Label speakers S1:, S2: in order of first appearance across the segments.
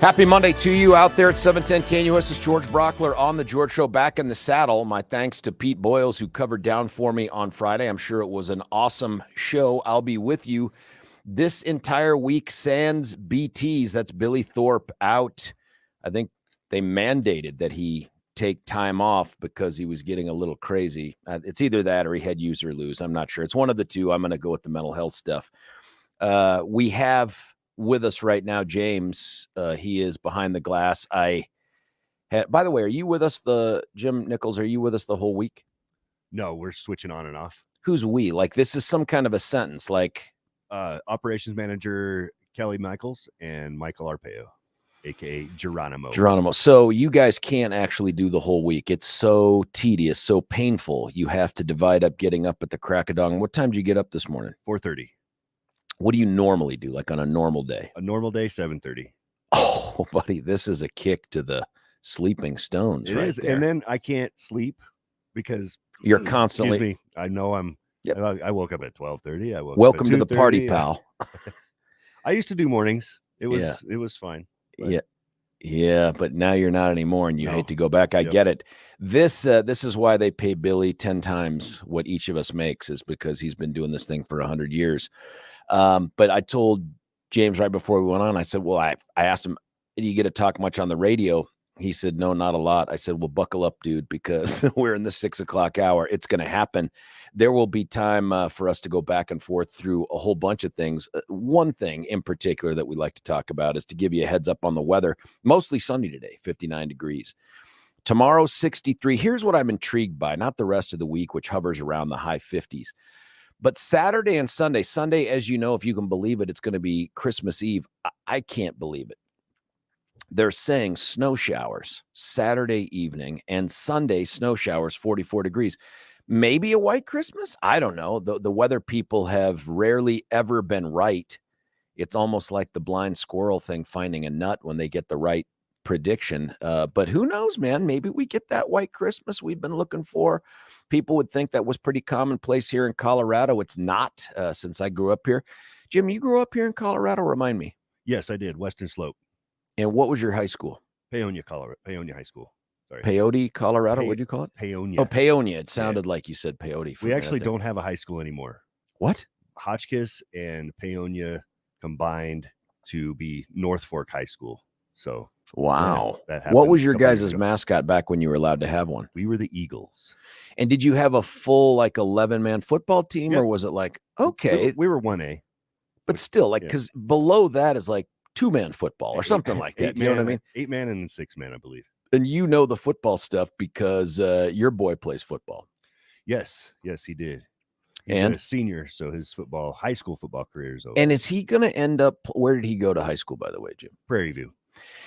S1: Happy Monday to you out there at 710 KNUS. It's George Brauchler on the George Show, back in the saddle. My thanks to Pete Boyles, who covered down for me on Friday. I'm sure it was an awesome show. I'll be with you this entire week. Sans BTs, that's Billy Thorpe, out. I think they mandated that he take time off because he was getting a little crazy. It's either that or he had use or lose. I'm not sure. It's one of the two. I'm going to go with the mental health stuff. We have with us right now James. He is behind the glass. By the way, are you with us, Jim Nichols? Are you with us the whole week?
S2: No, we're switching on and off.
S1: Who's we? Like, this is some kind of a sentence, like
S2: operations manager Kelly Michaels and Michael Arpaio, aka Geronimo.
S1: So you guys can't actually do the whole week. It's so tedious, so painful. You have to divide up getting up at the crack of dawn. What time did you get up this morning?
S2: 4:30.
S1: What do you normally do, like on a normal day?
S2: A normal day, 7:30.
S1: Oh, buddy, this is a kick to the sleeping stones.
S2: It
S1: right
S2: is,
S1: there.
S2: and then I can't sleep because
S1: you're constantly.
S2: Excuse me. I know I'm.
S1: Yep.
S2: I woke up at 12:30.
S1: Welcome to the party, pal.
S2: I used to do mornings. It was fine.
S1: But. Yeah, but now you're not anymore, and you hate to go back. I get it. This is why they pay Billy 10 times what each of us makes, is because he's been doing this thing for 100 years. But I told James right before we went on, I said, well, I asked him, did you get to talk much on the radio? He said, no, not a lot. I said, well, buckle up, dude, because we're in the 6 o'clock hour. It's going to happen. There will be time for us to go back and forth through a whole bunch of things. One thing in particular that we like to talk about is to give you a heads up on the weather. Mostly sunny today, 59 degrees. Tomorrow, 63. Here's what I'm intrigued by, not the rest of the week, which hovers around the high 50s. But Saturday and Sunday, as you know, if you can believe it, it's going to be Christmas Eve. I can't believe it. They're saying snow showers Saturday evening and Sunday snow showers, 44 degrees. Maybe a white Christmas? I don't know. The weather people have rarely ever been right. It's almost like the blind squirrel thing, finding a nut when they get the right prediction. But who knows, man? Maybe we get that white Christmas we've been looking for. People would think that was pretty commonplace here in Colorado. It's not, since I grew up here. Jim, you grew up here in Colorado? Remind me.
S2: Yes, I did. Western Slope.
S1: And what was your high school?
S2: Paonia, Colorado. Paonia High School. Sorry.
S1: Peyote, Colorado. What'd you call it?
S2: Paonia.
S1: Oh, Paonia. It sounded like you said peyote.
S2: We actually don't have a high school anymore.
S1: What?
S2: Hotchkiss and Paonia combined to be North Fork High School. So
S1: wow. What was your guys' mascot back when you were allowed to have one?
S2: We were the Eagles.
S1: And did you have a full 11-man football team, or was it okay?
S2: We were 1A.
S1: But still, because below that is 2-man football or something like that. You know what I mean?
S2: 8-man and 6-man, I believe.
S1: And you know the football stuff because your boy plays football.
S2: Yes, he did. He's a senior, so his high school football career is over.
S1: And is he going to end up, where did he go to high school, by the way, Jim?
S2: Prairie View.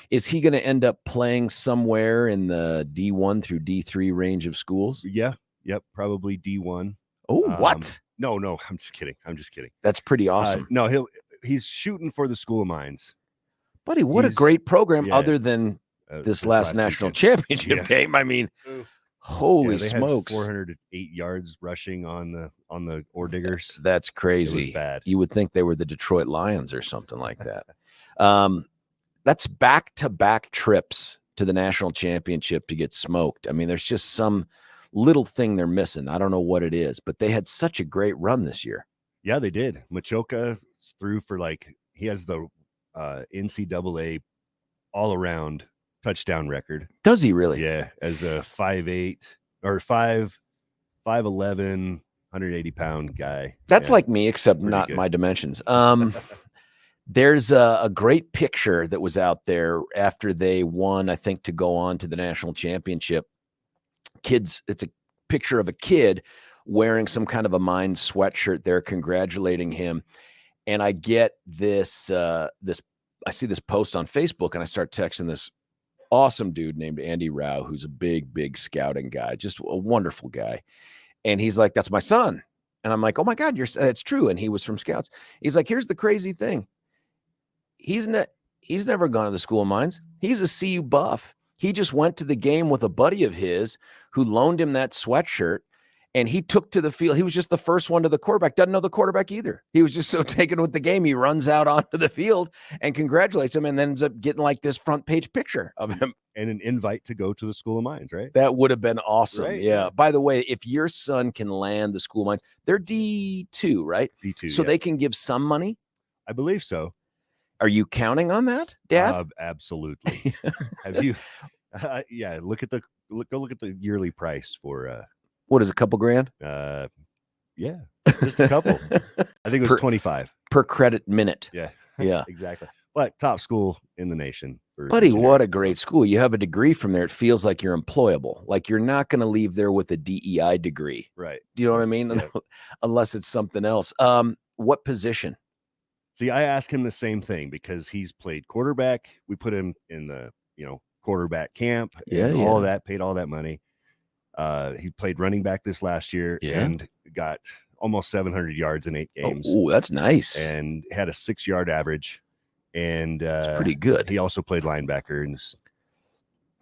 S1: Is he going to end up playing somewhere in the D1 through D3 range of schools?
S2: Yeah. Yep. Probably D1.
S1: Oh, what?
S2: No, I'm just kidding.
S1: That's pretty awesome.
S2: No, he's shooting for the School of Mines.
S1: Buddy, what a great program other than this last national championship game. I mean, holy smokes.
S2: Had 408 yards rushing on the Ore Diggers.
S1: That's crazy.
S2: It was bad.
S1: You would think they were the Detroit Lions or something like that. That's back-to-back trips to the national championship to get smoked. I mean, there's just some little thing they're missing. I don't know what it is, but they had such a great run this year.
S2: Yeah, they did. Machoka threw for he has the NCAA all-around touchdown record.
S1: Does he really?
S2: Yeah, as a 5'8" or 5'11", 180-pound guy.
S1: That's like me, except not my dimensions. There's a great picture that was out there after they won, I think, to go on to the national championship. It's a picture of a kid wearing some kind of a Mine sweatshirt there, congratulating him. And I get this, I see this post on Facebook, and I start texting this awesome dude named Andy Rao, who's a big scouting guy, just a wonderful guy. And he's like, that's my son. And I'm like, oh my God, it's true. And he was from Scouts. He's like, here's the crazy thing. He's never gone to the School of Mines. He's a CU buff. He just went to the game with a buddy of his who loaned him that sweatshirt. And he took to the field. He was just the first one to the quarterback. Doesn't know the quarterback either. He was just so taken with the game. He runs out onto the field and congratulates him and then ends up getting like this front page picture of him.
S2: And an invite to go to the School of Mines, right?
S1: That would have been awesome.
S2: Right,
S1: yeah. By the way, if your son can land the School of Mines, they're D2, right?
S2: D2.
S1: So they can give some money?
S2: I believe so.
S1: Are you counting on that, Dad?
S2: Absolutely. Have you? Yeah. Go look at the yearly price for.
S1: What is it, a couple grand?
S2: Yeah, just a couple. I think it was 25
S1: per credit minute.
S2: Yeah.
S1: Yeah.
S2: Exactly. But top school in the nation.
S1: Buddy, what a great school. You have a degree from there. It feels like you're employable. Like you're not going to leave there with a DEI degree.
S2: Right.
S1: Do you know what I mean?
S2: Yeah.
S1: Unless it's something else. What position?
S2: See, I asked him the same thing because he's played quarterback. We put him in the, quarterback camp. All of that, paid all that money. He played running back this last year and got almost 700 yards in 8 games.
S1: Oh, that's nice.
S2: And had a 6-yard average. And
S1: that's pretty good.
S2: He also played linebacker, and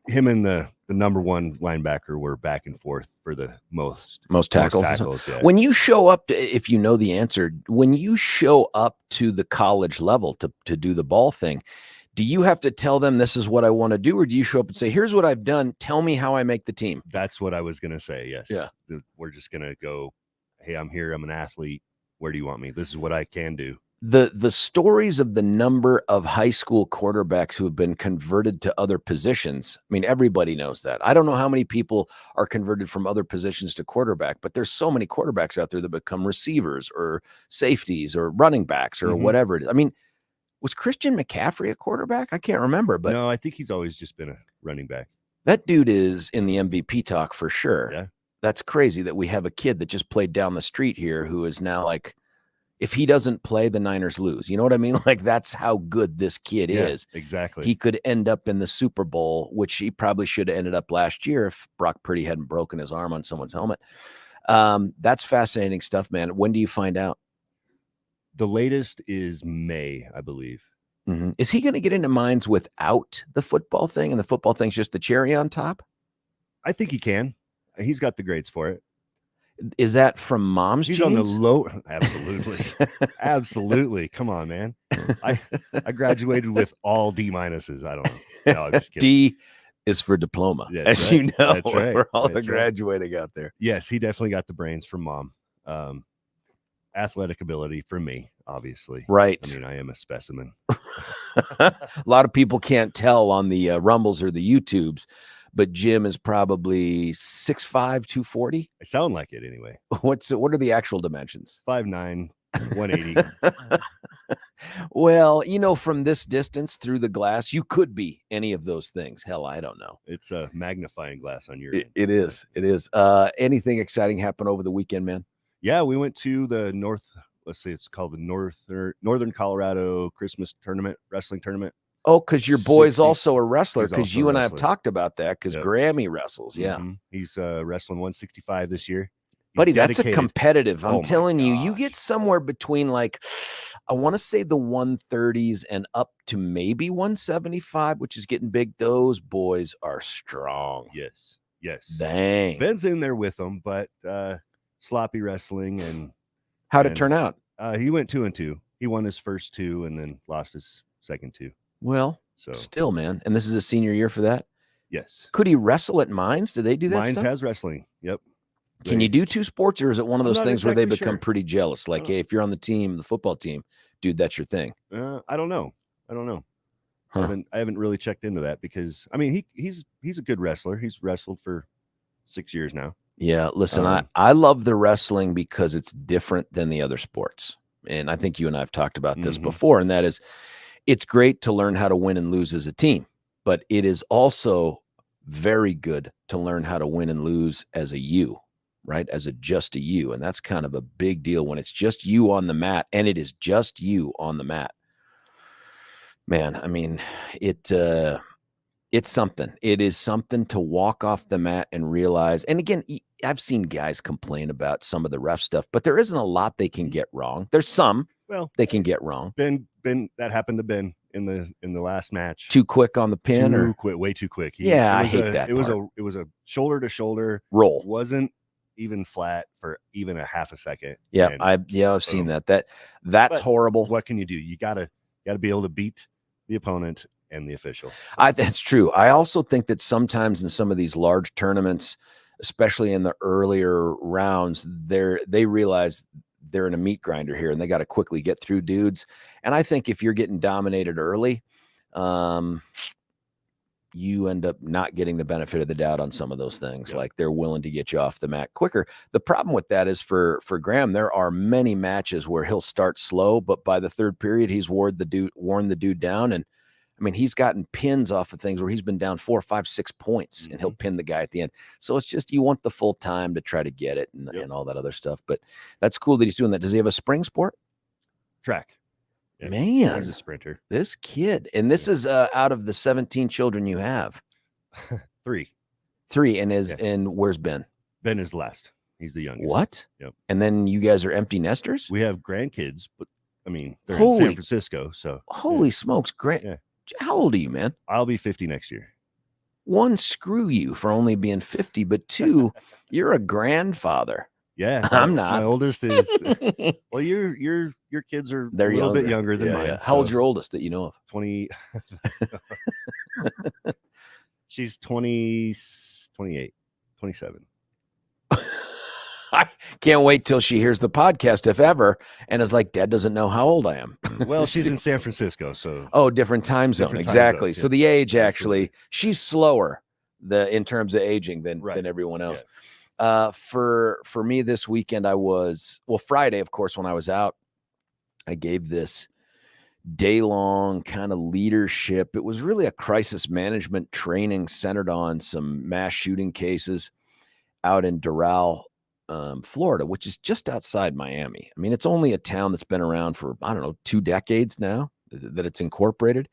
S2: him and the number one linebacker were back and forth for the most tackles. Yeah.
S1: When you show up, if you know the answer, when you show up to the college level to do the ball thing, do you have to tell them this is what I want to do, or do you show up and say, here's what I've done, tell me how I make the team?
S2: That's what I was going to say. Yes.
S1: Yeah.
S2: We're just going to go, hey, I'm here. I'm an athlete. Where do you want me? This is what I can do.
S1: The stories of the number of high school quarterbacks who have been converted to other positions. I mean, everybody knows that. I don't know how many people are converted from other positions to quarterback, but there's so many quarterbacks out there that become receivers or safeties or running backs or whatever it is. I mean, was Christian McCaffrey a quarterback? I can't remember, but
S2: no, I think he's always just been a running back.
S1: That dude is in the MVP talk for sure.
S2: Yeah.
S1: That's crazy that we have a kid that just played down the street here who is now like, if he doesn't play, the Niners lose. You know what I mean? Like, that's how good this kid is.
S2: Exactly.
S1: He could end up in the Super Bowl, which he probably should have ended up last year if Brock Purdy hadn't broken his arm on someone's helmet. That's fascinating stuff, man. When do you find out?
S2: The latest is May, I believe.
S1: Mm-hmm. Is he going to get into Mines without the football thing, and the football thing's just the cherry on top?
S2: I think he can. He's got the grades for it.
S1: Is that from mom's
S2: He's
S1: genes?
S2: on the low. Absolutely. Absolutely. Come on, man. I graduated with all D minuses. I don't know. No, I'm just kidding.
S1: D is for diploma.
S2: Yeah,
S1: as
S2: right.
S1: you know,
S2: That's right.
S1: we're all
S2: That's
S1: graduating out there.
S2: Yes, he definitely got the brains from mom. Athletic ability from me, obviously.
S1: Right.
S2: I mean, I am a specimen.
S1: A lot of people can't tell on the Rumbles or the YouTubes, but Jim is probably 6'5", 240.
S2: I sound like it anyway.
S1: What are the actual dimensions?
S2: 5'9", 180.
S1: Well, from this distance through the glass, you could be any of those things. Hell, I don't know.
S2: It's a magnifying glass on your end.
S1: It is. It is. Anything exciting happen over the weekend, man?
S2: Yeah, we went to the it's called the Northern Colorado Christmas tournament, wrestling tournament.
S1: Oh, because your boy's also a wrestler,
S2: He's
S1: because
S2: also
S1: you
S2: a
S1: and I have
S2: wrestler.
S1: talked about that, because Grammy wrestles. Yeah.
S2: Mm-hmm. He's wrestling 165 this year.
S1: Buddy, that's a competitive. I'm
S2: Oh my
S1: telling you, you
S2: gosh.
S1: get somewhere between like, I want to say the 130s and up to maybe 175, which is getting big. Those boys are strong.
S2: Yes.
S1: Dang.
S2: Ben's in there with them, but sloppy wrestling. And
S1: how'd it turn out?
S2: He went 2-2. He won his first 2 and then lost his second 2.
S1: Well, still, man. And this is a senior year for that?
S2: Yes.
S1: Could he wrestle at Mines? Do they do that
S2: Mines
S1: stuff?
S2: has wrestling. Yep.
S1: Can you do 2 sports, or is it one of those things where they become
S2: sure.
S1: pretty jealous? Like, hey, if you're on the team, the football team, dude, that's your thing.
S2: I don't know.
S1: Huh.
S2: I haven't really checked into that because, I mean, he's a good wrestler. He's wrestled for 6 years now.
S1: Yeah, listen, I love the wrestling because it's different than the other sports. And I think you and I have talked about this before, and that is, it's great to learn how to win and lose as a team, but it is also very good to learn how to win and lose as a you, right? As just a you. And that's kind of a big deal when it's just you on the mat, and it is just you on the mat. Man, I mean, it's something. It is something to walk off the mat and realize. And again, I've seen guys complain about some of the ref stuff, but there isn't a lot they can get wrong. There's some they can get wrong.
S2: Ben, that happened to Ben in the last match.
S1: Too quick on the pin,
S2: way too quick.
S1: I hate that.
S2: It was a shoulder to shoulder
S1: roll.
S2: Wasn't even flat for even a half a second.
S1: Yeah, I've seen that. That's horrible.
S2: What can you do? You gotta be able to beat the opponent and the official.
S1: That's true. I also think that sometimes in some of these large tournaments, especially in the earlier rounds, they realize they're in a meat grinder here and they got to quickly get through dudes. And I think if you're getting dominated early, you end up not getting the benefit of the doubt on some of those things. Yep. Like they're willing to get you off the mat quicker. The problem with that is for Graham, there are many matches where he'll start slow, but by the third period, he's worn the dude down. And I mean, he's gotten pins off of things where he's been down 4, 5, 6 points and he'll pin the guy at the end. So it's just, you want the full time to try to get it and all that other stuff. But that's cool that he's doing that. Does he have a spring sport?
S2: Track.
S1: Yeah. Man,
S2: he's a sprinter.
S1: This kid. And this is out of the 17 children you have.
S2: 3.
S1: And where's Ben?
S2: Ben is last. He's the youngest.
S1: What?
S2: Yep.
S1: And then you guys are empty nesters?
S2: We have grandkids, but I mean, they're in San Francisco. So
S1: holy smokes. How old are you, man?
S2: I'll be 50 next year.
S1: 1, screw you for only being 50, but 2, you're a grandfather.
S2: Yeah,
S1: I'm not.
S2: My oldest is well, your kids are a little bit younger than mine.
S1: Yeah. How old's your oldest that you know of?
S2: 20. She's 20, 28, 27.
S1: I can't wait till she hears the podcast, if ever, and is like, Dad doesn't know how old I am.
S2: Well, she's in San Francisco, so
S1: different time zone. Exactly. So the age actually, she's slower in terms of aging than everyone else. Yeah. For me this weekend, Friday, of course, when I was out, I gave this day-long kind of leadership. It was really a crisis management training centered on some mass shooting cases out in Doral, Florida, which is just outside Miami. I mean, it's only a town that's been around for, 2 decades now that it's incorporated.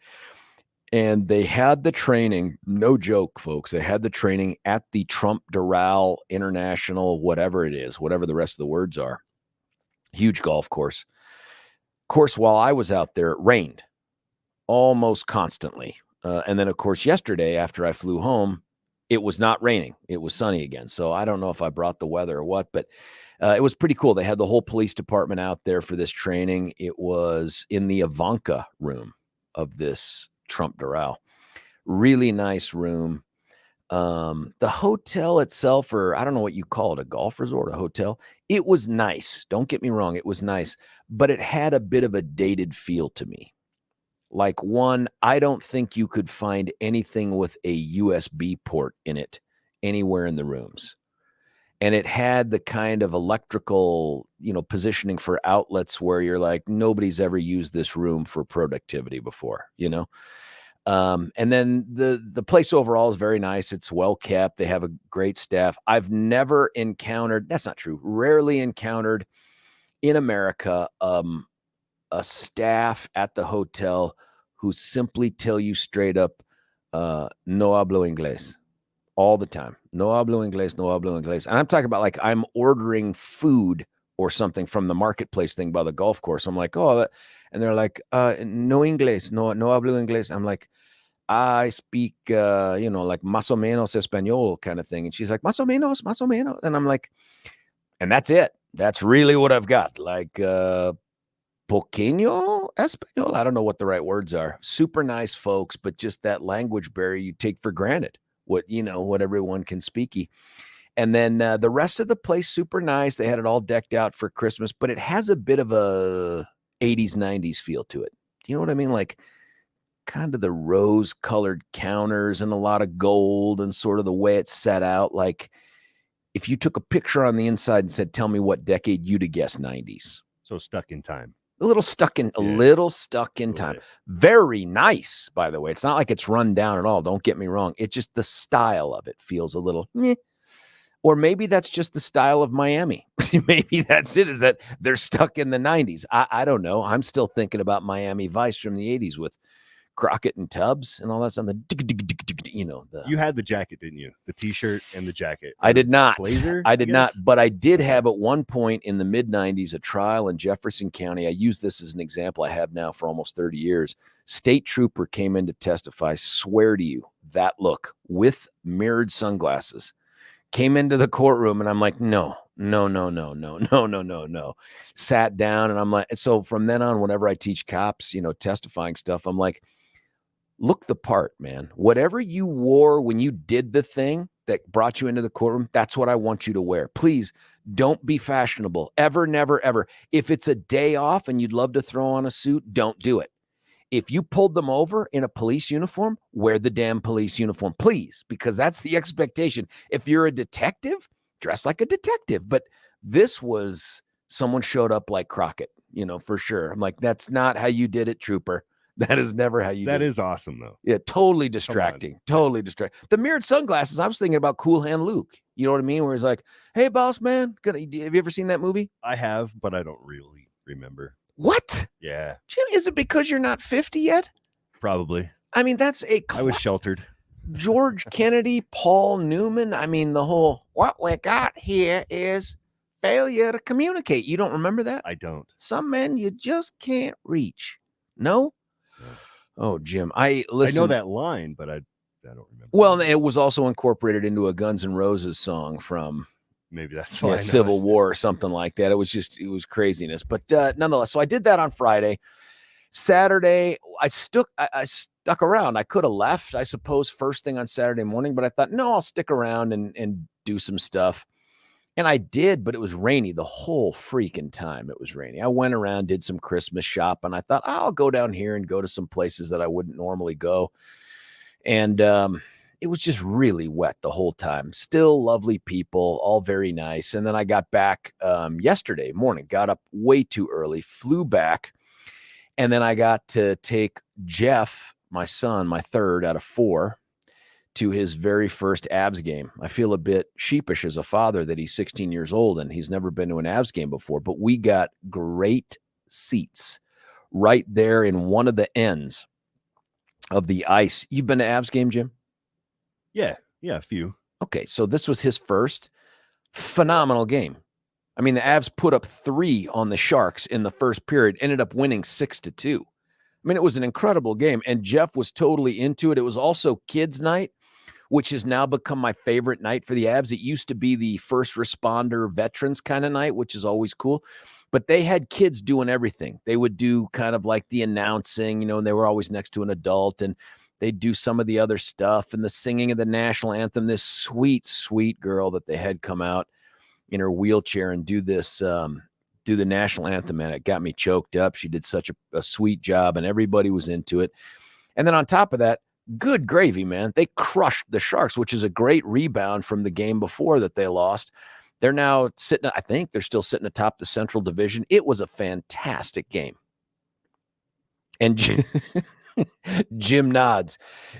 S1: And they had the training, no joke, folks. They had the training at the Trump Doral International, whatever it is, whatever the rest of the words are. Huge golf course. Of course, while I was out there, it rained almost constantly. And then, of course, yesterday after I flew home, it was not raining. It was sunny again. So I don't know if I brought the weather or what, but it was pretty cool. They had the whole police department out there for this training. It was in the Ivanka room of this Trump Doral. Really nice room. The hotel itself, or I don't know what you call it, a golf resort, a hotel. It was nice. Don't get me wrong. It was nice, but it had a bit of a dated feel to me. Like I don't think you could find anything with a USB port in it anywhere in the rooms. And it had the kind of electrical, positioning for outlets where you're like, nobody's ever used this room for productivity before, And then the place overall is very nice. It's well kept. They have a great staff. I've never encountered, that's not true, rarely encountered in America, a staff at the hotel who simply tell you straight up, no hablo inglés, all the time. No hablo inglés, no hablo inglés. And I'm talking about like I'm ordering food or something from the marketplace thing by the golf course. I'm like, oh, and they're like, no inglés, no hablo inglés. I'm like, I speak, like más o menos español kind of thing. And she's like, más o menos. And I'm like, and that's it. That's really what I've got. Like, Poqueño Espanol. I don't know what the right words are. Super nice folks, but just that language barrier you take for granted. What everyone can speaky. And then the rest of the place, super nice. They had it all decked out for Christmas, but it has a bit of a 80s, 90s feel to it. You know what I mean? Like kind of the rose-colored counters and a lot of gold and sort of the way it's set out. Like if you took a picture on the inside and said, tell me what decade you'd have guessed 90s.
S2: So stuck in time.
S1: A little stuck in time. Very nice, by the way. It's not like it's run down at all. Don't get me wrong. It's just the style of it feels a little, or maybe that's just the style of Miami. Maybe that's it, is that they're stuck in the 90s. I don't know. I'm still thinking about Miami Vice from the 80s with Crockett and Tubbs and all that stuff.
S2: You had the jacket, didn't you? The t-shirt and the jacket.
S1: I did not.
S2: Blazer?
S1: I did not, but I did have at one point in the mid 90s, a trial in Jefferson County. I use this as an example. I have now for almost 30 years. State trooper came in to testify. Swear to you, that look with mirrored sunglasses Came into the courtroom and I'm like, no. Sat down and I'm like, so from then on, whenever I teach cops, testifying stuff, I'm like, look the part, man. Whatever you wore when you did the thing that brought you into the courtroom, that's what I want you to wear. Please don't be fashionable. Ever, never, ever. If it's a day off and you'd love to throw on a suit, don't do it. If you pulled them over in a police uniform, wear the damn police uniform, please, because that's the expectation. If you're a detective, dress like a detective. But this was someone showed up like Crockett, for sure. I'm like, that's not how you did it, trooper. That is never how you
S2: That
S1: do
S2: is awesome, though.
S1: Yeah, totally distracting. Totally distracting. The mirrored sunglasses, I was thinking about Cool Hand Luke. You know what I mean? Where he's like, hey, boss man. Have you ever seen that movie?
S2: I have, but I don't really remember.
S1: What?
S2: Yeah.
S1: Jim, is it because you're not 50 yet?
S2: Probably.
S1: I mean, that's
S2: I was sheltered.
S1: George Kennedy, Paul Newman. I mean, the whole, what we got here is failure to communicate. You don't remember that?
S2: I don't.
S1: Some men you just can't reach. No? Oh, Jim, I
S2: know that line, but I don't remember.
S1: Well, it was also incorporated into a Guns N' Roses song from
S2: maybe that's why
S1: Civil War or something like that. It was craziness. But nonetheless, so I did that on Friday. Saturday, I stuck around. I could have left, I suppose, first thing on Saturday morning, but I thought, no, I'll stick around and do some stuff. And I did, but it was rainy the whole freaking time. It was rainy. I went around, did some Christmas shopping. I thought, I'll go down here and go to some places that I wouldn't normally go. And it was just really wet the whole time. Still lovely people, all very nice. And then I got back yesterday morning, got up way too early, flew back. And then I got to take Jeff, my son, my third out of 4, to his very first Avs game. I feel a bit sheepish as a father that he's 16 years old and he's never been to an Avs game before, but we got great seats right there in one of the ends of the ice. You've been to Avs game, Jim?
S2: Yeah, a few.
S1: Okay, so this was his first. Phenomenal game. I mean, the Avs put up 3 on the Sharks in the first period, ended up winning 6-2. I mean, it was an incredible game, and Jeff was totally into it. It was also kids' night, which has now become my favorite night for the Avs. It used to be the first responder veterans kind of night, which is always cool. But they had kids doing everything. They would do kind of like the announcing, and they were always next to an adult, and they'd do some of the other stuff and the singing of the national anthem. This sweet, sweet girl that they had come out in her wheelchair and do this, do the national anthem, and it got me choked up. She did such a sweet job, and everybody was into it. And then on top of that, good gravy, man. They crushed the Sharks, which is a great rebound from the game before that they lost. They're now sitting, I think they're still sitting atop the Central Division. It was a fantastic game. And Jim nods.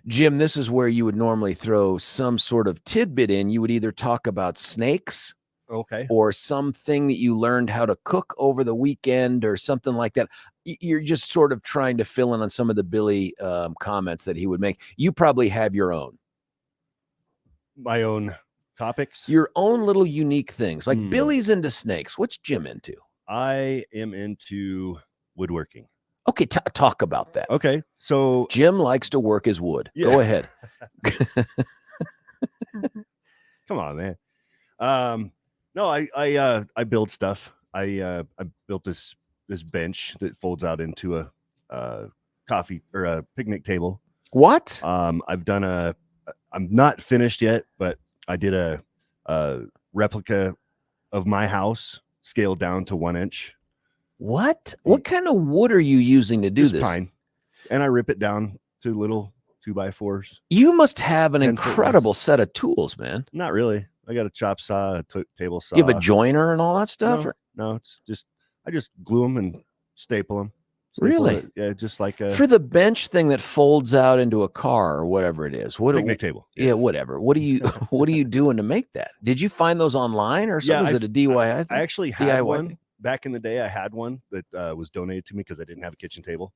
S1: Jim, this is where you would normally throw some sort of tidbit in. You would either talk about snakes,
S2: okay,
S1: or something that you learned how to cook over the weekend or something like that. You're just sort of trying to fill in on some of the Billy comments that he would make. You probably have your own.
S2: My own topics?
S1: Your own little unique things. Like Billy's into snakes. What's Jim into?
S2: I am into woodworking.
S1: Okay, talk about that.
S2: Okay, so
S1: Jim likes to work his wood. Yeah. Go ahead.
S2: Come on, man. No, I build stuff. I built this bench that folds out into a coffee or a picnic table.
S1: What?
S2: I've done I'm not finished yet, but I did a replica of my house scaled down to 1 inch.
S1: What? What kind of wood are you using to do this?
S2: Pine. And I rip it down to little 2x4s.
S1: You must have an incredible set of tools, man.
S2: Not really. I got a chop saw, a table saw.
S1: You have a joiner and all that stuff?
S2: No, it's just, I just glue them and staple them.
S1: Really?
S2: Yeah, just like a...
S1: For the bench thing that folds out into a car or whatever it is.
S2: Picnic table.
S1: Yeah, whatever. What are you doing to make that? Did you find those online or something? Was it a DIY thing?
S2: I actually had one. Thing? Back in the day, I had one that was donated to me because I didn't have a kitchen table.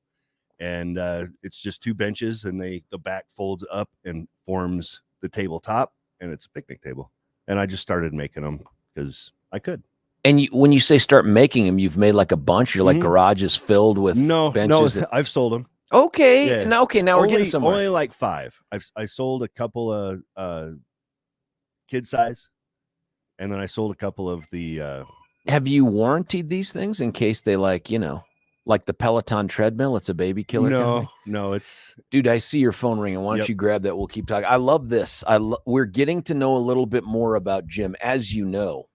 S2: And it's just 2 benches, and the back folds up and forms the tabletop, and it's a picnic table. And I just started making them because I could.
S1: And when you say start making them, you've made like a bunch. You're like garages filled with benches.
S2: No, I've sold them.
S1: Okay, yeah. Now we're getting somewhere.
S2: Only like 5. I sold a couple of kid size. And then I sold a couple of the.
S1: Have you warranted these things in case they like the Peloton treadmill? It's a baby killer.
S2: No, it's.
S1: Dude, I see your phone ringing. Why don't you grab that? We'll keep talking. I love this. We're getting to know a little bit more about Jim, as you know.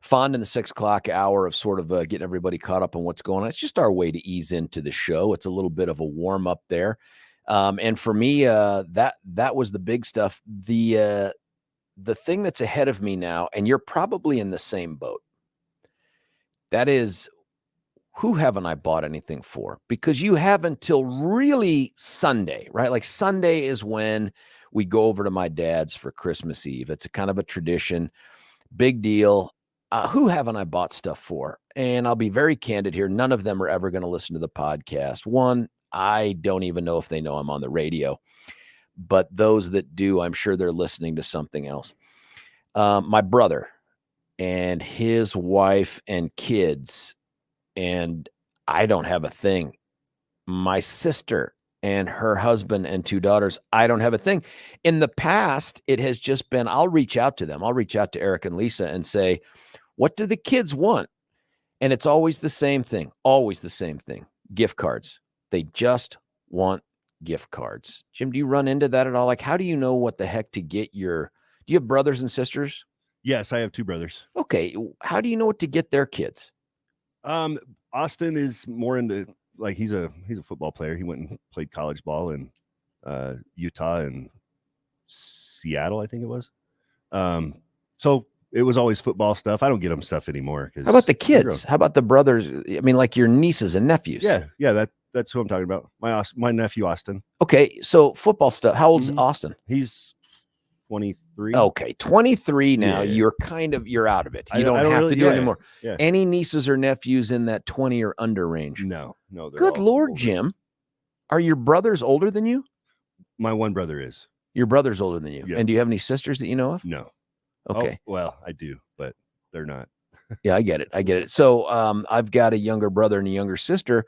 S1: Fond in the 6 o'clock hour of sort of getting everybody caught up on what's going on. It's just our way to ease into the show. It's a little bit of a warm up there. And for me, that was the big stuff. The thing that's ahead of me now, and you're probably in the same boat. That is, who haven't I bought anything for? Because you have until really Sunday, right? Like Sunday is when we go over to my dad's for Christmas Eve. It's a kind of a tradition, big deal. Who haven't I bought stuff for? And I'll be very candid here. None of them are ever going to listen to the podcast. One, I don't even know if they know I'm on the radio, but those that do, I'm sure they're listening to something else. My brother and his wife and kids, and I don't have a thing. My sister and her husband and 2 daughters, I don't have a thing. In the past, it has just been, I'll reach out to them. I'll reach out to Eric and Lisa and say, what do the kids want? And it's always the same thing. Gift cards. They just want gift cards. Jim, do you run into that at all? Like, how do you know what the heck to get do you have brothers and sisters?
S2: Yes, I have 2 brothers.
S1: Okay. How do you know what to get their kids?
S2: Austin is more into, like, he's a football player. He went and played college ball in Utah and Seattle, I think it was. So it was always football stuff. I don't get them stuff anymore.
S1: How about the kids? How about the brothers? I mean, like your nieces and nephews.
S2: Yeah. That's who I'm talking about. My nephew, Austin.
S1: Okay. So football stuff. How old's Austin?
S2: He's 23.
S1: Okay. 23 now. Yeah. You're out of it. You don't have to do it anymore. Yeah. Any nieces or nephews in that 20 or under range?
S2: No.
S1: Good Lord, older. Jim. Are your brothers older than you?
S2: My one brother is.
S1: Your brother's older than you. Yeah. And do you have any sisters that you know of?
S2: No.
S1: Okay.
S2: Oh, well, I do, but they're not.
S1: Yeah, I get it. So I've got a younger brother and a younger sister,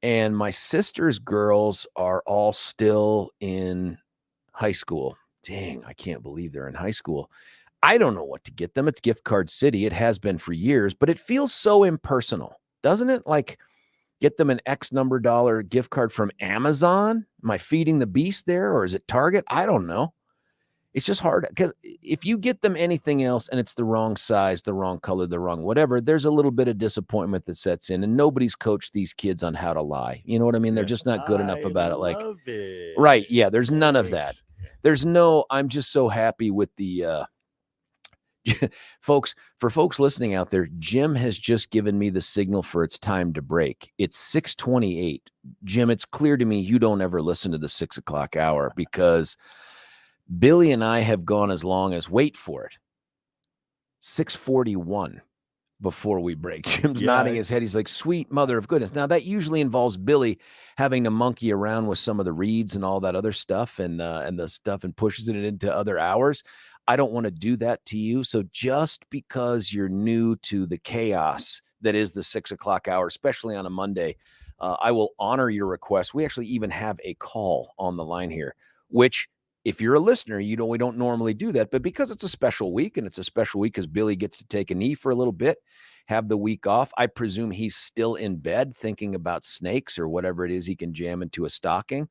S1: and my sister's girls are all still in high school. Dang, I can't believe they're in high school. I don't know what to get them. It's gift card city. It has been for years, but it feels so impersonal, doesn't it? Like, get them an X number dollar gift card from Amazon. Am I feeding the beast there, or is it Target? I don't know. It's just hard because if you get them anything else and it's the wrong size, the wrong color, the wrong whatever, there's a little bit of disappointment that sets in, and nobody's coached these kids on how to lie. You know what I mean? They're just not good enough about it. Like, right. Yeah. There's none of that. I'm just so happy with the, folks listening out there. Jim has just given me the signal for it's time to break. It's 6:28. Jim, it's clear to me you don't ever listen to the 6 o'clock hour because Billy and I have gone as long as, wait for it, 6:41 before we break. Jim's nodding his head. He's like, sweet mother of goodness. Now, that usually involves Billy having to monkey around with some of the reads and all that other stuff and the stuff and pushes it into other hours. I don't want to do that to you. So just because you're new to the chaos that is the 6 o'clock hour, especially on a Monday, I will honor your request. We actually even have a call on the line here, which, if you're a listener, we don't normally do that, but because it's a special week, and it's a special week because Billy gets to take a knee for a little bit, have the week off. I presume he's still in bed thinking about snakes or whatever it is he can jam into a stocking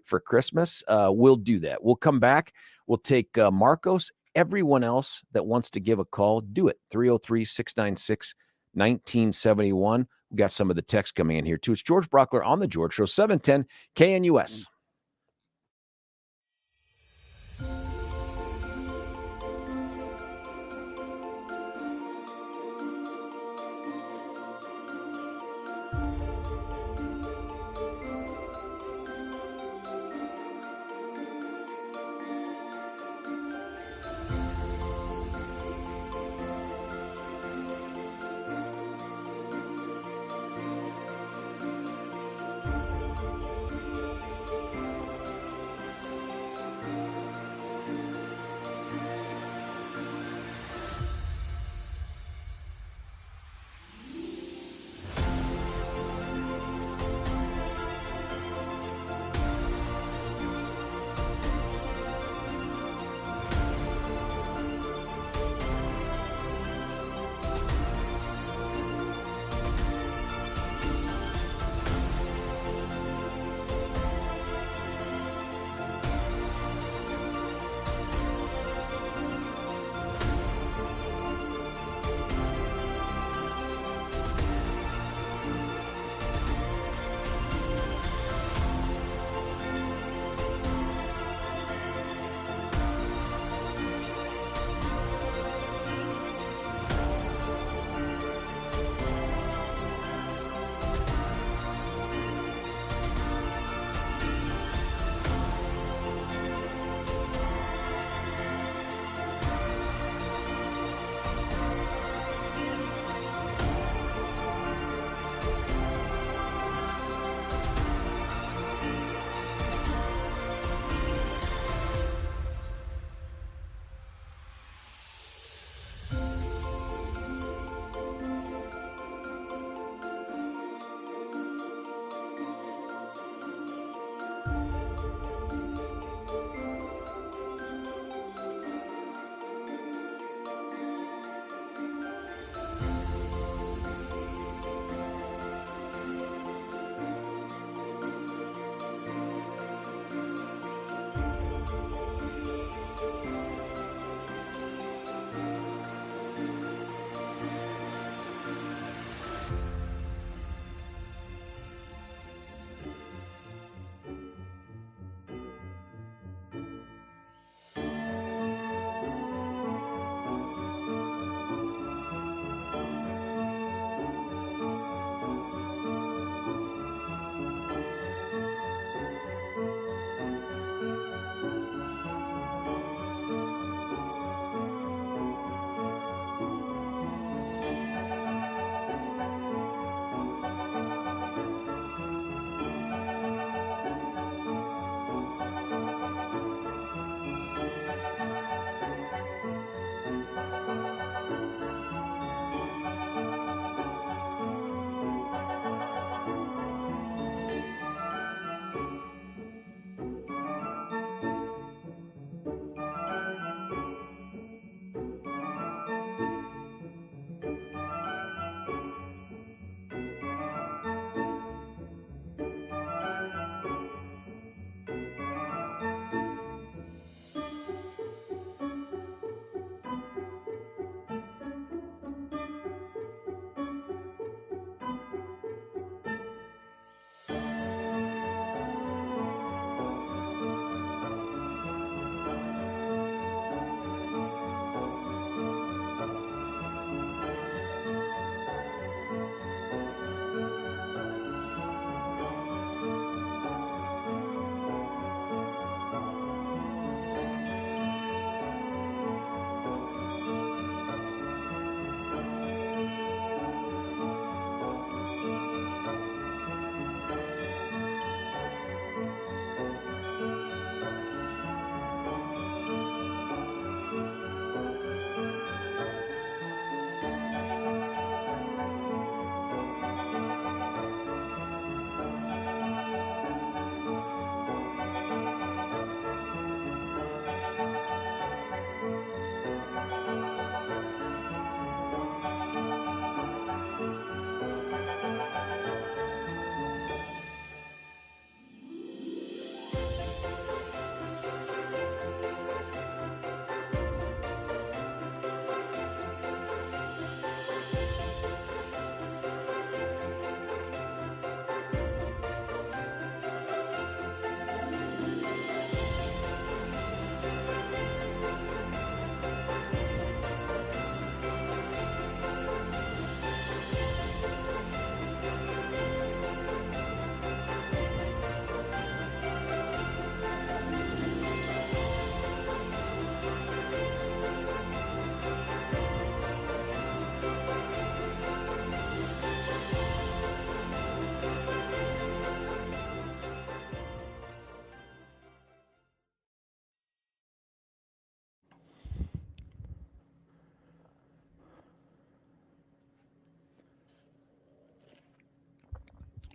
S1: for Christmas. We'll do that. We'll come back. We'll take Marcos. Everyone else that wants to give a call, do it. 303-696-1971. We got some of the text coming in here too. It's George Brauchler on the George Show, 710 KNUS.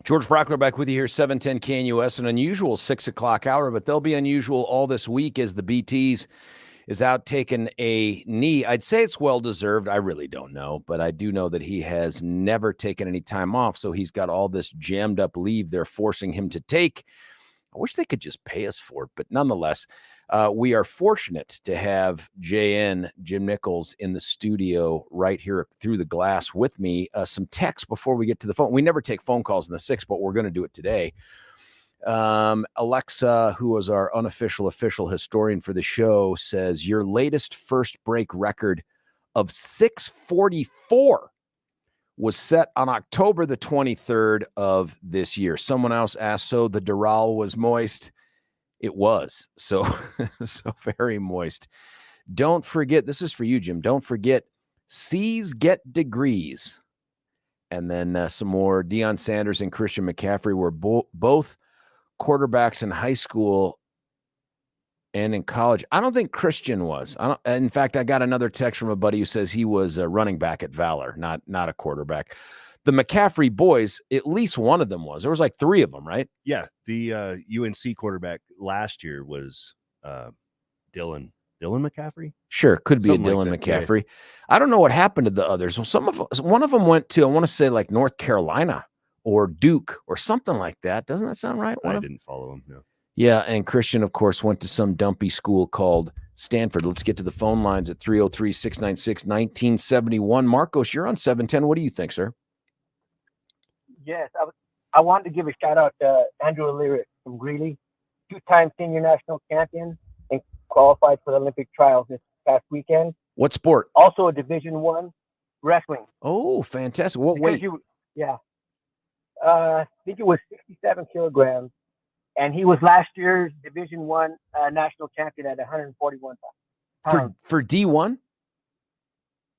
S1: George Brauchler back with you here, 710 KNUS, an unusual 6 o'clock hour, but they'll be unusual all this week as the BTs is out taking a knee. I'd say it's well-deserved. I really don't know, but I do know that he has never taken any time off, so he's got all this jammed up leave they're forcing him to take. I wish they could just pay us for it, but nonetheless, we are fortunate to have Jim Nichols in the studio right here through the glass with me. Some text before we get to the phone. We never take phone calls in the 6, but we're going to do it today. Alexa, who was our unofficial official historian for the show, says your latest first break record of 6:44 was set on October the 23rd of this year. Someone else asked, so the Doral was moist. It was. So very moist. Don't forget, this is for you, Jim. Don't forget, C's get degrees. And then some more. Deion Sanders and Christian McCaffrey were both quarterbacks in high school and in college. I don't think Christian was. In fact, I got another text from a buddy who says he was a running back at Valor, not a quarterback. The McCaffrey boys, at least one of them was. There was like 3 of them, right?
S2: Yeah, the UNC quarterback last year was Dylan McCaffrey.
S1: Sure, could be something a Dylan McCaffrey. Yeah. I don't know what happened to the others. Well, one of them went to, I want to say, like North Carolina or Duke or something like that. Doesn't that sound right?
S2: I didn't follow him. No.
S1: Yeah, and Christian, of course, went to some dumpy school called Stanford. Let's get to the phone lines at 303-696-1971. Marcos, you're on 710. What do you think, sir?
S3: Yes, I wanted to give a shout out to Andrew O'Leary from Greeley, 2-time senior national champion and qualified for the Olympic trials this past weekend.
S1: What sport?
S3: Also a Division I wrestling.
S1: Oh, fantastic. What weight?
S3: I think it was 67 kilograms. And he was last year's Division I national champion at 141 pounds.
S1: For D1?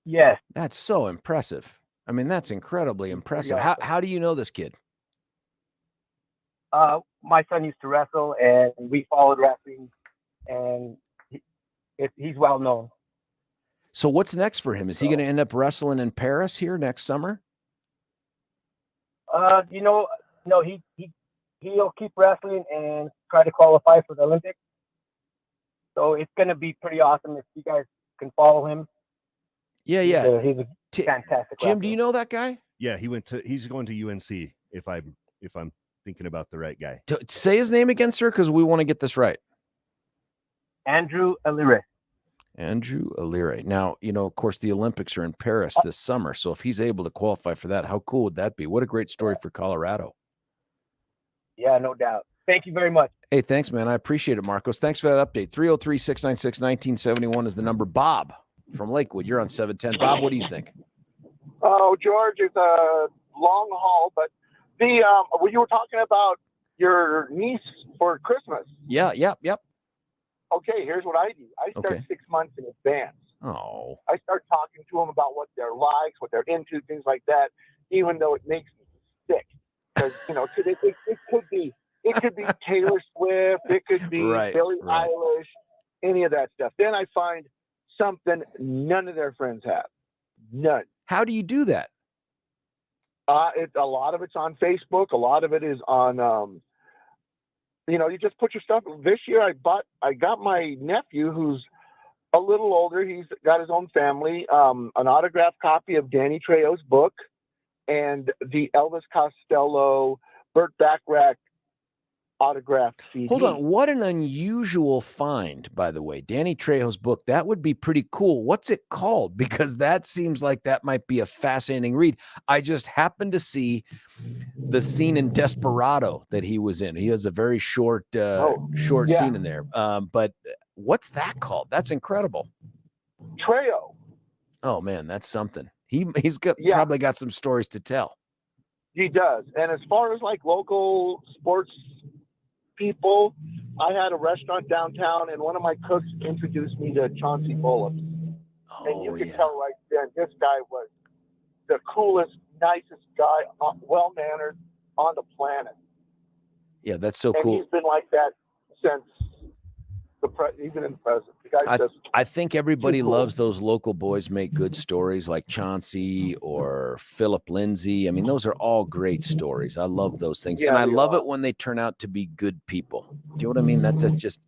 S3: Yes.
S1: That's so impressive. I mean, that's incredibly impressive. Awesome. How do you know this kid?
S3: My son used to wrestle, and we followed wrestling, and he's well known.
S1: So what's next for him? Is he going to end up wrestling in Paris here next summer?
S3: No, he'll keep wrestling and try to qualify for the Olympics. So it's going to be pretty awesome if you guys can follow him.
S1: Yeah.
S3: He's a fantastic
S1: Jim, wrestler. Do you know that guy?
S2: Yeah, he's going to UNC if I'm thinking about the right guy.
S1: Say his name again, sir, because we want to get this right.
S3: Andrew O'Leary.
S1: Andrew O'Leary. Now, of course, the Olympics are in Paris this summer. So if he's able to qualify for that, how cool would that be? What a great story for Colorado.
S3: Yeah, no doubt. Thank you very much.
S1: Hey, thanks, man. I appreciate it, Marcos. Thanks for that update. 303-696-1971 is the number. Bob from Lakewood, you're on 710. Bob, what do you think?
S4: Oh, George, it's a long haul, but when you were talking about your niece for Christmas.
S1: Yeah.
S4: Okay, here's what I do. I start 6 months in advance.
S1: Oh.
S4: I start talking to them about what they're likes, what they're into, things like that, even though it makes me sick. Because, it could be Taylor Swift, it could be Billie Eilish, any of that stuff. Then I find something none of their friends have. None.
S1: How do you do that?
S4: A lot of it's on Facebook. A lot of it is on, you just put your stuff. This year I got my nephew, who's a little older. He's got his own family, an autographed copy of Danny Trejo's book and the Elvis Costello, Burt Bacharach autographed CD.
S1: Hold on. What an unusual find, by the way. Danny Trejo's book. That would be pretty cool. What's it called? Because that seems like that might be a fascinating read. I just happened to see the scene in Desperado that he was in. He has a very short scene in there. But what's that called? That's incredible.
S4: Trejo.
S1: Oh, man, that's something. He's probably got some stories to tell.
S4: He does. And as far as like local sports people, I had a restaurant downtown, and one of my cooks introduced me to Chauncey Billups. And you can tell right then, this guy was the coolest, nicest guy, well-mannered on the planet.
S1: Yeah, that's so cool.
S4: He's been like that since even in the present.
S1: I think everybody
S4: cool.
S1: loves those local boys make good stories like Chauncey or Philip Lindsay. I mean, those are all great stories. I love those things.
S4: Yeah,
S1: and I
S4: they
S1: love
S4: are.
S1: it when they turn out to be good people. Do you know what I mean? That's just,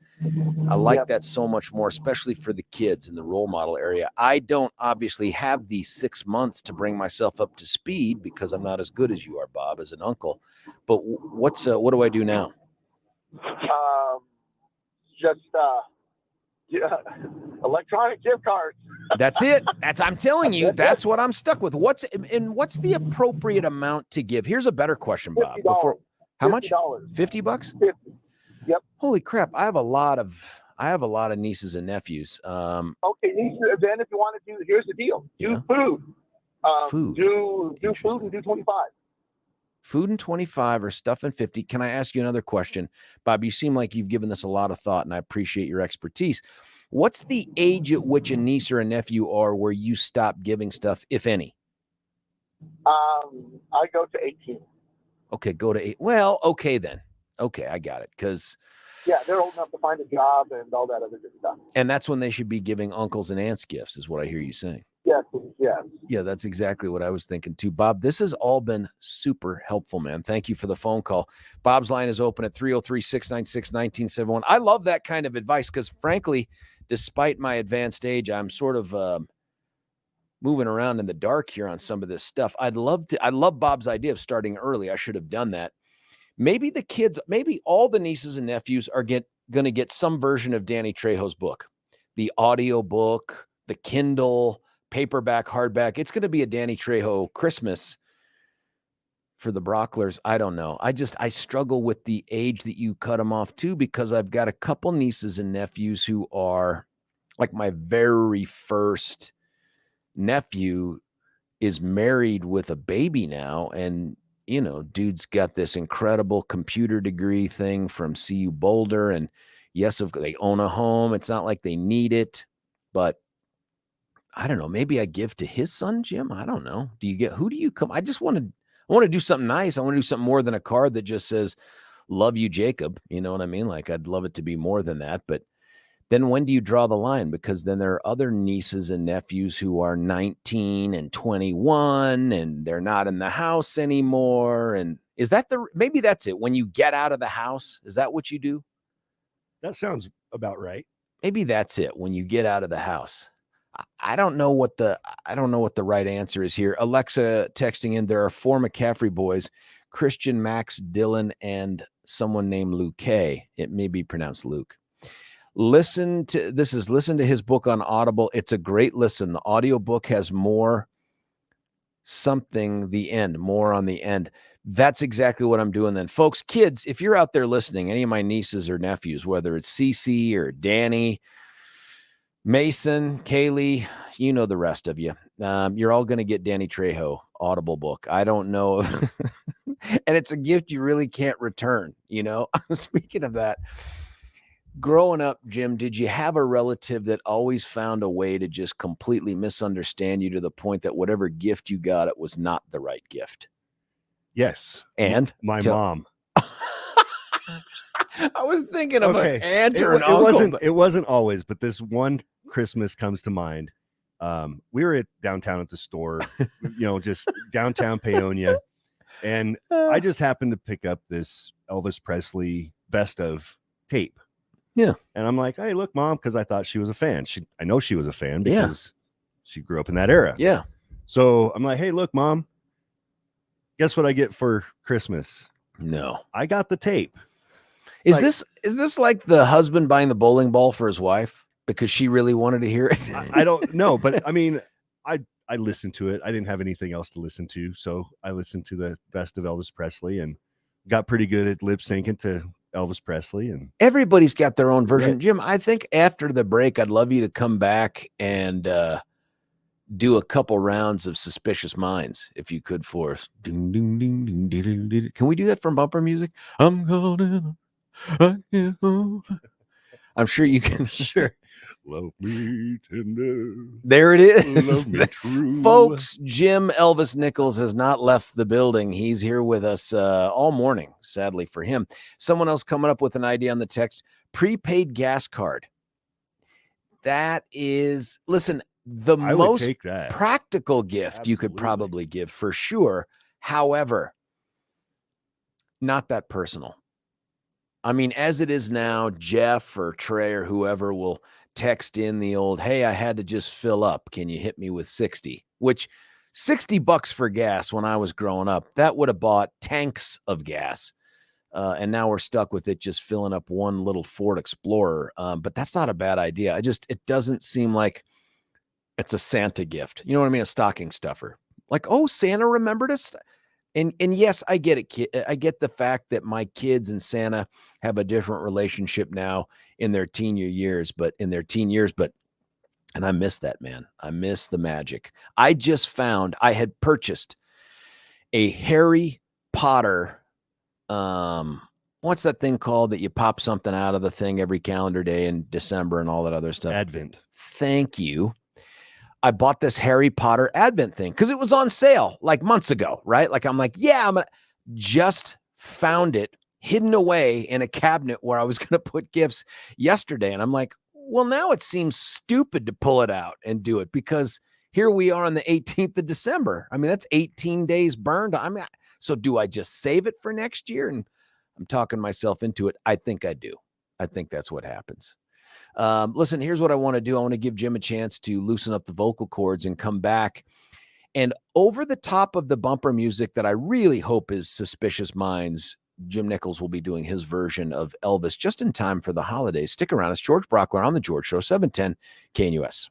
S1: I like that so much more, especially for the kids in the role model area. I don't obviously have these 6 months to bring myself up to speed because I'm not as good as you are, Bob, as an uncle. But what do I do now?
S4: Electronic gift cards.
S1: That's it. I'm telling you, that's what I'm stuck with. What's the appropriate amount to give? Here's a better question, Bob. How much? $50?
S4: 50. Yep.
S1: Holy crap. I have a lot of nieces and nephews.
S4: Okay, nieces, then if you want to do, here's the deal. Do food.
S1: Food.
S4: Do food and do 25.
S1: Food and 25 or stuff and 50. Can I ask you another question? Bob, you seem like you've given this a lot of thought and I appreciate your expertise. What's the age at which a niece or a nephew are where you stop giving stuff, if any?
S4: I go to 18.
S1: Okay, go to 8. Well, okay then. Okay, I got it. Because
S4: they're old enough to find a job and all that other good stuff.
S1: And that's when they should be giving uncles and aunts gifts, is what I hear you saying.
S4: Yes.
S1: Yeah, that's exactly what I was thinking too. Bob, this has all been super helpful, man. Thank you for the phone call. Bob's line is open at 303-696-1971. I love that kind of advice because, frankly, despite my advanced age, I'm sort of moving around in the dark here on some of this stuff. I love Bob's idea of starting early. I should have done that. Maybe the kids, maybe all the nieces and nephews are going to get some version of Danny Trejo's book, the audio book, the Kindle, paperback, hardback. It's going to be a Danny Trejo Christmas for the Brauchlers. I don't know. I struggle with the age that you cut them off too, because I've got a couple nieces and nephews who are like my very first nephew is married with a baby now. And, you know, dude's got this incredible computer degree thing from CU Boulder. And yes, they own a home. It's not like they need it, but I don't know. Maybe I give to his son, Jim. I don't know. Who do you come? I want to do something nice. I want to do something more than a card that just says, love you, Jacob. You know what I mean? Like, I'd love it to be more than that. But then when do you draw the line? Because then there are other nieces and nephews who are 19 and 21 and they're not in the house anymore. And maybe that's it. When you get out of the house, is that what you do?
S2: That sounds about right.
S1: Maybe that's it. When you get out of the house. I don't know what the right answer is here. Alexa texting in, there are 4 McCaffrey boys, Christian, Max, Dylan, and someone named Luke. It may be pronounced Luke. Listen to his book on Audible. It's a great listen. The audiobook has more on the end. That's exactly what I'm doing then. Folks, kids, if you're out there listening, any of my nieces or nephews, whether it's Cece or Danny, Mason, Kaylee, you know the rest of you. You're all going to get Danny Trejo Audible book. I don't know. And it's a gift you really can't return, you know. Speaking of that, growing up, Jim, did you have a relative that always found a way to just completely misunderstand you to the point that whatever gift you got, it was not the right gift?
S2: Yes.
S1: And
S2: my mom.
S1: I was thinking of an aunt or an uncle.
S2: It wasn't always, but this one Christmas comes to mind. We were downtown at the store, just downtown Paonia. And I just happened to pick up this Elvis Presley best of tape.
S1: Yeah.
S2: And I'm like, hey, look, Mom, because I thought she was a fan. I know she was a fan because she grew up in that era.
S1: Yeah.
S2: So I'm like, hey, look, Mom, guess what I get for Christmas?
S1: No.
S2: I got the tape.
S1: Is this like the husband buying the bowling ball for his wife because she really wanted to hear it?
S2: I don't know, but I mean, I listened to it. I didn't have anything else to listen to, so I listened to the best of Elvis Presley and got pretty good at lip syncing to Elvis Presley. And
S1: everybody's got their own version.
S2: Right.
S1: Jim, I think after the break, I'd love you to come back and do a couple rounds of Suspicious Minds, if you could, for us. Ding, ding, ding, ding, ding, ding, ding. Can we do that from bumper music? I'm sure you can. Sure.
S2: Love me tender.
S1: There it is.
S2: Love me true.
S1: Folks, Jim Elvis Nichols has not left the building. He's here with us all morning, sadly for him. Someone else coming up with an idea on the text. Prepaid gas card. That is, listen, the
S2: I would
S1: most
S2: take that.
S1: practical gift you could
S2: Absolutely.
S1: probably give for sure. However, not that personal. I mean, as it is now, Jeff or Trey or whoever will text in the old, hey, I had to just fill up. Can you hit me with 60? Which $60 for gas when I was growing up, that would have bought tanks of gas. And now we're stuck with it just filling up one little Ford Explorer. But that's not a bad idea. It doesn't seem like it's a Santa gift. You know what I mean? A stocking stuffer. Like, oh, Santa remembered us. And yes, I get it. I get the fact that my kids and Santa have a different relationship now in their teen years, but and I miss that, man. I miss the magic. I just found I had purchased a Harry Potter. What's that thing called that you pop something out of the thing every calendar day in December and all that other stuff?
S2: Advent.
S1: Thank you. I bought this Harry Potter Advent thing because it was on sale like months ago, right? Like, I'm like, yeah, just found it hidden away in a cabinet where I was going to put gifts yesterday. And I'm like, well, now it seems stupid to pull it out and do it because here we are on the 18th of December. I mean, that's 18 days burned. So do I just save it for next year? And I'm talking myself into it. I think I do. I think that's what happens. Listen, here's what I want to do. I want to give Jim a chance to loosen up the vocal cords and come back. And over the top of the bumper music that I really hope is Suspicious Minds, Jim Nichols will be doing his version of Elvis just in time for the holidays. Stick around. It's George Brauchler on The George Show, 710 KNUS.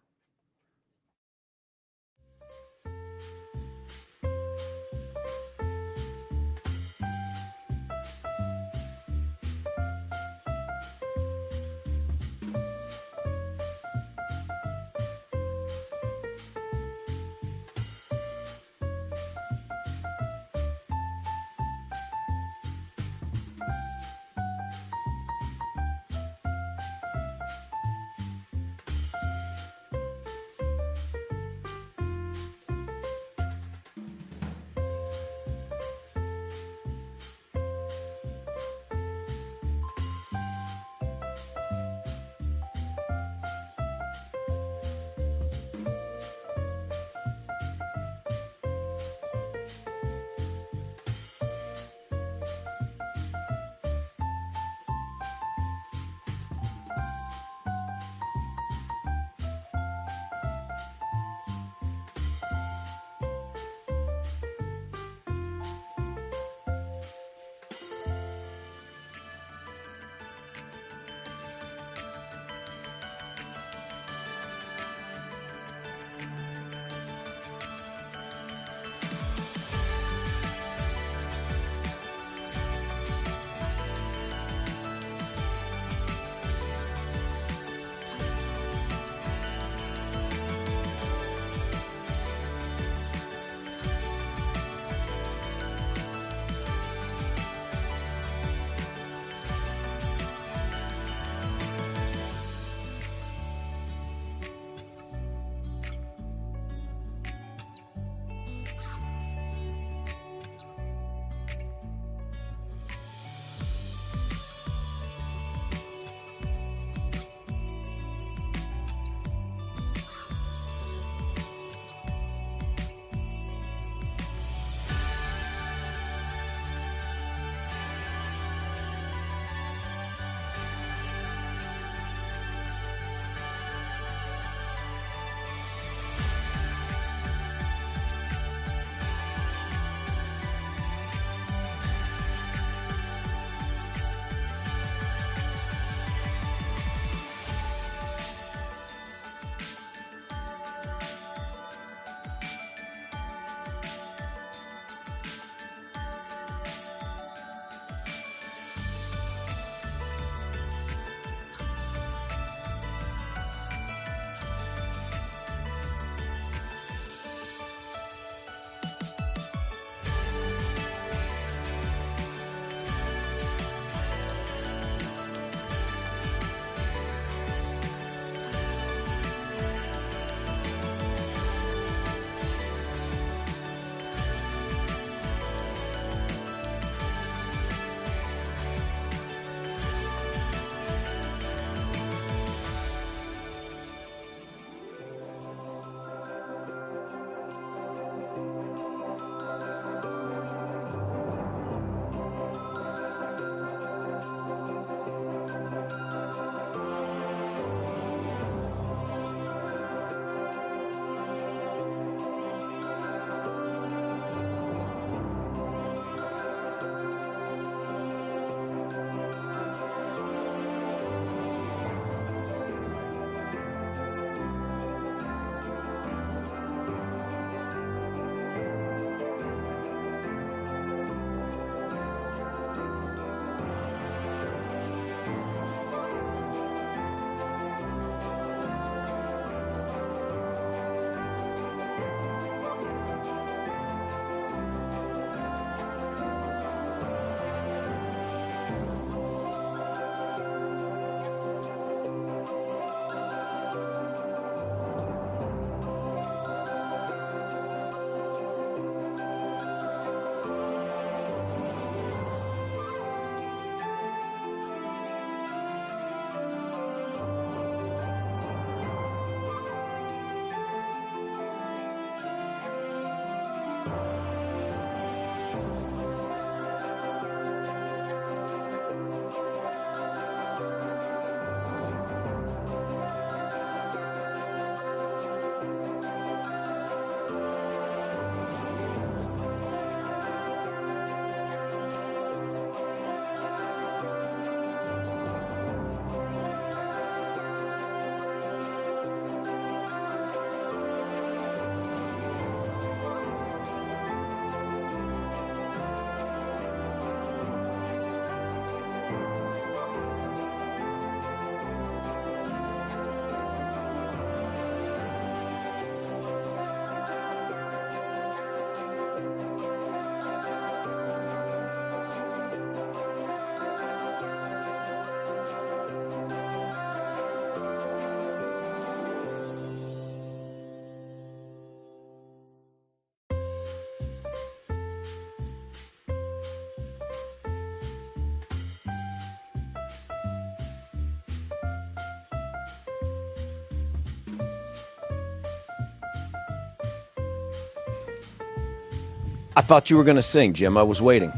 S1: I thought you were going to sing, Jim. I was waiting.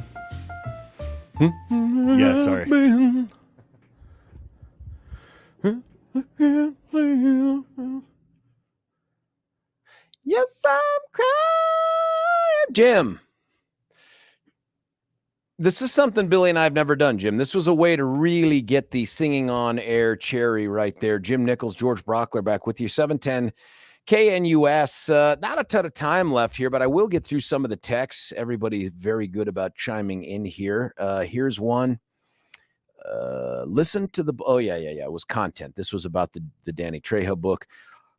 S2: Yeah, sorry.
S1: Yes, I'm crying. Jim. This is something Billy and I have never done, Jim. This was a way to really get the singing on air cherry right there. Jim Nichols, George Brauchler back with you. 710 KNUS. Not a ton of time left here, but I will get through some of the texts. Everybody very good about chiming in here. Here's one. Listen to the... Oh, yeah. It was content. This was about the Danny Trejo book.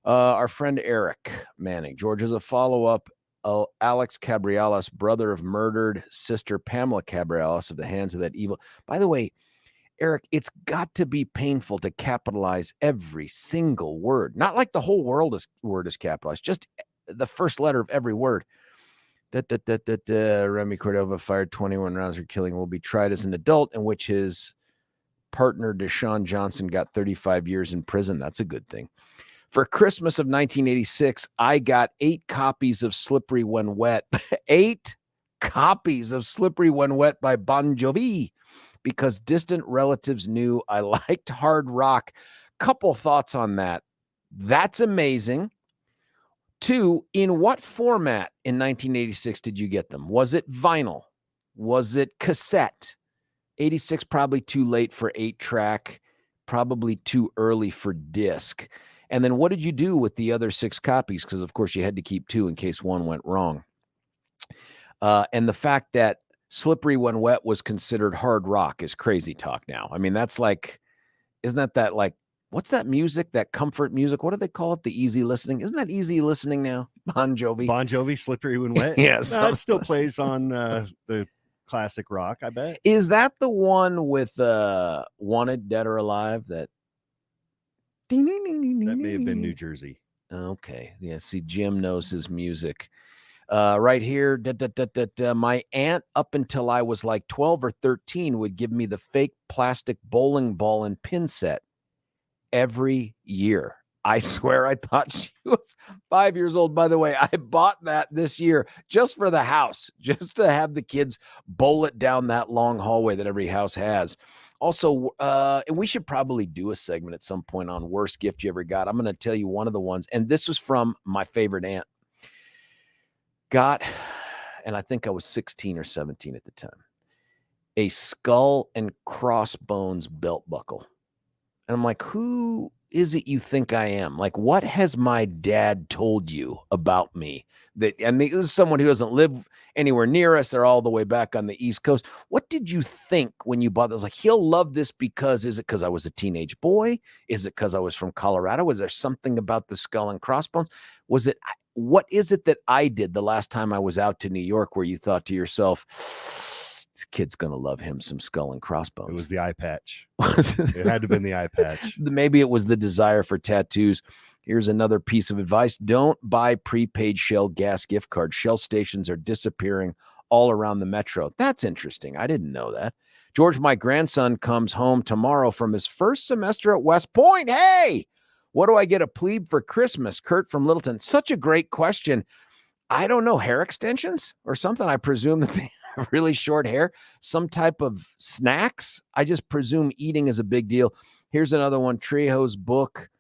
S1: Our friend Eric Manning. George, is a follow-up. Alex Cabrialis, brother of murdered sister Pamela Cabrialis, of the hands of that evil. By the way, Eric, it's got to be painful to capitalize every single word. Not like the whole word is capitalized, just the first letter of every word. Remy Cordova fired 21 rounds for killing, will be tried as an adult, in which his partner Deshaun Johnson got 35 years in prison. That's a good thing. For Christmas of 1986, I got 8 copies of Slippery When Wet. 8 copies of Slippery When Wet by Bon Jovi, because distant relatives knew I liked hard rock. Couple thoughts on that. That's amazing. 2, in what format in 1986 did you get them? Was it vinyl? Was it cassette? 86, probably too late for 8-track, probably too early for disc. And then what did you do with the other 6 copies? Because, of course, you had to keep 2 in case one went wrong. And the fact that Slippery When Wet was considered hard rock is crazy talk now. I mean, that's like, isn't that like, what's that music, that comfort music? What do they call it? The easy listening? Isn't that easy listening now? Bon Jovi.
S2: Bon Jovi, Slippery When Wet?
S1: Yes.
S2: No, it still plays on the classic rock, I bet.
S1: Is that the one with Wanted, Dead or Alive? That
S2: may have been New Jersey.
S1: Okay. Yeah, see, Jim knows his music. Right here, my aunt, up until I was like 12 or 13, would give me the fake plastic bowling ball and pin set every year. I swear I thought she was 5 years old. By the way, I bought that this year just for the house, just to have the kids bowl it down that long hallway that every house has. Also, and we should probably do a segment at some point on worst gift you ever got. I'm going to tell you one of the ones, and this was from my favorite aunt. Got, and I think I was 16 or 17 at the time, a skull and crossbones belt buckle. And I'm like, who is it you think I am? Like, what has my dad told you about me? That, and this is someone who doesn't live anywhere near us. They're all the way back on the East Coast. What did you think when you bought this? Like, he'll love this because, is it because I was a teenage boy? Is it because I was from Colorado? Was there something about the skull and crossbones? Was it, what is it that I did the last time I was out to New York where you thought to yourself, this kid's going to love him some skull and crossbones?
S2: It was the eye patch. It had to have been the eye patch.
S1: Maybe it was the desire for tattoos. Here's another piece of advice. Don't buy prepaid Shell gas gift cards. Shell stations are disappearing all around the metro. That's interesting. I didn't know that. George, my grandson comes home tomorrow from his first semester at West Point. Hey, what do I get a plebe for Christmas? Kurt from Littleton. Such a great question. I don't know, hair extensions or something. I presume that they have really short hair. Some type of snacks. I just presume eating is a big deal. Here's another one. Trejo's book.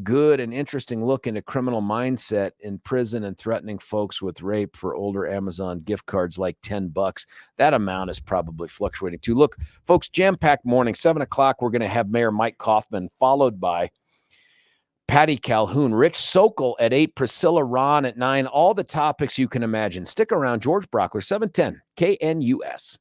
S1: Good and interesting look into criminal mindset in prison and threatening folks with rape. For older Amazon gift cards, like $10. That amount is probably fluctuating too. Look, folks, jam-packed morning, 7 o'clock. We're going to have Mayor Mike Kaufman, followed by Patty Calhoun, Rich Sokel at 8, Priscilla Rahn at 9. All the topics you can imagine. Stick around. George Brauchler, 710 KNUS.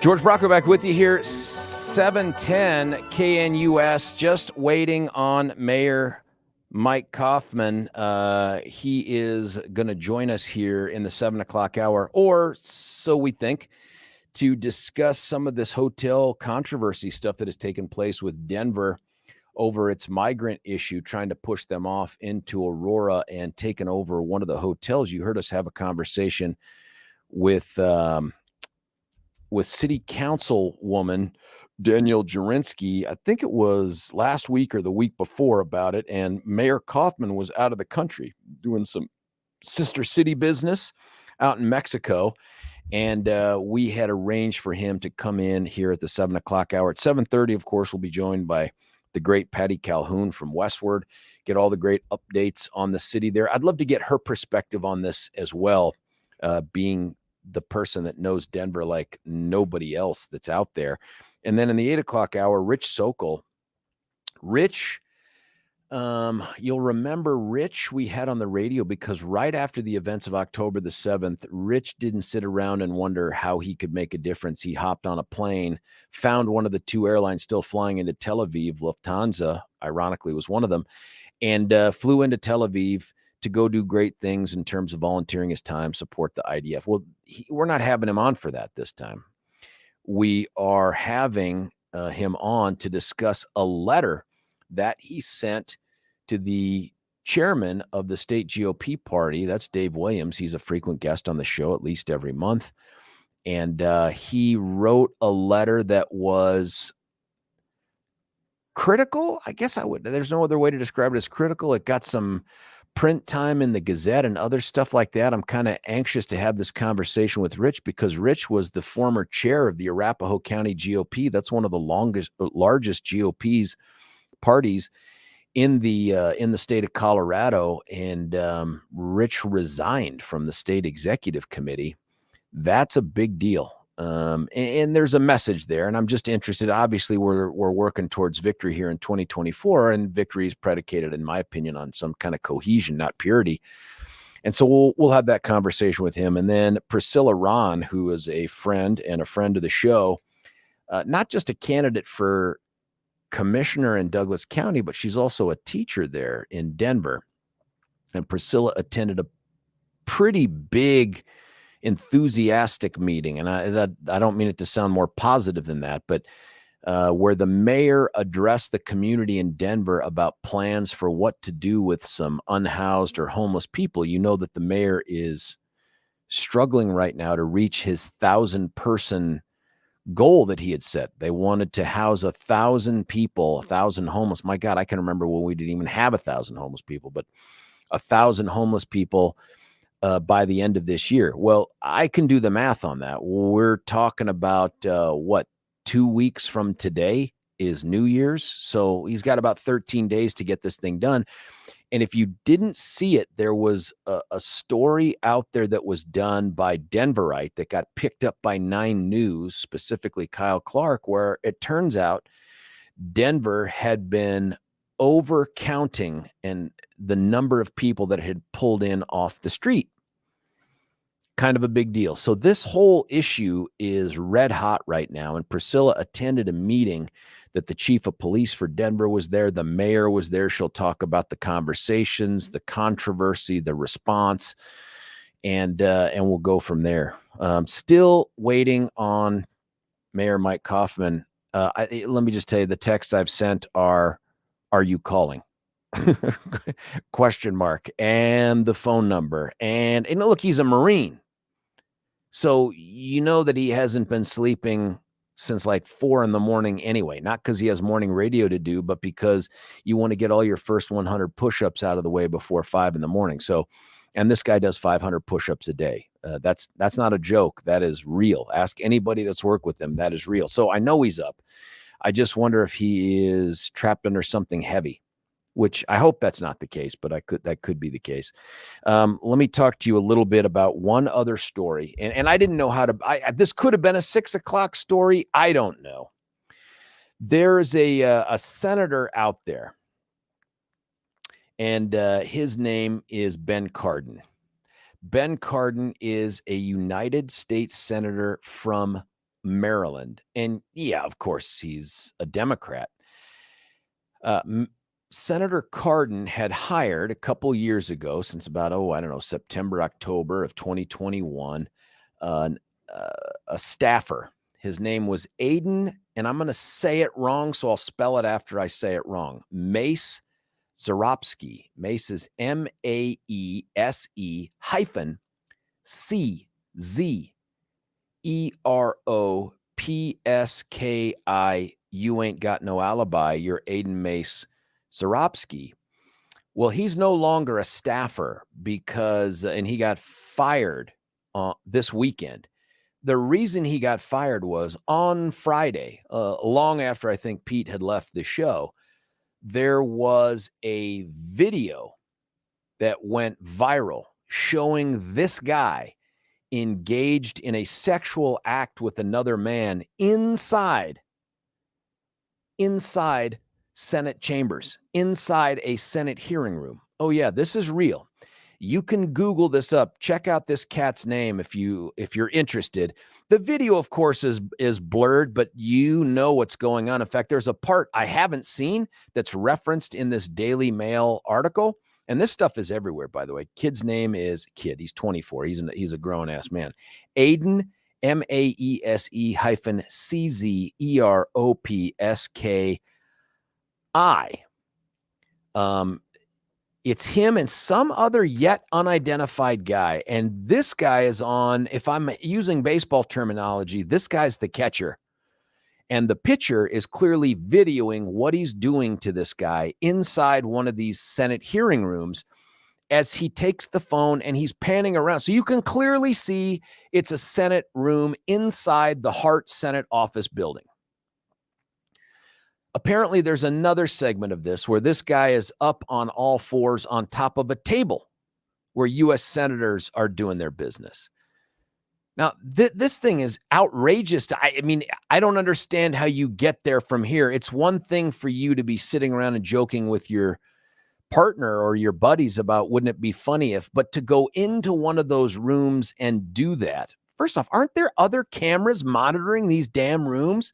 S1: George Brauchler back with you here, 710 KNUS, just waiting on Mayor Mike Kaufman. He is going to join us here in the 7 o'clock hour, or so we think, to discuss some of this hotel controversy stuff that has taken place with Denver over its migrant issue, trying to push them off into Aurora and taking over one of the hotels. You heard us have a conversation with City Councilwoman Danielle Jurinsky, I think it was last week or the week before, about it. And Mayor Kaufman was out of the country doing some sister city business out in Mexico. And we had arranged for him to come in here at the 7 o'clock hour. At 7:30, of course, we'll be joined by the great Patty Calhoun from Westword, get all the great updates on the city there. I'd love to get her perspective on this as well, being the person that knows Denver like nobody else that's out there. And then in the 8 o'clock hour, Rich Sokel. Rich, you'll remember Rich we had on the radio because right after the events of October the 7th, Rich didn't sit around and wonder how he could make a difference. He hopped on a plane, found one of the two airlines still flying into Tel Aviv. Lufthansa, ironically, was one of them, and flew into Tel Aviv to go do great things in terms of volunteering his time, support the IDF. Well, we're not having him on for that this time. We are having him on to discuss a letter that he sent to the chairman of the state GOP party. That's Dave Williams. He's a frequent guest on the show at least every month. And he wrote a letter that was critical. I guess there's no other way to describe it as critical. It got some print time in the Gazette and other stuff like that. I'm kind of anxious to have this conversation with Rich because Rich was the former chair of the Arapahoe County GOP. That's one of the largest GOP's parties in the state of Colorado. And Rich resigned from the state executive committee. That's a big deal. And there's a message there, and I'm just interested. Obviously, we're working towards victory here in 2024, and victory is predicated, in my opinion, on some kind of cohesion, not purity. And so we'll have that conversation with him. And then Pricilla Rahn, who is a friend and a friend of the show, not just a candidate for commissioner in Douglas County, but she's also a teacher there in Denver. And Priscilla attended a pretty big, enthusiastic meeting, and I don't mean it to sound more positive than that, but where the mayor addressed the community in Denver about plans for what to do with some unhoused or homeless people. You know that the mayor is struggling right now to reach his 1,000-person goal that he had set. They wanted to house 1,000 people, 1,000 homeless. My God, I can remember when we didn't even have 1,000 homeless people, but 1,000 homeless people by the end of this year. Well, I can do the math on that. We're talking about 2 weeks from today is New Year's. So he's got about 13 days to get this thing done. And if you didn't see it, there was a story out there that was done by Denverite that got picked up by 9 News, specifically Kyle Clark, where it turns out Denver had been overcounting and the number of people that had pulled in off the street. Kind of a big deal. So this whole issue is red hot right now. And Priscilla attended a meeting that the chief of police for Denver was there. The mayor was there. She'll talk about the conversations, the controversy, the response, and we'll go from there. Still waiting on Mayor Mike Kaufman. Let me just tell you, the texts I've sent are you calling? Question mark, and the phone number. And look, he's a Marine. So you know that he hasn't been sleeping since like 4 a.m. anyway, not because he has morning radio to do, but because you want to get all your first 100 push-ups out of the way before 5 a.m. So, and this guy does 500 push-ups a day. That's not a joke. That is real. Ask anybody that's worked with him. That is real. So I know he's up. I just wonder if he is trapped under something heavy, which I hope that's not the case, but that could be the case. Let me talk to you a little bit about one other story. And I didn't know how to, this could have been a 6 o'clock story. I don't know. There's a senator out there, and his name is Ben Cardin. Ben Cardin is a United States senator from Maryland. And yeah, of course, he's a Democrat. Senator Cardin had hired a couple years ago, since about, September, October of 2021, a staffer. His name was Aiden, and I'm going to say it wrong, so I'll spell it after I say it wrong. Mace Zaropsky. Mace is Maese hyphen CZEROPSKI. You ain't got no alibi. You're Aiden Mace Zaropsky. Well, he's no longer a staffer because, and he got fired this weekend. The reason he got fired was on Friday, long after I think Pete had left the show, there was a video that went viral showing this guy engaged in a sexual act with another man inside Senate chambers, inside a Senate hearing room. Oh yeah, this is real. You can Google this up. Check out this cat's name if you're interested. The video, of course, is blurred, but you know what's going on. In fact, there's a part I haven't seen that's referenced in this Daily Mail article. And this stuff is everywhere, by the way. Kid's name is He's 24. He's a grown ass man. Aiden, Maese hyphen CZEROPSKI. It's him and some other yet unidentified guy. And this guy is on, if I'm using baseball terminology, this guy's the catcher. And the pitcher is clearly videoing what he's doing to this guy inside one of these Senate hearing rooms as he takes the phone and he's panning around. So you can clearly see it's a Senate room inside the Hart Senate office building. Apparently, there's another segment of this where this guy is up on all fours on top of a table where U.S. senators are doing their business. Now, this thing is outrageous. I mean, I don't understand how you get there from here. It's one thing for you to be sitting around and joking with your partner or your buddies about, wouldn't it be funny if, but to go into one of those rooms and do that. First off, aren't there other cameras monitoring these damn rooms?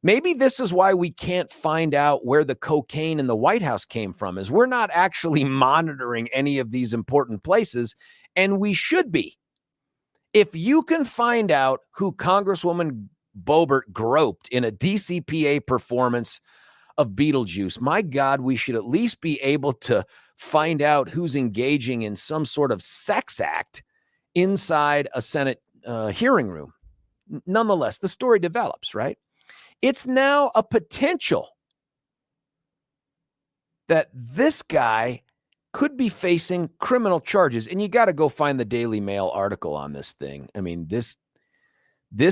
S1: Maybe this is why we can't find out where the cocaine in the White House came from, is we're not actually monitoring any of these important places, and we should be. If you can find out who Congresswoman Boebert groped in a DCPA performance of Beetlejuice, my God, we should at least be able to find out who's engaging in some sort of sex act inside a Senate hearing room. Nonetheless, the story develops, right? It's now a potential that this guy could be facing criminal charges. And you got to go find the Daily Mail article on this thing. I mean, this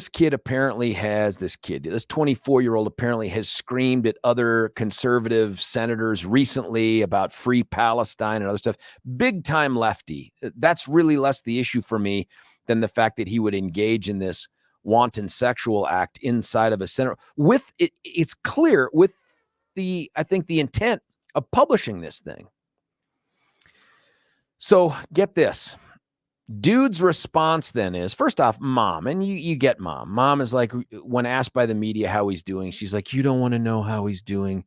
S1: kid apparently has, this 24-year-old apparently has screamed at other conservative senators recently about free Palestine and other stuff. Big time lefty. That's really less the issue for me than the fact that he would engage in this wanton sexual act inside of a center with it. It's clear with I think the intent of publishing this thing. So get this. Dude's response then is, first off, mom, and you get mom. Mom is like, when asked by the media how he's doing, she's like, you don't want to know how he's doing.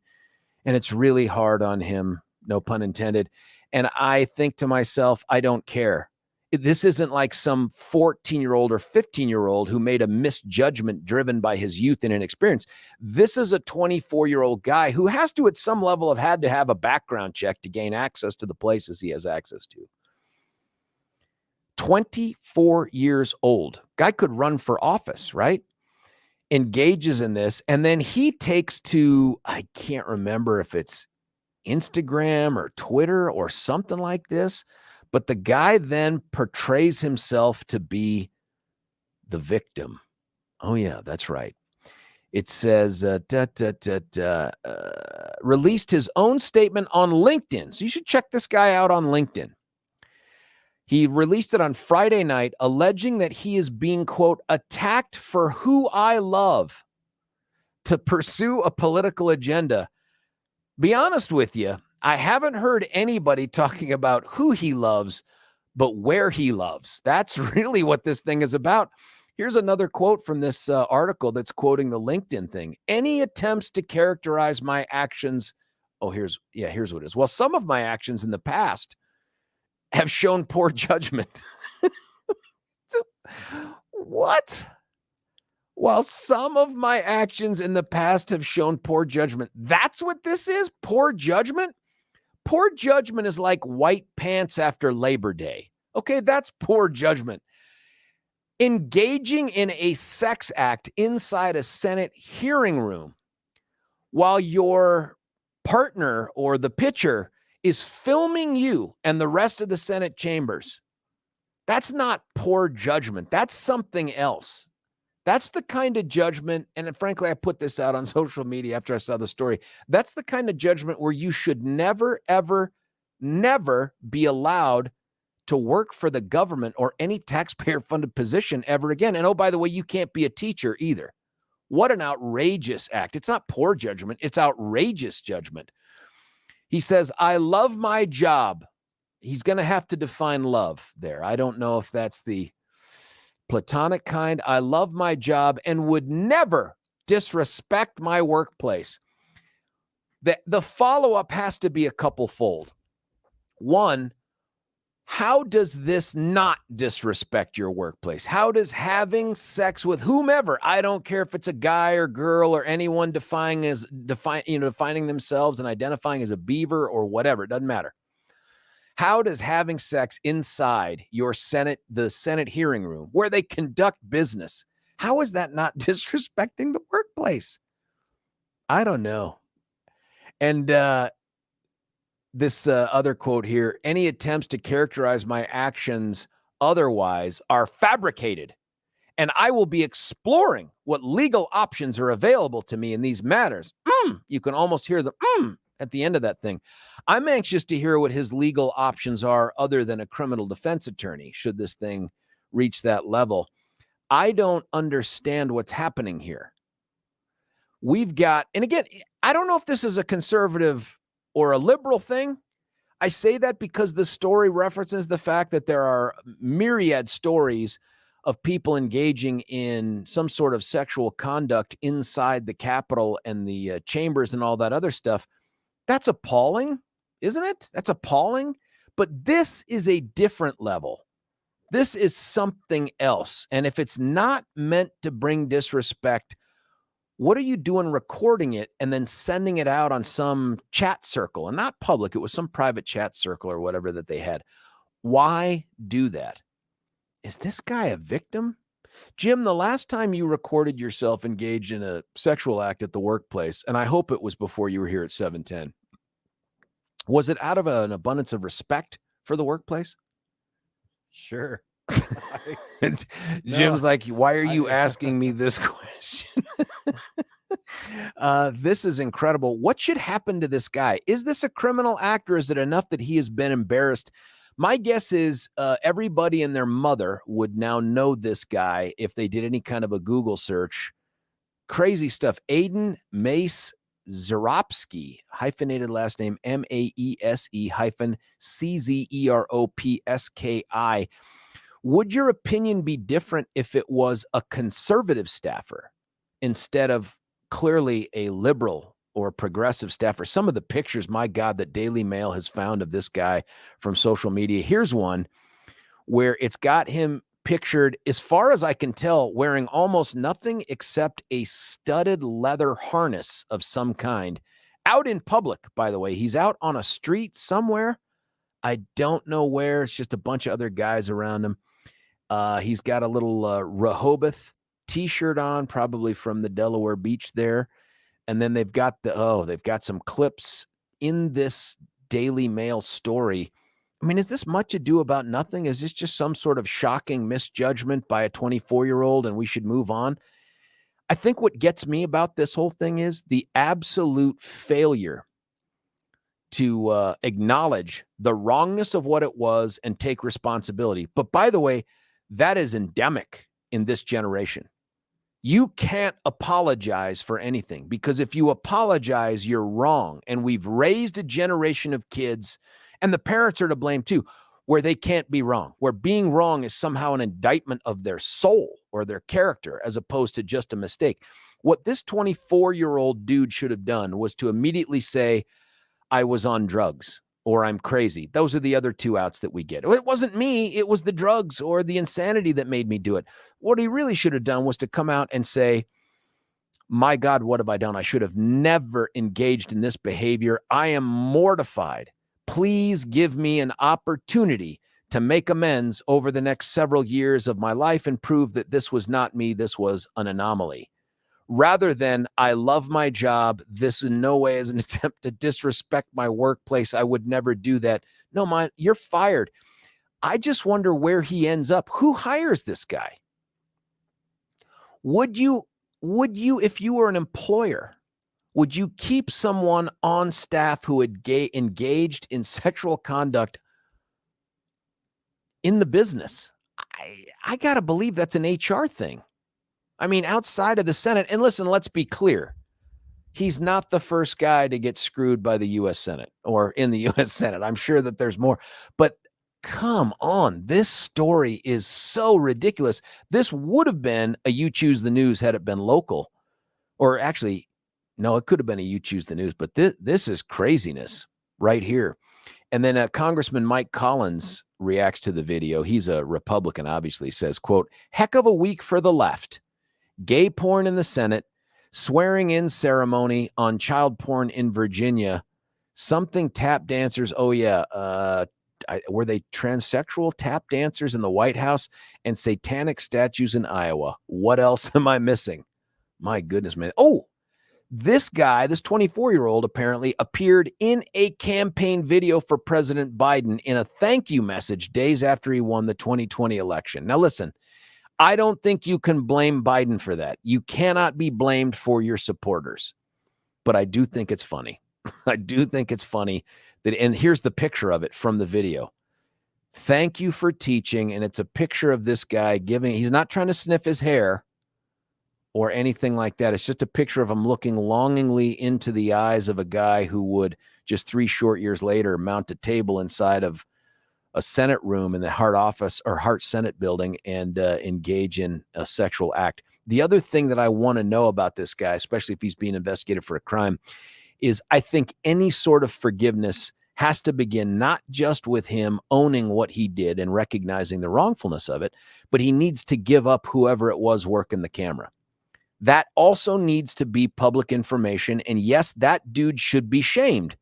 S1: And it's really hard on him, no pun intended. And I think to myself, I don't care. This isn't like some 14-year-old or 15-year-old who made a misjudgment driven by his youth and inexperience. This is a 24-year-old guy who has to, at some level, have had to have a background check to gain access to the places he has access to. 24 years old. Guy could run for office, right? Engages in this. And then he takes to, I can't remember if it's Instagram or Twitter or something like this, but the guy then portrays himself to be the victim. Oh, yeah, that's right. It says, released his own statement on LinkedIn. So you should check this guy out on LinkedIn. He released it on Friday night, alleging that he is being, quote, attacked for who I love to pursue a political agenda. Be honest with you, I haven't heard anybody talking about who he loves, but where he loves. That's really what this thing is about. Here's another quote from this article that's quoting the LinkedIn thing. Any attempts to characterize my actions. Oh, here's what it is. Well, some of my actions in the past have shown poor judgment. What? While some of my actions in the past have shown poor judgment. That's what this is? Poor judgment? Poor judgment is like white pants after Labor Day. Okay, that's poor judgment. Engaging in a sex act inside a Senate hearing room while your partner or the pitcher is filming you and the rest of the Senate chambers. That's not poor judgment. That's something else. That's the kind of judgment, and frankly, I put this out on social media after I saw the story. That's the kind of judgment where you should never, ever, never be allowed to work for the government or any taxpayer-funded position ever again. And oh, by the way, you can't be a teacher either. What an outrageous act. It's not poor judgment. It's outrageous judgment. He says, I love my job. He's going to have to define love there. I don't know if that's the platonic kind. I love my job and would never disrespect my workplace. The follow-up has to be a couple-fold. One, how does this not disrespect your workplace? How does having sex with whomever, I don't care if it's a guy or girl or anyone defining themselves and identifying as a beaver or whatever, it doesn't matter. How does having sex inside the Senate hearing room where they conduct business, how is that not disrespecting the workplace? I don't know. And this other quote here, any attempts to characterize my actions otherwise are fabricated, and I will be exploring what legal options are available to me in these matters. You can almost hear the at the end of that thing. I'm anxious to hear what his legal options are other than a criminal defense attorney, should this thing reach that level. I don't understand what's happening here. We've got, and again, I don't know if this is a conservative or a liberal thing. I say that because the story references the fact that there are myriad stories of people engaging in some sort of sexual conduct inside the Capitol and the chambers and all that other stuff. That's appalling, isn't it? That's appalling. But this is a different level. This is something else. And if it's not meant to bring disrespect, what are you doing recording it and then sending it out on some chat circle? And not public, it was some private chat circle or whatever that they had. Why do that? Is this guy a victim? Jim, the last time you recorded yourself engaged in a sexual act at the workplace, and I hope it was before you were here at 710, was it out of an abundance of respect for the workplace?
S2: Sure.
S1: And Jim's like, why are you asking me this question? This is incredible. What should happen to this guy? Is this a criminal act, or is it enough that he has been embarrassed? My guess is everybody and their mother would now know this guy if they did any kind of a Google search. Crazy stuff. Aiden Mace Zeropsky, hyphenated last name, Maese hyphen Czeropski. Would your opinion be different if it was a conservative staffer instead of clearly a liberal or progressive staffer? Some of the pictures, my God, that Daily Mail has found of this guy from social media. Here's one where it's got him pictured, as far as I can tell, wearing almost nothing except a studded leather harness of some kind, out in public, by the way. He's out on a street somewhere. I don't know where. It's just a bunch of other guys around him. He's got a little Rehoboth t-shirt on, probably from the Delaware Beach there. And then they've got some clips in this Daily Mail story. I mean, is this much ado about nothing? Is this just some sort of shocking misjudgment by a 24-year-old and we should move on? I think what gets me about this whole thing is the absolute failure to acknowledge the wrongness of what it was and take responsibility. But by the way, that is endemic in this generation. You can't apologize for anything, because if you apologize, you're wrong. And we've raised a generation of kids, and the parents are to blame too, where they can't be wrong, where being wrong is somehow an indictment of their soul. or their character as opposed to just a mistake. What this 24-year-old dude should have done was to immediately say, I was on drugs or I'm crazy. Those are the other two outs that we get. It wasn't me. It was the drugs or the insanity that made me do it. What he really should have done was to come out and say, my God, what have I done? I should have never engaged in this behavior. I am mortified. Please give me an opportunity to make amends over the next several years of my life and prove that this was not me. This was an anomaly. Rather than, I love my job. This in no way is an attempt to disrespect my workplace. I would never do that. No, you're fired. I just wonder where he ends up. Who hires this guy? Would you, if you were an employer, would you keep someone on staff who had engaged in sexual conduct in the business? I got to believe that's an HR thing. I mean, outside of the Senate, and listen, let's be clear. He's not the first guy to get screwed by the U.S. Senate or in the U.S. Senate. I'm sure that there's more, but come on. This story is so ridiculous. This would have been a You Choose the News had it been local, or actually, no, it could have been a You Choose the News, but this is craziness right here. And then Congressman Mike Collins reacts to the video. He's a Republican, obviously, says, quote, heck of a week for the left. Gay porn in the Senate, swearing in ceremony on child porn in Virginia, something tap dancers. Oh, yeah. Were they transsexual tap dancers in the White House and satanic statues in Iowa? What else am I missing? My goodness, man. Oh, this guy, this 24-year-old apparently appeared in a campaign video for President Biden in a thank you message days after he won the 2020 election. Now, listen, I don't think you can blame Biden for that. You cannot be blamed for your supporters. But I do think it's funny. I do think it's funny that, and here's the picture of it from the video. Thank you for teaching. And it's a picture of this guy he's not trying to sniff his hair or anything like that. It's just a picture of him looking longingly into the eyes of a guy who would just 3 short years later mount a table inside of a Senate room in the Hart office or Hart Senate building and engage in a sexual act. The other thing that I want to know about this guy, especially if he's being investigated for a crime, is I think any sort of forgiveness has to begin not just with him owning what he did and recognizing the wrongfulness of it, but he needs to give up whoever it was working the camera. That also needs to be public information. And yes, that dude should be shamed.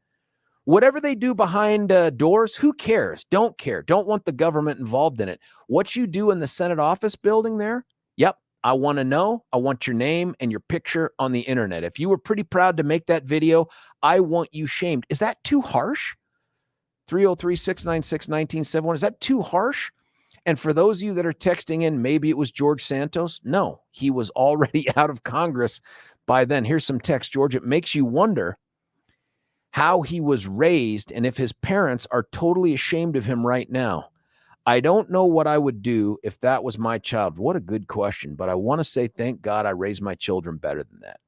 S1: Whatever they do behind doors, who cares? Don't care. Don't want the government involved in it. What you do in the Senate office building there, yep, I want to know. I want your name and your picture on the internet. If you were pretty proud to make that video, I want you shamed. Is that too harsh? 303-696-1971. Is that too harsh? And for those of you that are texting in, maybe it was George Santos. No, he was already out of Congress by then. Here's some text, George. It makes you wonder how he was raised and if his parents are totally ashamed of him right now. I don't know what I would do if that was my child. What a good question. But I want to say, thank God I raised my children better than that.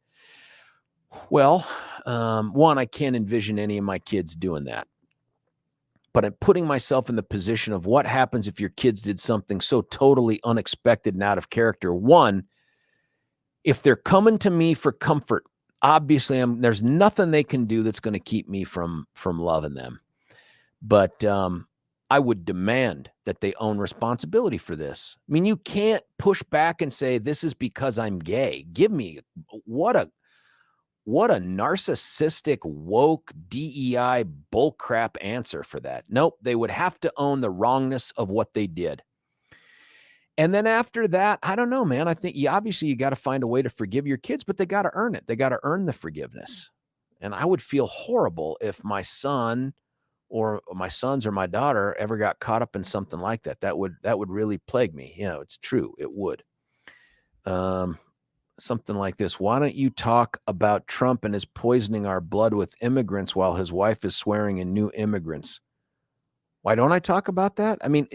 S1: Well, one, I can't envision any of my kids doing that. But I'm putting myself in the position of what happens if your kids did something so totally unexpected and out of character. One, if they're coming to me for comfort, obviously there's nothing they can do that's going to keep me from loving them. But I would demand that they own responsibility for this. I mean, you can't push back and say, this is because I'm gay. Give me what a narcissistic, woke, DEI bullcrap answer for that. Nope, they would have to own the wrongness of what they did. And then after that, I don't know, man. I think you got to find a way to forgive your kids, but they got to earn it. They got to earn the forgiveness. And I would feel horrible if my son or my sons or my daughter ever got caught up in something like that. That would really plague me. You know, it's true. It would. Something like this. Why don't you talk about Trump and his poisoning our blood with immigrants while his wife is swearing in new immigrants? Why don't I talk about that? I mean,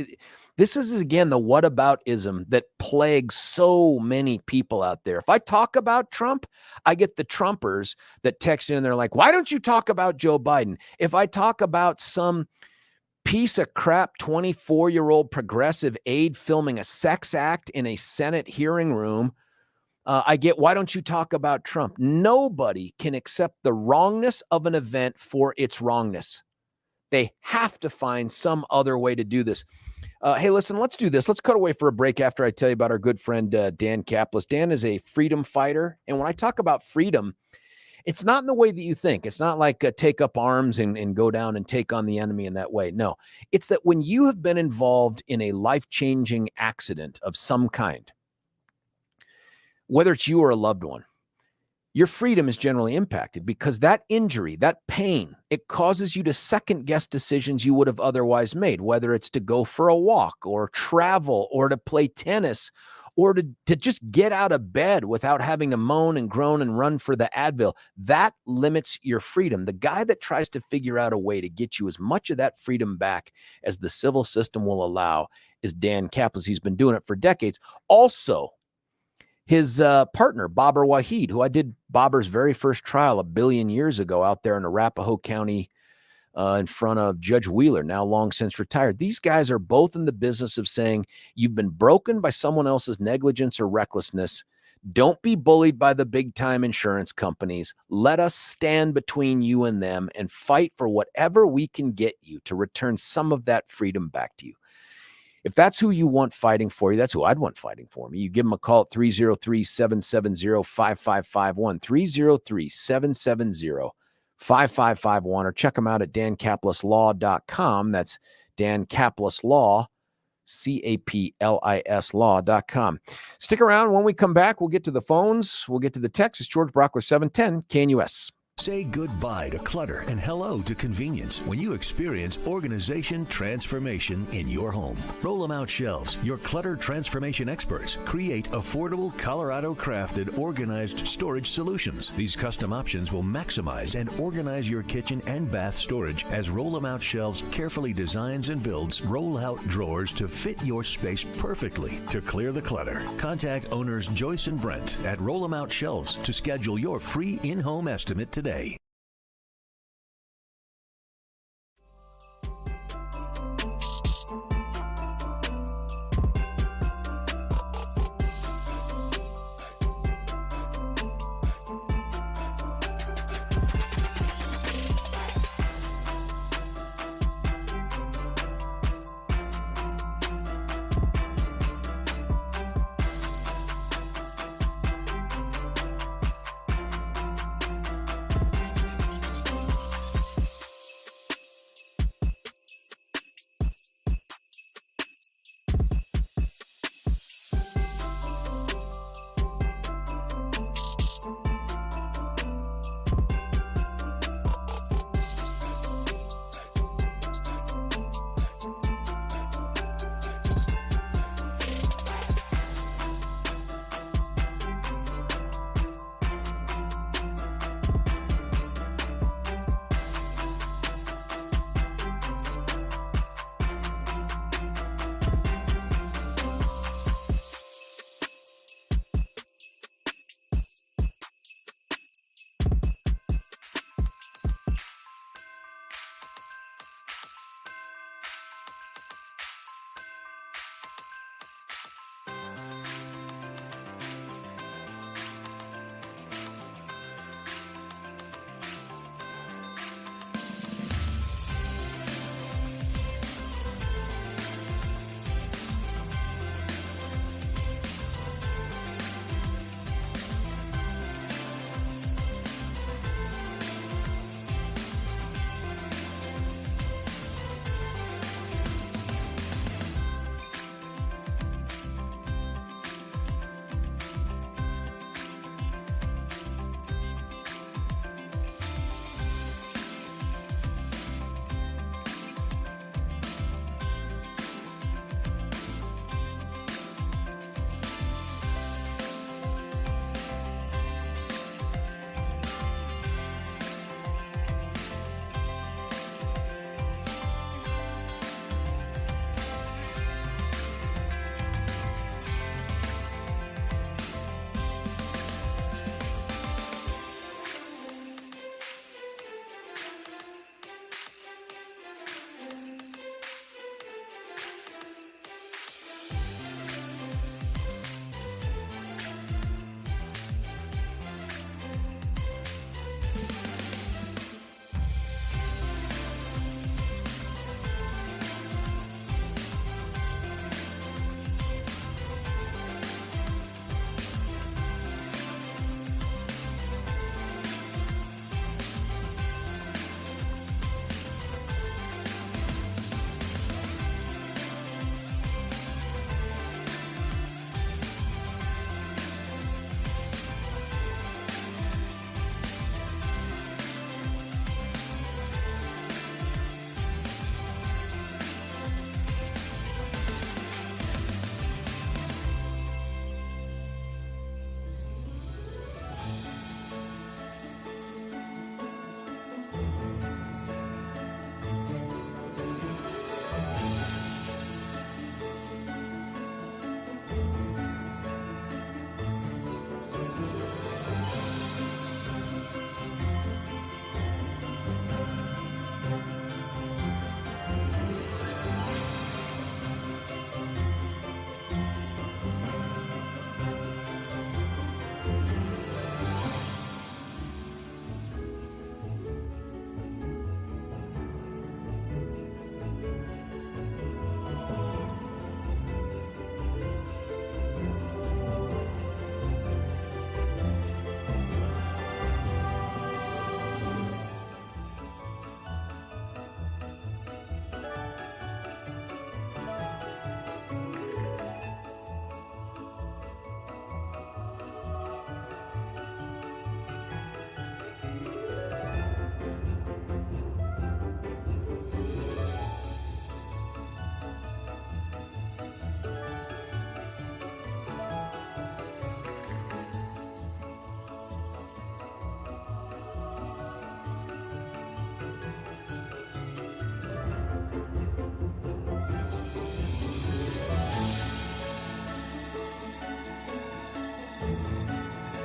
S1: this is, again, the whataboutism that plagues so many people out there. If I talk about Trump, I get the Trumpers that text in and they're like, why don't you talk about Joe Biden? If I talk about some piece of crap 24-year-old progressive aide filming a sex act in a Senate hearing room. I get, why don't you talk about Trump? Nobody can accept the wrongness of an event for its wrongness. They have to find some other way to do this. Hey, listen, let's do this. Let's cut away for a break after I tell you about our good friend, Dan Kaplis. Dan is a freedom fighter. And when I talk about freedom, it's not in the way that you think. It's not like take up arms and go down and take on the enemy in that way. No, it's that when you have been involved in a life-changing accident of some kind, whether it's you or a loved one, your freedom is generally impacted because that injury, that pain, it causes you to second-guess decisions you would have otherwise made, whether it's to go for a walk or travel or to play tennis or to just get out of bed without having to moan and groan and run for the Advil. That limits your freedom. The guy that tries to figure out a way to get you as much of that freedom back as the civil system will allow is Dan Kaplis. He's been doing it for decades. Also, his partner, Baber Waheed, who I did Baber's very first trial 1 billion years ago out there in Arapahoe County in front of Judge Wheeler, now long since retired. These guys are both in the business of saying you've been broken by someone else's negligence or recklessness. Don't be bullied by the big-time insurance companies. Let us stand between you and them and fight for whatever we can get you to return some of that freedom back to you. If that's who you want fighting for you, that's who I'd want fighting for me. You give them a call at 303-770-5551, 303-770-5551, or check them out at dankaplislaw.com. That's Dan Kaplis Law, Kaplis law.com. Stick around. When we come back, we'll get to the phones. We'll get to the text. It's George Brauchler, 710 KNUS.
S5: Say goodbye to clutter and hello to convenience when you experience organization transformation in your home. Roll 'em Out Shelves, your clutter transformation experts, create affordable Colorado-crafted organized storage solutions. These custom options will maximize and organize your kitchen and bath storage as Roll 'em Out Shelves carefully designs and builds roll-out drawers to fit your space perfectly to clear the clutter. Contact owners Joyce and Brent at Roll 'em Out Shelves to schedule your free in-home estimate today.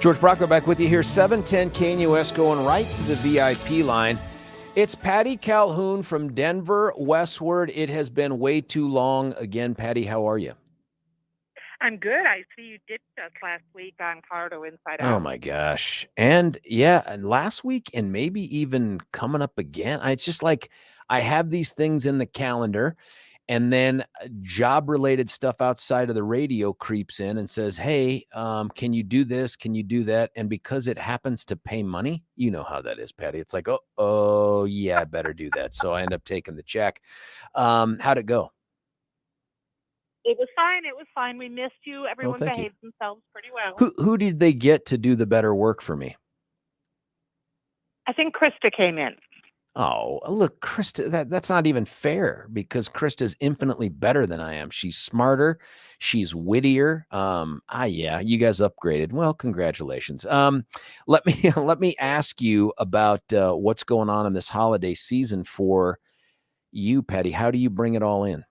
S1: George Brauchler back with you here, 710 KNUS, going right to the VIP line. It's Patty Calhoun from Denver, Westword. It has been way too long. Again, Patty, how are you?
S6: I'm good. I see you ditched us last week on Colorado Inside Out.
S1: Oh, my gosh. And, yeah, and last week and maybe even coming up again. It's just like I have these things in the calendar, and then job-related stuff outside of the radio creeps in and says, hey, can you do this? Can you do that? And because it happens to pay money, you know how that is, Patty. It's like, oh yeah, I better do that. So I end up taking the check. How'd it go?
S6: It was fine. It was fine. We missed you. Everyone behaved themselves pretty well.
S1: Who did they get to do the better work for me?
S6: I think Krista came in.
S1: Oh, look, Krista, that's not even fair because Krista's infinitely better than I am. She's smarter. She's wittier. Yeah, you guys upgraded. Well, congratulations. Let me ask you about what's going on in this holiday season for you, Patty. How do you bring it all in?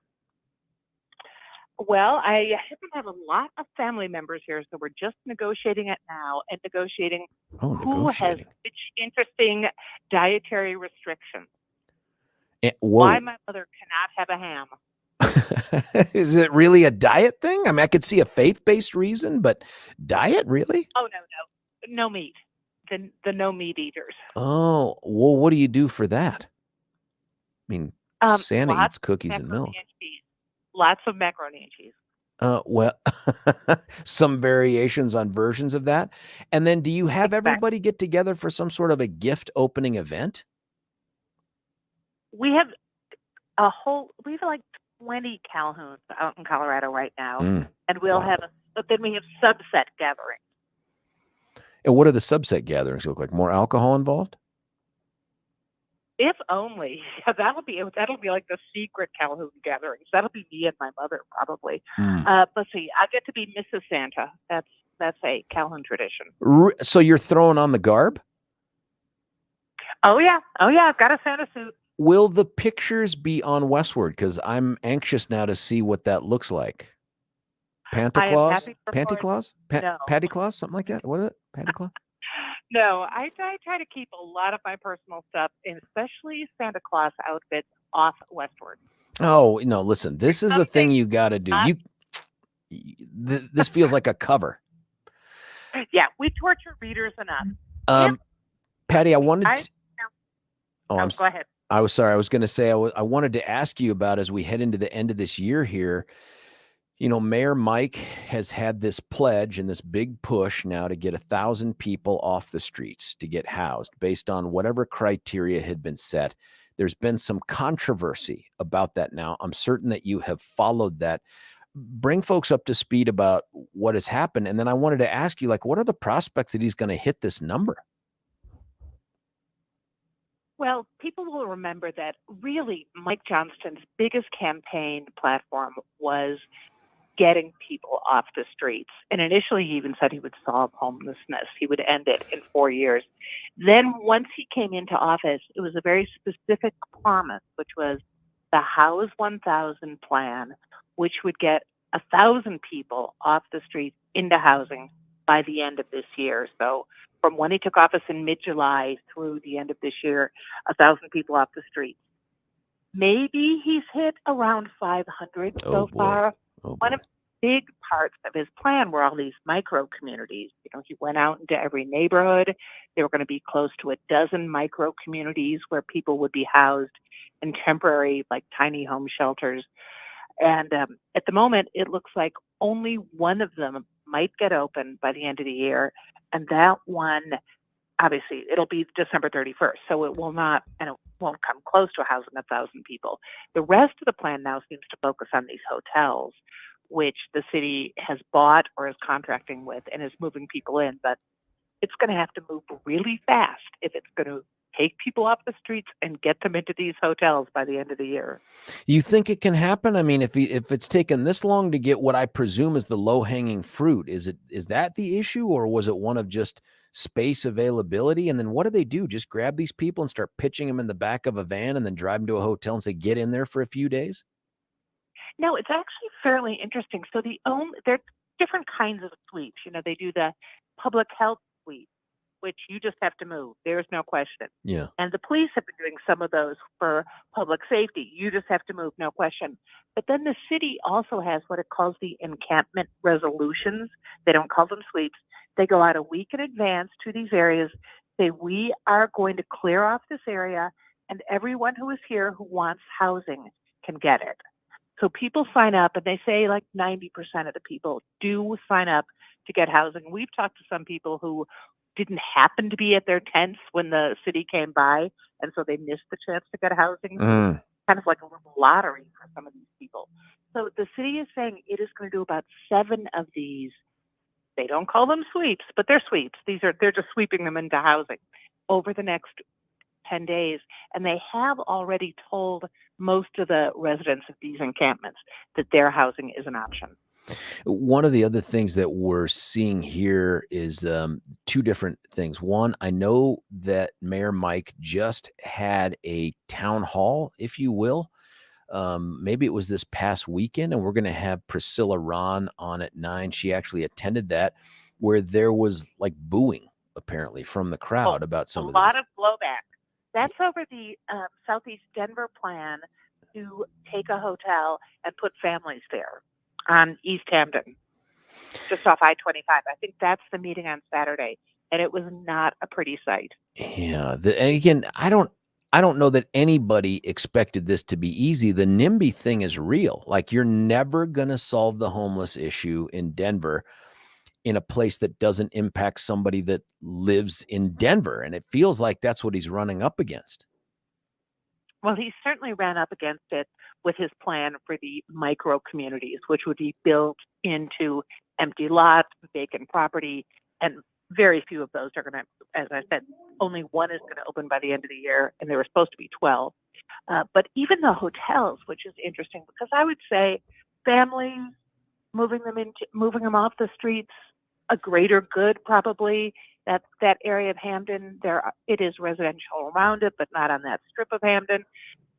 S6: Well, I happen to have a lot of family members here, so we're just negotiating it now and negotiating who has which interesting dietary restrictions. Why my mother cannot have a ham.
S1: Is it really a diet thing? I mean, I could see a faith-based reason, but diet, really?
S6: Oh, no meat. The no meat eaters.
S1: Oh, well, what do you do for that? I mean, Santa eats cookies and milk.
S6: Lots of macaroni and cheese.
S1: Well, some variations on versions of that. And then do you have everybody get together for some sort of a gift opening event?
S6: We have like 20 Calhouns out in Colorado right now. And we'll have then we have subset gatherings.
S1: And what do the subset gatherings look like? More alcohol involved?
S6: If only. That'll be like the secret Calhoun gatherings. That'll be me and my mother probably. Let's see. I get to be Mrs. Santa. That's a Calhoun tradition.
S1: So you're throwing on the garb?
S6: Oh yeah. I've got a Santa suit.
S1: Will the pictures be on Westword? Because I'm anxious now to see what that looks like. Panta Claus? Panty Claus?
S6: No.
S1: Patty Claus? Something like that? What is it? Patty Claus?
S6: No, I try to keep a lot of my personal stuff, and especially Santa Claus outfits, off Westword.
S1: Oh, no, listen, this is a thing you got to do. This feels like a cover.
S6: Yeah, we torture readers enough.
S1: Patty, I wanted to...
S6: go ahead.
S1: I was sorry. I was going to say, I wanted to ask you about, as we head into the end of this year here, you know, Mayor Mike has had this pledge and this big push now to get 1,000 people off the streets to get housed based on whatever criteria had been set. There's been some controversy about that now. I'm certain that you have followed that. Bring folks up to speed about what has happened. And then I wanted to ask you, like, what are the prospects that he's going to hit this number?
S6: Well, people will remember that really Mike Johnston's biggest campaign platform was getting people off the streets. And initially he even said he would solve homelessness. He would end it in 4 years. Then once he came into office, it was a very specific promise, which was the House 1,000 plan, which would get 1,000 people off the streets into housing by the end of this year. So from when he took office in mid-July through the end of this year, 1,000 people off the streets. Maybe he's hit around 500 so far. One of the big parts of his plan were all these micro communities. You know, he went out into every neighborhood. There were going to be close to a dozen micro communities where people would be housed in temporary, like tiny home shelters. And at the moment, it looks like only one of them might get open by the end of the year. And that one, obviously, it'll be December 31st. So it will not, and it won't come close to housing 1,000 people. The rest of the plan now seems to focus on these hotels, which the city has bought or is contracting with and is moving people in. But it's going to have to move really fast if it's going to take people off the streets and get them into these hotels by the end of the year.
S1: You think it can happen? I mean, if it's taken this long to get what I presume is the low-hanging fruit, is that the issue, or was it one of just space availability? And then what do? Just grab these people and start pitching them in the back of a van and then drive them to a hotel and say, get in there for a few days?
S6: No, it's actually fairly interesting. So there are different kinds of sweeps. You know, they do the public health suites, which you just have to move. There's no question.
S1: Yeah.
S6: And the police have been doing some of those for public safety. You just have to move, no question. But then the city also has what it calls the encampment resolutions. They don't call them sweeps. They go out a week in advance to these areas, say, we are going to clear off this area, and everyone who is here who wants housing can get it. So people sign up, and they say like 90% of the people do sign up to get housing. We've talked to some people who didn't happen to be at their tents when the city came by, and so they missed the chance to get housing. Kind of like a little lottery for some of these people. So the city is saying it is going to do about 7 of these. They don't call them sweeps, but they're sweeps. They're just sweeping them into housing over the next 10 days. And they have already told most of the residents of these encampments that their housing is an option.
S1: One of the other things that we're seeing here is 2 different things. One, I know that Mayor Mike just had a town hall, if you will. Maybe it was this past weekend, and we're going to have Priscilla Rahn on at 9. She actually attended that, where there was like booing apparently from the crowd about some of
S6: a lot of blowback. That's over the Southeast Denver plan to take a hotel and put families there on East Hampton, just off I-25. I think that's the meeting on Saturday, and it was not a pretty sight.
S1: Yeah, and again, I don't know that anybody expected this to be easy. The NIMBY thing is real. Like, you're never going to solve the homeless issue in Denver in a place that doesn't impact somebody that lives in Denver. And it feels like that's what he's running up against.
S6: Well, he certainly ran up against it with his plan for the micro communities, which would be built into empty lots, vacant property, and very few of those are going to, as I said, only one is going to open by the end of the year, and there were supposed to be 12. But even the hotels, which is interesting, because I would say families, moving them off the streets, a greater good probably. That area of Hampden, it is residential around it, but not on that strip of Hampden.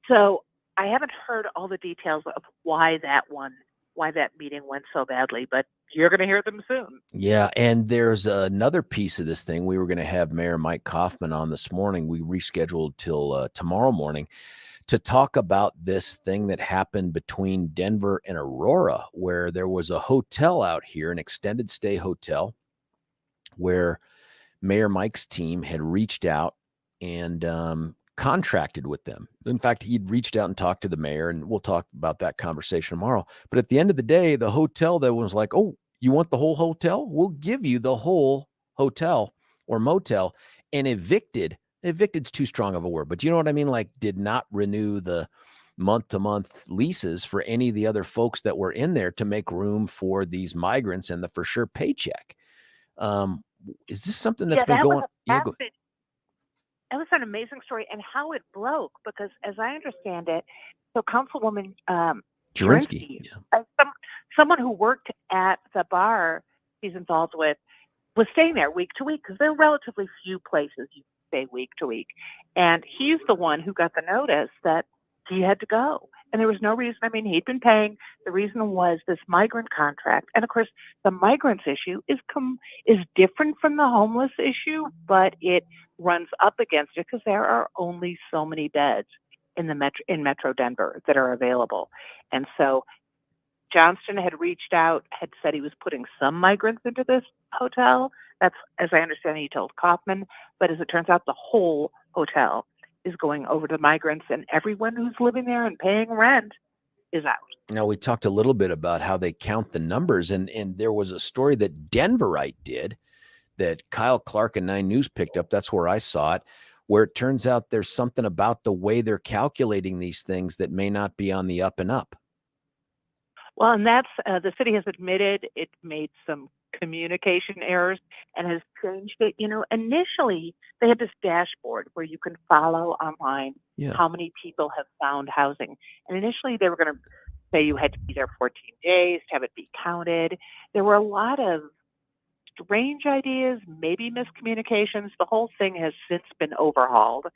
S6: So I haven't heard all the details of why that meeting went so badly, but you're going to hear them soon.
S1: Yeah, and there's another piece of this thing. We were going to have Mayor Mike Kaufman on this morning. We rescheduled till tomorrow morning to talk about this thing that happened between Denver and Aurora, where there was a hotel out here, an extended stay hotel, where Mayor Mike's team had reached out and contracted with them. In fact, he'd reached out and talked to the mayor, and we'll talk about that conversation tomorrow. But at the end of the day, the hotel that was like, oh, you want the whole hotel? We'll give you the whole hotel or motel, and evicted's too strong of a word, but you know what I mean? Like, did not renew the month-to-month leases for any of the other folks that were in there to make room for these migrants and the for sure paycheck. Is this something that's been going?
S6: That was an amazing story, and how it broke, because as I understand it, so Councilwoman
S1: Jurinsky,
S6: someone who worked at the bar he's involved with, was staying there week to week, because there are relatively few places you can stay week to week. And he's the one who got the notice that he had to go. And there was no reason. I mean, he'd been paying. The reason was this migrant contract. And of course, the migrants issue is different from the homeless issue, but it runs up against it because there are only so many beds in Metro Denver that are available. And so Johnston had reached out, had said he was putting some migrants into this hotel. That's, as I understand, he told Kaufman. But as it turns out, the whole hotel is going over to migrants, and everyone who's living there and paying rent is out.
S1: Now, we talked a little bit about how they count the numbers, and there was a story that Denverite did that Kyle Clark and 9 News picked up. That's where I saw it, where it turns out there's something about the way they're calculating these things that may not be on the up and up.
S6: Well, and that's the city has admitted it made some communication errors and has changed it. You know, initially they had this dashboard where you can follow online how many people have found housing. And initially they were going to say you had to be there 14 days to have it be counted. There were a lot of strange ideas, maybe miscommunications. The whole thing has since been overhauled.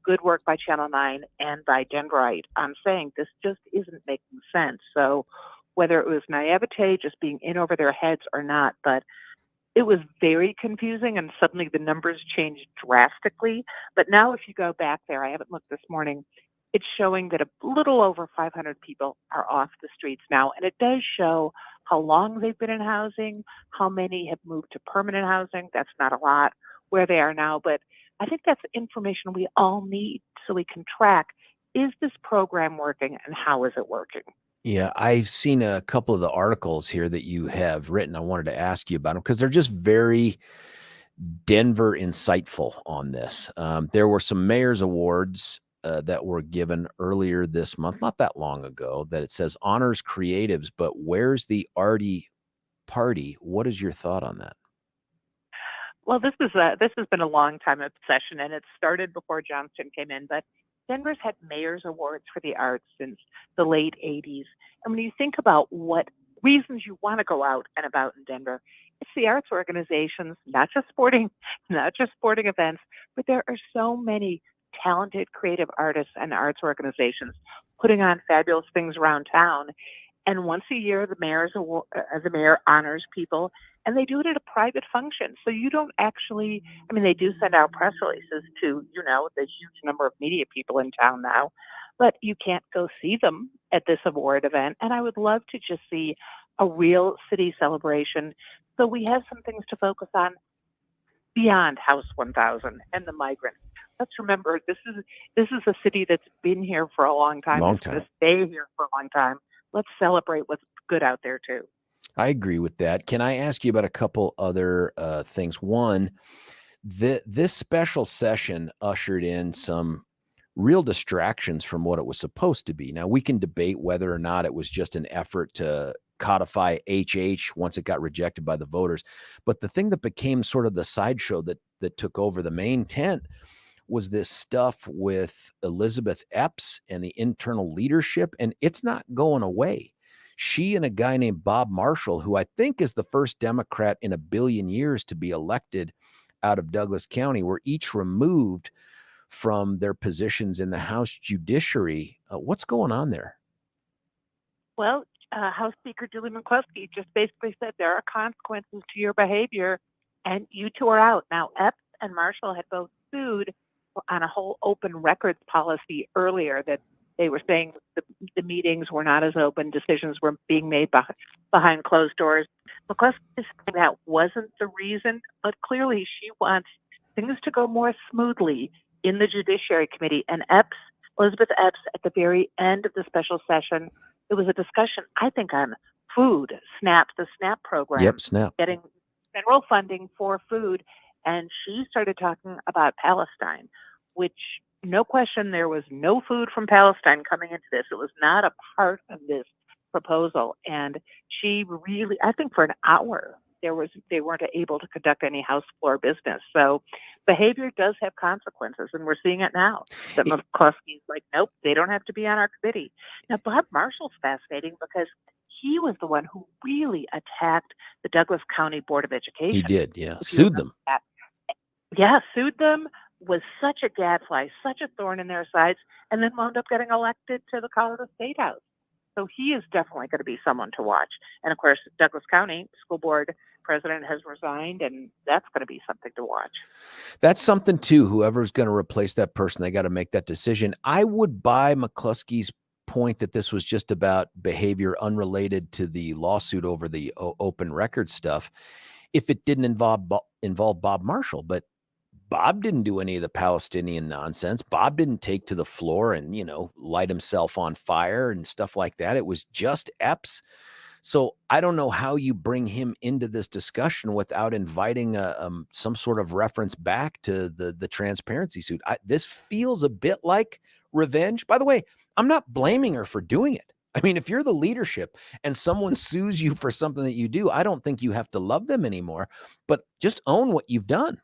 S6: Good work by Channel 9 and by Denverite on saying this just isn't making sense. So whether it was naivete, just being in over their heads or not, but it was very confusing, and suddenly the numbers changed drastically. But now if you go back there, I haven't looked this morning, it's showing that a little over 500 people are off the streets now. And it does show how long they've been in housing, how many have moved to permanent housing. That's not a lot where they are now. But I think that's information we all need so we can track, is this program working and how is it working?
S1: Yeah, I've seen a couple of the articles here that you have written. I wanted to ask you about them because they're just very Denver insightful on this. There were some mayor's awards that were given earlier this month, not that long ago, that it says honors creatives, but where's the arty party? What is your thought on that?
S6: Well, this has been a long time obsession, and it started before Johnston came in. But Denver's had mayor's awards for the arts since the late 80s. And when you think about what reasons you want to go out and about in Denver, it's the arts organizations, not just sporting events, but there are so many talented creative artists and arts organizations putting on fabulous things around town. And once a year, the mayor honors people, and they do it at a private function. So you don't actually, I mean, they do send out press releases to, the huge number of media people in town now, but you can't go see them at this award event. And I would love to just see a real city celebration. So we have some things to focus on beyond House 1000 and the migrants. Let's remember, this is a city that's been here for a long time. It's going to stay here for a long time. Let's celebrate what's good out there too.
S1: I agree with that. Can I ask you about a couple other things? One, this special session ushered in some real distractions from what it was supposed to be. Now, we can debate whether or not it was just an effort to codify HH once it got rejected by the voters. But the thing that became sort of the sideshow that took over the main tent was this stuff with Elizabeth Epps and the internal leadership, and it's not going away. She and a guy named Bob Marshall, who I think is the first Democrat in 1 billion years to be elected out of Douglas County, were each removed from their positions in the House Judiciary. What's going on there?
S6: Well, House Speaker Julie McCluskey just basically said there are consequences to your behavior, and you two are out. Now, Epps and Marshall had both sued on a whole open records policy earlier, that they were saying the meetings were not as open, decisions were being made behind closed doors. McCluskey is saying that wasn't the reason, but clearly she wants things to go more smoothly in the Judiciary Committee. And Elizabeth Epps, at the very end of the special session, there was a discussion, I think, on food, the SNAP program.
S1: Yep, SNAP.
S6: Getting federal funding for food. And she started talking about Palestine, which, no question, there was no food from Palestine coming into this. It was not a part of this proposal. And she really, I think for an hour, they weren't able to conduct any House floor business. So behavior does have consequences, and we're seeing it now. That McCluskey's like, nope, they don't have to be on our committee. Now, Bob Marshall's fascinating because he was the one who really attacked the Douglas County Board of Education.
S1: He did, yeah. Sued them.
S6: Yeah, sued them, was such a gadfly, such a thorn in their sides, and then wound up getting elected to the Colorado State House. So he is definitely going to be someone to watch. And of course, Douglas County School Board president has resigned, and that's going to be something to watch.
S1: That's something too. Whoever's going to replace that person, they got to make that decision. I would buy McCluskey's point that this was just about behavior unrelated to the lawsuit over the open record stuff if it didn't involve Bob Marshall. But Bob didn't do any of the Palestinian nonsense. Bob didn't take to the floor and, light himself on fire and stuff like that. It was just Epps. So I don't know how you bring him into this discussion without inviting some sort of reference back to the transparency suit. This feels a bit like revenge. By the way, I'm not blaming her for doing it. I mean, if you're the leadership and someone sues you for something that you do, I don't think you have to love them anymore, but just own what you've done.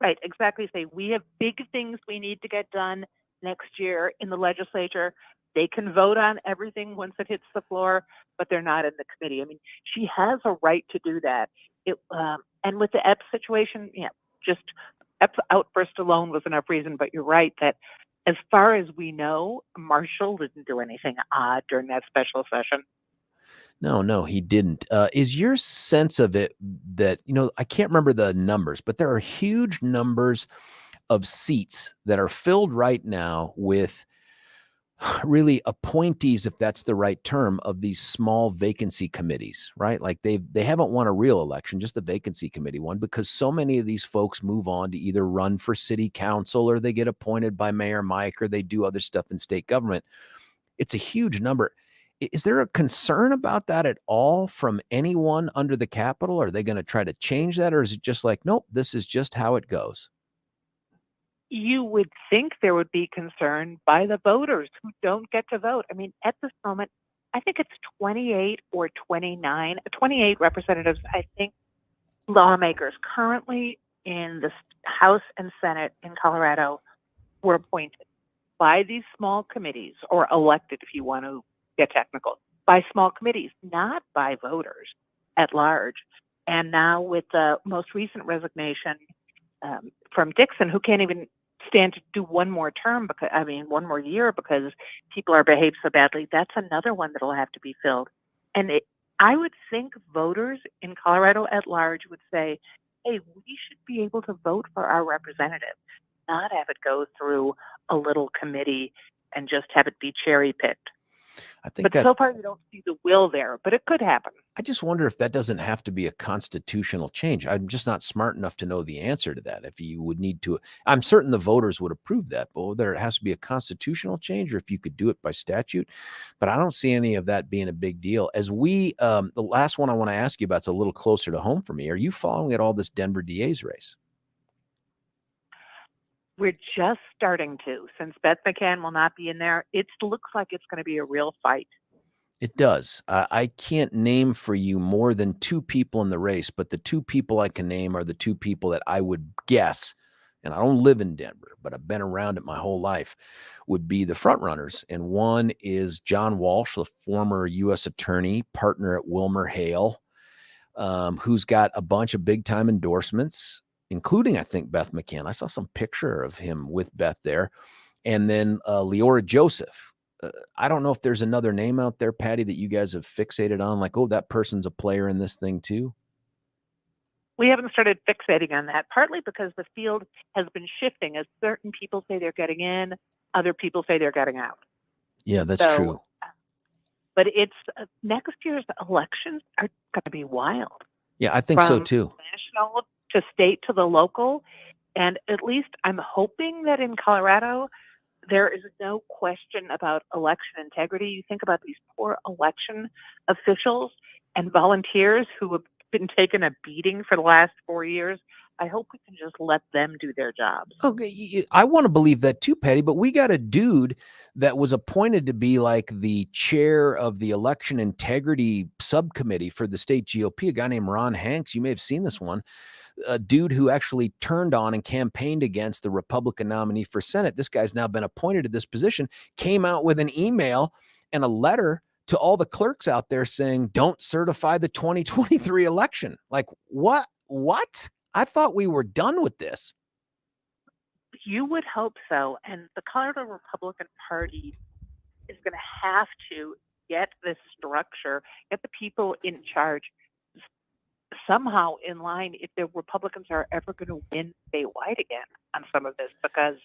S6: Right, exactly. Say, we have big things we need to get done next year in the legislature. They can vote on everything once it hits the floor, but they're not in the committee. I mean, she has a right to do that. And with the Epps situation, just Epps outburst alone was enough reason. But you're right that as far as we know, Marshall didn't do anything odd during that special session.
S1: No, he didn't. Is your sense of it that, I can't remember the numbers, but there are huge numbers of seats that are filled right now with really appointees, if that's the right term, of these small vacancy committees, right? Like they haven't won a real election, just the vacancy committee one, because so many of these folks move on to either run for city council or they get appointed by Mayor Mike or they do other stuff in state government. It's a huge number. Is there a concern about that at all from anyone under the Capitol? Are they going to try to change that? Or is it just like, nope, this is just how it goes?
S6: You would think there would be concern by the voters who don't get to vote. I mean, at this moment, I think it's 28 or 28 representatives, I think, lawmakers currently in the House and Senate in Colorado were appointed by these small committees, or elected, if you want to get technical, by small committees, not by voters at large. And now with the most recent resignation from Dixon, who can't even stand to do one more year because people are behaved so badly, that's another one that'll have to be filled. And I would think voters in Colorado at large would say, hey, we should be able to vote for our representative, not have it go through a little committee and just have it be cherry picked. So far you don't see the will there, but it could happen.
S1: I just wonder if that doesn't have to be a constitutional change. I'm just not smart enough to know the answer to that. If you would need to, I'm certain the voters would approve that, but whether it has to be a constitutional change or if you could do it by statute, but I don't see any of that being a big deal. As the last one I want to ask you about is a little closer to home for me. Are you following at all this Denver DA's race?
S6: We're just starting to. Since Beth McCann will not be in there, it looks like it's going to be a real fight.
S1: It does. I can't name for you more than two people in the race, but the two people I can name are the two people that I would guess, and I don't live in Denver, but I've been around it my whole life, would be the front runners. And one is John Walsh, the former U.S. attorney, partner at Wilmer Hale, who's got a bunch of big time endorsements, including, I think, Beth McCann. I saw some picture of him with Beth there. And then Leora Joseph. I don't know if there's another name out there, Patty, that you guys have fixated on, like, oh, that person's a player in this thing too.
S6: We haven't started fixating on that, partly because the field has been shifting as certain people say they're getting in, other people say they're getting out.
S1: Yeah, that's true.
S6: But it's next year's elections are going to be wild.
S1: Yeah, I think so too.
S6: National to state to the local. And at least I'm hoping that in Colorado, there is no question about election integrity. You think about these poor election officials and volunteers who have been taking a beating for the last 4 years. I hope we can just let them do their jobs.
S1: Okay, I want to believe that too, Patty, but we got a dude that was appointed to be like the chair of the election integrity subcommittee for the state GOP, a guy named Ron Hanks. You may have seen this one. A dude who actually turned on and campaigned against the Republican nominee for Senate. This guy's now been appointed to this position, came out with an email and a letter to all the clerks out there saying, don't certify the 2023 election. Like, what? I thought we were done with this.
S6: You would hope so. And the Colorado Republican Party is going to have to get this structure, get the people in charge somehow in line if the Republicans are ever going to win statewide again on some of this, because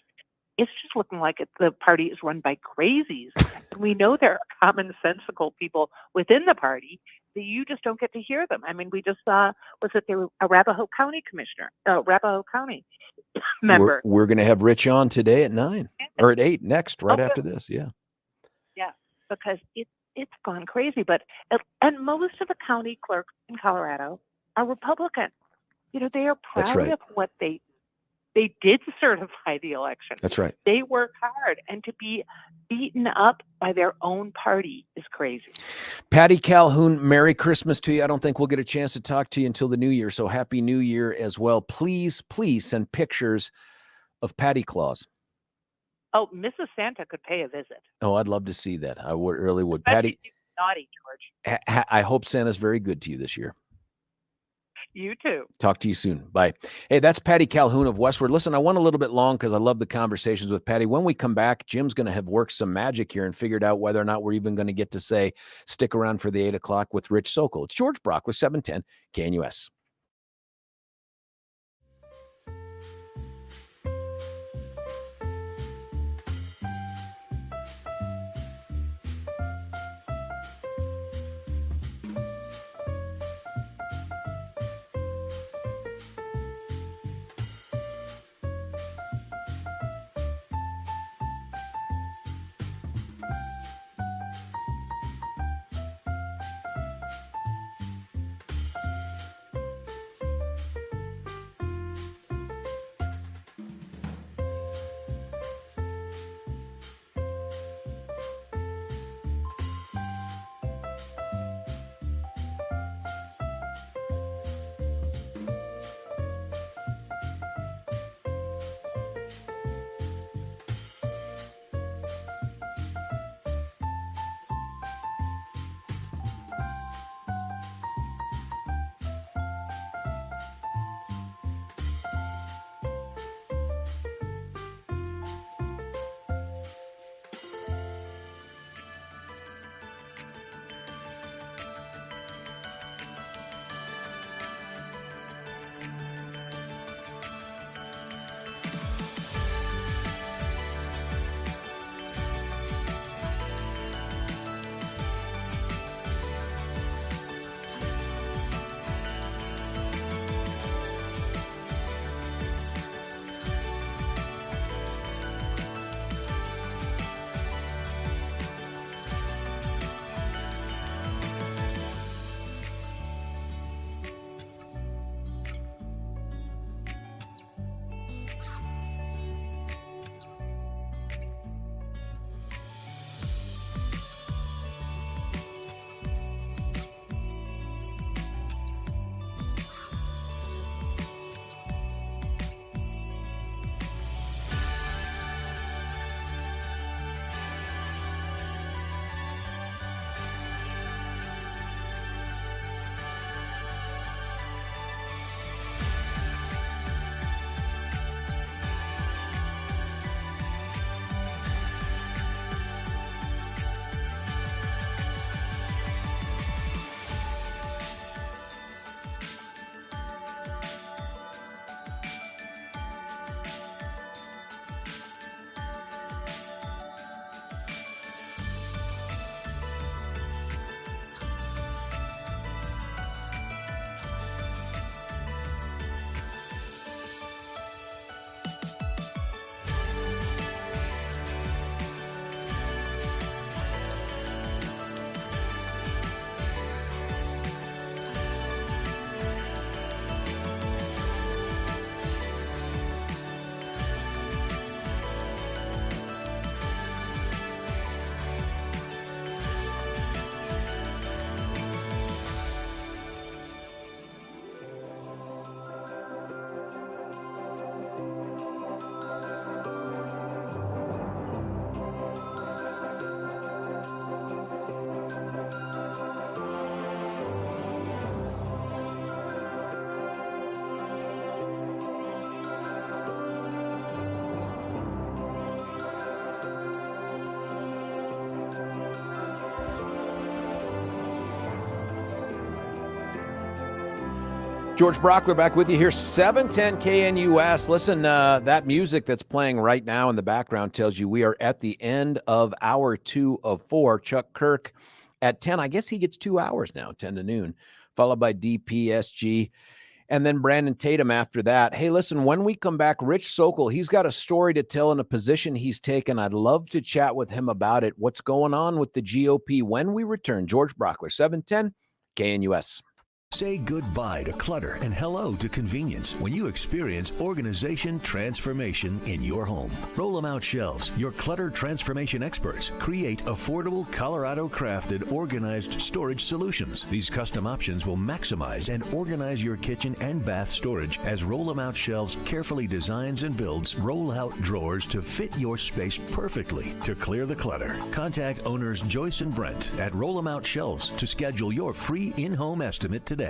S6: it's just looking like the party is run by crazies. And we know there are commonsensical people within the party that you just don't get to hear them. I mean, we just saw, there was a Arapahoe County commissioner, Arapahoe County member.
S1: We're going to have Rich on today at 9 or at 8 next, right after this. Yeah.
S6: Yeah, because it's gone crazy. And most of the county clerks in Colorado are Republican. They are proud of what they did certify the election.
S1: That's right.
S6: They work hard, and to be beaten up by their own party is crazy.
S1: Patty Calhoun, Merry Christmas to you. I don't think we'll get a chance to talk to you until the new year, so Happy New Year as well. Please send pictures of Patty Claus.
S6: Oh, Mrs. Santa could pay a visit.
S1: Oh, I'd love to see that. I really would.
S6: Especially
S1: Patty,
S6: naughty, George.
S1: I hope Santa's very good to you this year.
S6: You too.
S1: Talk to you soon. Bye. Hey, that's Patty Calhoun of Westword. Listen, I went a little bit long because I love the conversations with Patty. When we come back, Jim's going to have worked some magic here and figured out whether or not we're even going to get to say, stick around for the 8 o'clock with Rich Sokel. It's George Brauchler, 710 KNUS. George Brauchler back with you here, 710 KNUS. Listen, that music that's playing right now in the background tells you we are at the end of hour 2 of 4. Chuck Kirk at 10. I guess he gets 2 hours now, 10 to noon, followed by DPSG. And then Brandon Tatum after that. Hey, listen, when we come back, Rich Sokel, he's got a story to tell in a position he's taken. I'd love to chat with him about it. What's going on with the GOP when we return? George Brauchler, 710 KNUS.
S5: Say goodbye to clutter and hello to convenience when you experience organization transformation in your home. Roll 'em out shelves, your clutter transformation experts create affordable Colorado-crafted organized storage solutions. These custom options will maximize and organize your kitchen and bath storage as Roll 'em out shelves carefully designs and builds roll-out drawers to fit your space perfectly to clear the clutter. Contact owners Joyce and Brent at Roll 'em out Shelves to schedule your free in-home estimate today.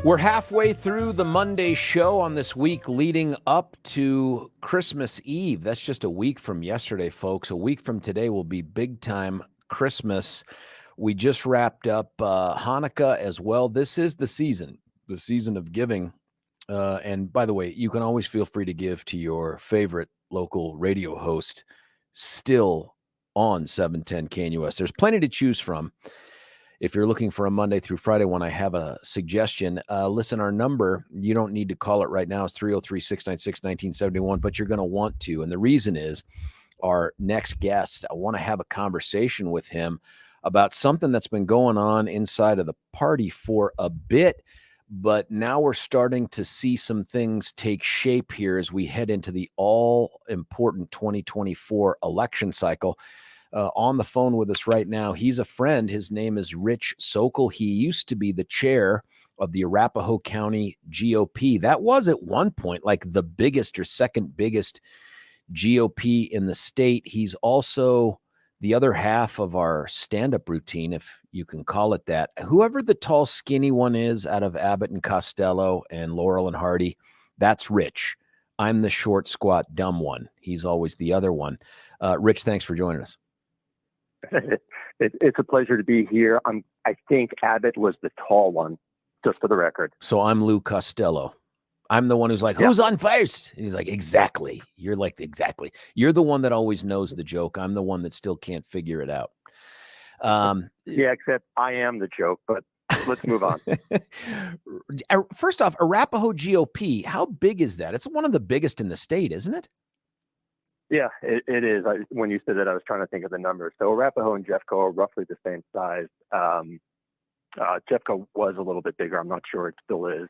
S1: We're halfway through the Monday show on this week leading up to Christmas Eve. That's just a week from yesterday, folks. A week from today will be big time Christmas. We just wrapped up Hanukkah as well. This is the season of giving. And by the way, you can always feel free to give to your favorite local radio host still on 710 KNUS. There's plenty to choose from. If you're looking for a Monday through Friday one, I have a suggestion. Listen, our number, you don't need to call it right now. It's 303-696-1971, but you're going to want to. And the reason is our next guest, I want to have a conversation with him about something that's been going on inside of the party for a bit. But now we're starting to see some things take shape here as we head into the all-important 2024 election cycle. On the phone with us right now, he's a friend. His name is Rich Sokel. He used to be the chair of the Arapahoe County GOP. That was at one point like the biggest or second biggest GOP in the state. He's also the other half of our stand-up routine, if you can call it that. Whoever the tall, skinny one is out of Abbott and Costello and Laurel and Hardy, that's Rich. I'm the short, squat, dumb one. He's always the other one. Rich, thanks for joining us.
S7: It's a pleasure to be here. I think Abbott was the tall one, just for the record.
S1: So I'm Lou Costello. I'm the one who's like, who's on first? And he's like, exactly. You're like, exactly. You're the one that always knows the joke. I'm the one that still can't figure it out.
S7: Yeah, except I am the joke, but let's move on.
S1: First off, Arapahoe GOP, how big is that? It's one of the biggest in the state, isn't it?
S7: Yeah, it is. When you said that, I was trying to think of the numbers. So Arapahoe and Jeffco are roughly the same size. Jeffco was a little bit bigger. I'm not sure it still is.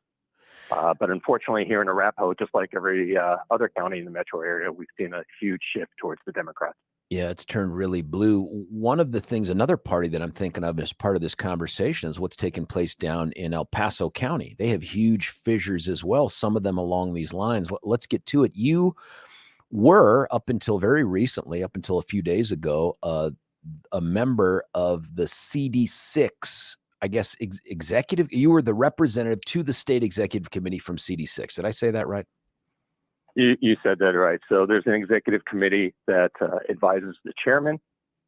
S7: But unfortunately, here in Arapahoe, just like every other county in the metro area, we've seen a huge shift towards the Democrats.
S1: Yeah, it's turned really blue. One of the things, another party that I'm thinking of as part of this conversation is what's taking place down in El Paso County. They have huge fissures as well, some of them along these lines. Let's get to it. You were, up until very recently, up until a few days ago, a member of the CD6, I guess, executive. You were the representative to the state executive committee from CD6. Did I say that right?
S7: You said that right. So there's an executive committee that advises the chairman.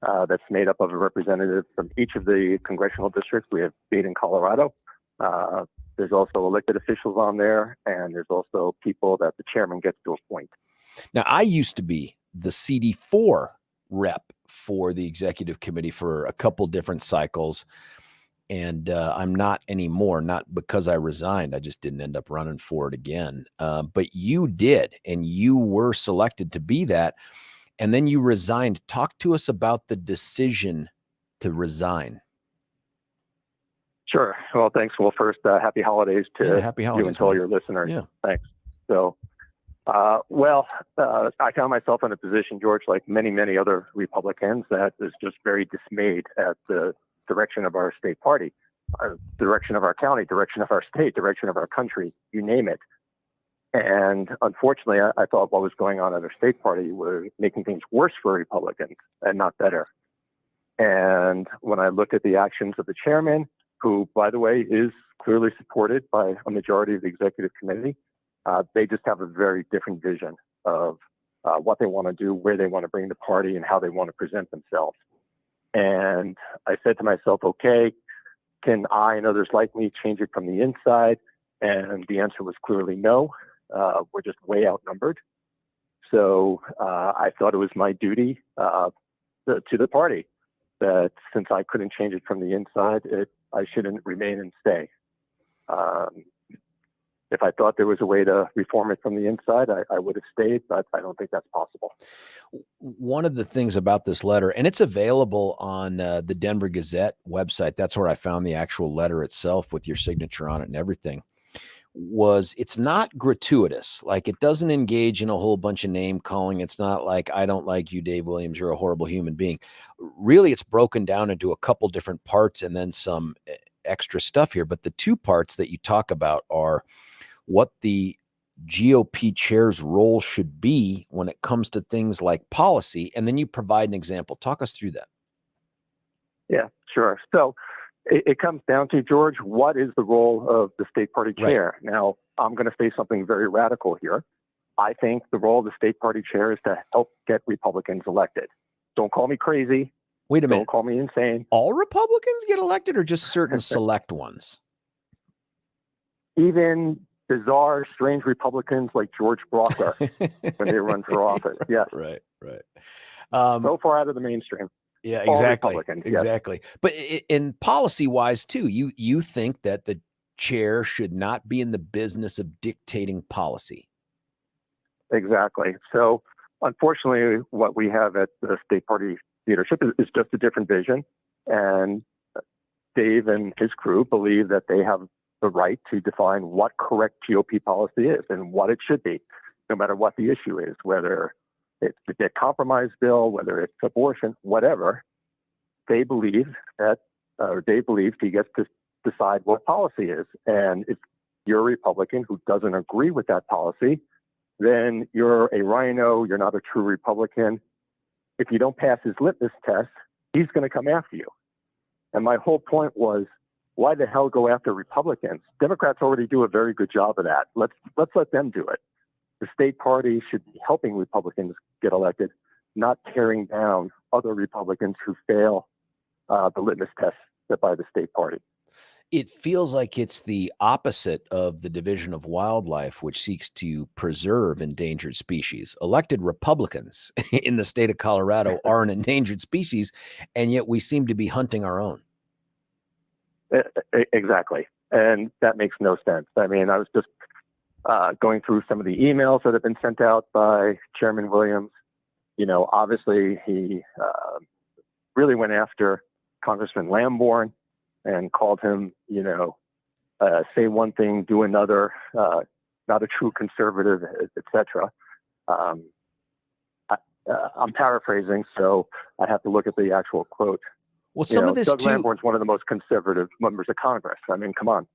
S7: That's made up of a representative from each of the congressional districts. We have 8 in Colorado. There's also elected officials on there, and there's also people that the chairman gets to appoint.
S1: Now, I used to be the CD4 rep for the executive committee for a couple different cycles, and I'm not anymore, not because I resigned. I just didn't end up running for it again. But you did, and you were selected to be that, and then you resigned. Talk to us about the decision to resign.
S7: Sure. Well, thanks. Well, first, happy holidays to
S1: happy holidays,
S7: you and to all your listeners.
S1: Yeah.
S7: Thanks. So, I found myself in a position, George, like many other Republicans, that is just very dismayed at the direction of our state party, direction of our county, direction of our state, direction of our country, you name it. And unfortunately, I thought what was going on at our state party was making things worse for Republicans and not better. And when I looked at the actions of the chairman, who, by the way, is clearly supported by a majority of the executive committee, they just have a very different vision of what they want to do, where they want to bring the party, and how they want to present themselves. And I said to myself, okay, can I and others like me change it from the inside? And the answer was clearly no. We're just way outnumbered. So I thought it was my duty to the party that since I couldn't change it from the inside, I shouldn't remain and stay. If I thought there was a way to reform it from the inside, I would have stayed, but I don't think that's possible.
S1: One of the things about this letter, and it's available on the Denver Gazette website, that's where I found the actual letter itself with your signature on it and everything, was it's not gratuitous. Like, it doesn't engage in a whole bunch of name calling. It's not like, I don't like you, Dave Williams, you're a horrible human being. Really, it's broken down into a couple different parts and then some extra stuff here. But the two parts that you talk about are what the GOP chair's role should be when it comes to things like policy. And then you provide an example. Talk us through that.
S7: Yeah, sure. So it comes down to, George, what is the role of the state party chair? Right. Now, I'm going to say something very radical here. I think the role of the state party chair is to help get Republicans elected. Don't call me crazy.
S1: Wait a minute.
S7: Don't call me insane.
S1: All Republicans get elected or just certain select ones?
S7: Even bizarre, strange Republicans like George Brauchler when they run for office. Yes.
S1: Right.
S7: So far out of the mainstream.
S1: Yeah, exactly.
S7: Yes.
S1: Exactly. But in policy wise too, you think that the chair should not be in the business of dictating policy.
S7: Exactly. So unfortunately, what we have at the state party leadership is just a different vision. And Dave and his crew believe that they have the right to define what correct GOP policy is and what it should be, no matter what the issue is, whether it's the debt compromise bill, whether it's abortion, whatever. They believe that, or Dave believes he gets to decide what policy is. And if you're a Republican who doesn't agree with that policy, then you're a rhino, you're not a true Republican. If you don't pass his litmus test, he's going to come after you. And my whole point was, why the hell go after Republicans? Democrats already do a very good job of that. Let's let them do it. The state party should be helping Republicans get elected, not tearing down other Republicans who fail the litmus test set by the state party.
S1: It feels like it's the opposite of the Division of Wildlife, which seeks to preserve endangered species. Elected Republicans in the state of Colorado are an endangered species, and yet we seem to be hunting our own.
S7: Exactly. And that makes no sense. I mean, I was just going through some of the emails that have been sent out by Chairman Williams. You know, obviously he really went after Congressman Lamborn and called him, you know, say one thing, do another, not a true conservative, etc. I'm paraphrasing, so I have to look at the actual quote.
S1: Well, some of this
S7: Doug
S1: too.
S7: Lamborn's one of the most conservative members of Congress. I mean, come on.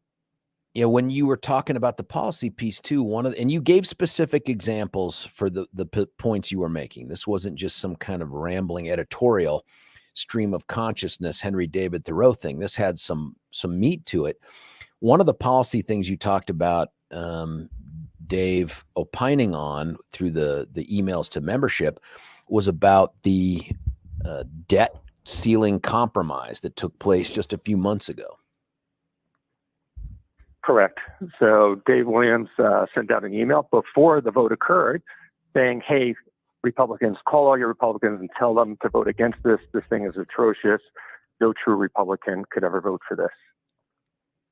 S1: Yeah, when you were talking about the policy piece too, and you gave specific examples for the points you were making. This wasn't just some kind of rambling editorial stream of consciousness, Henry David Thoreau thing. This had some meat to it. One of the policy things you talked about, Dave opining on through the emails to membership, was about the debt ceiling compromise that took place just a few months ago.
S7: Correct. So Dave Williams sent out an email before the vote occurred saying, hey, Republicans, call all your Republicans and tell them to vote against this. This thing is atrocious. No true Republican could ever vote for this.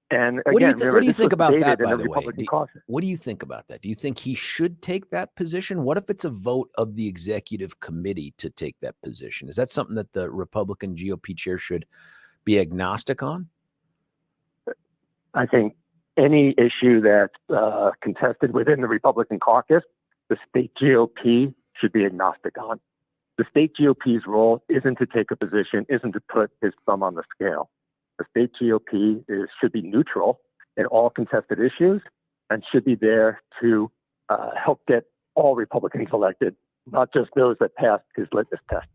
S7: And again,
S1: what do you think about that, by the way?
S7: Caucus.
S1: What do you think about that? Do you think he should take that position? What if it's a vote of the executive committee to take that position? Is that something that the Republican GOP chair should be agnostic on?
S7: I think any issue that's contested within the Republican caucus, the state GOP should be agnostic on. The state GOP's role isn't to take a position, isn't to put his thumb on the scale. The state GOP should be neutral in all contested issues and should be there to help get all Republicans elected, not just those that passed his litmus test.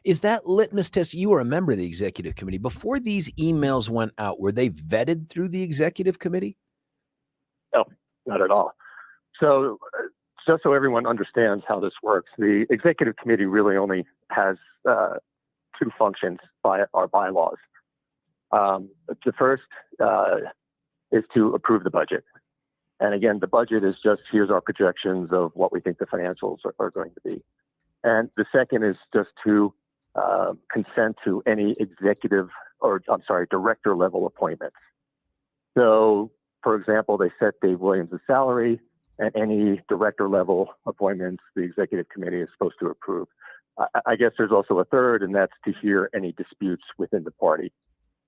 S1: Is that litmus test, you were a member of the executive committee, before these emails went out, were they vetted through the executive committee?
S7: No, not at all. So just so everyone understands how this works, the executive committee really only has two functions by our bylaws. The first is to approve the budget. And again, the budget is just, here's our projections of what we think the financials are going to be. And the second is just to consent to any director level appointments. So, for example, they set Dave Williams' salary, and any director level appointments the executive committee is supposed to approve. I guess there's also a third, and that's to hear any disputes within the party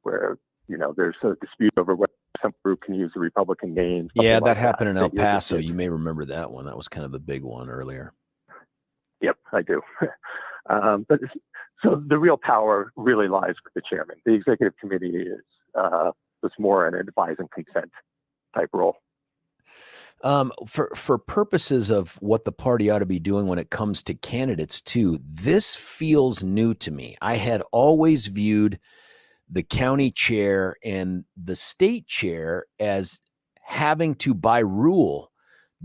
S7: where, you know, there's a dispute over whether some group can use the Republican name.
S1: Yeah, that happened in El Paso. You may remember that one. That was kind of a big one earlier.
S7: Yep, I do. But so the real power really lies with the chairman. The executive committee is more an advise and consent type role.
S1: For purposes of what the party ought to be doing when it comes to candidates too, this feels new to me. I had always viewed the county chair and the state chair as having to, by rule,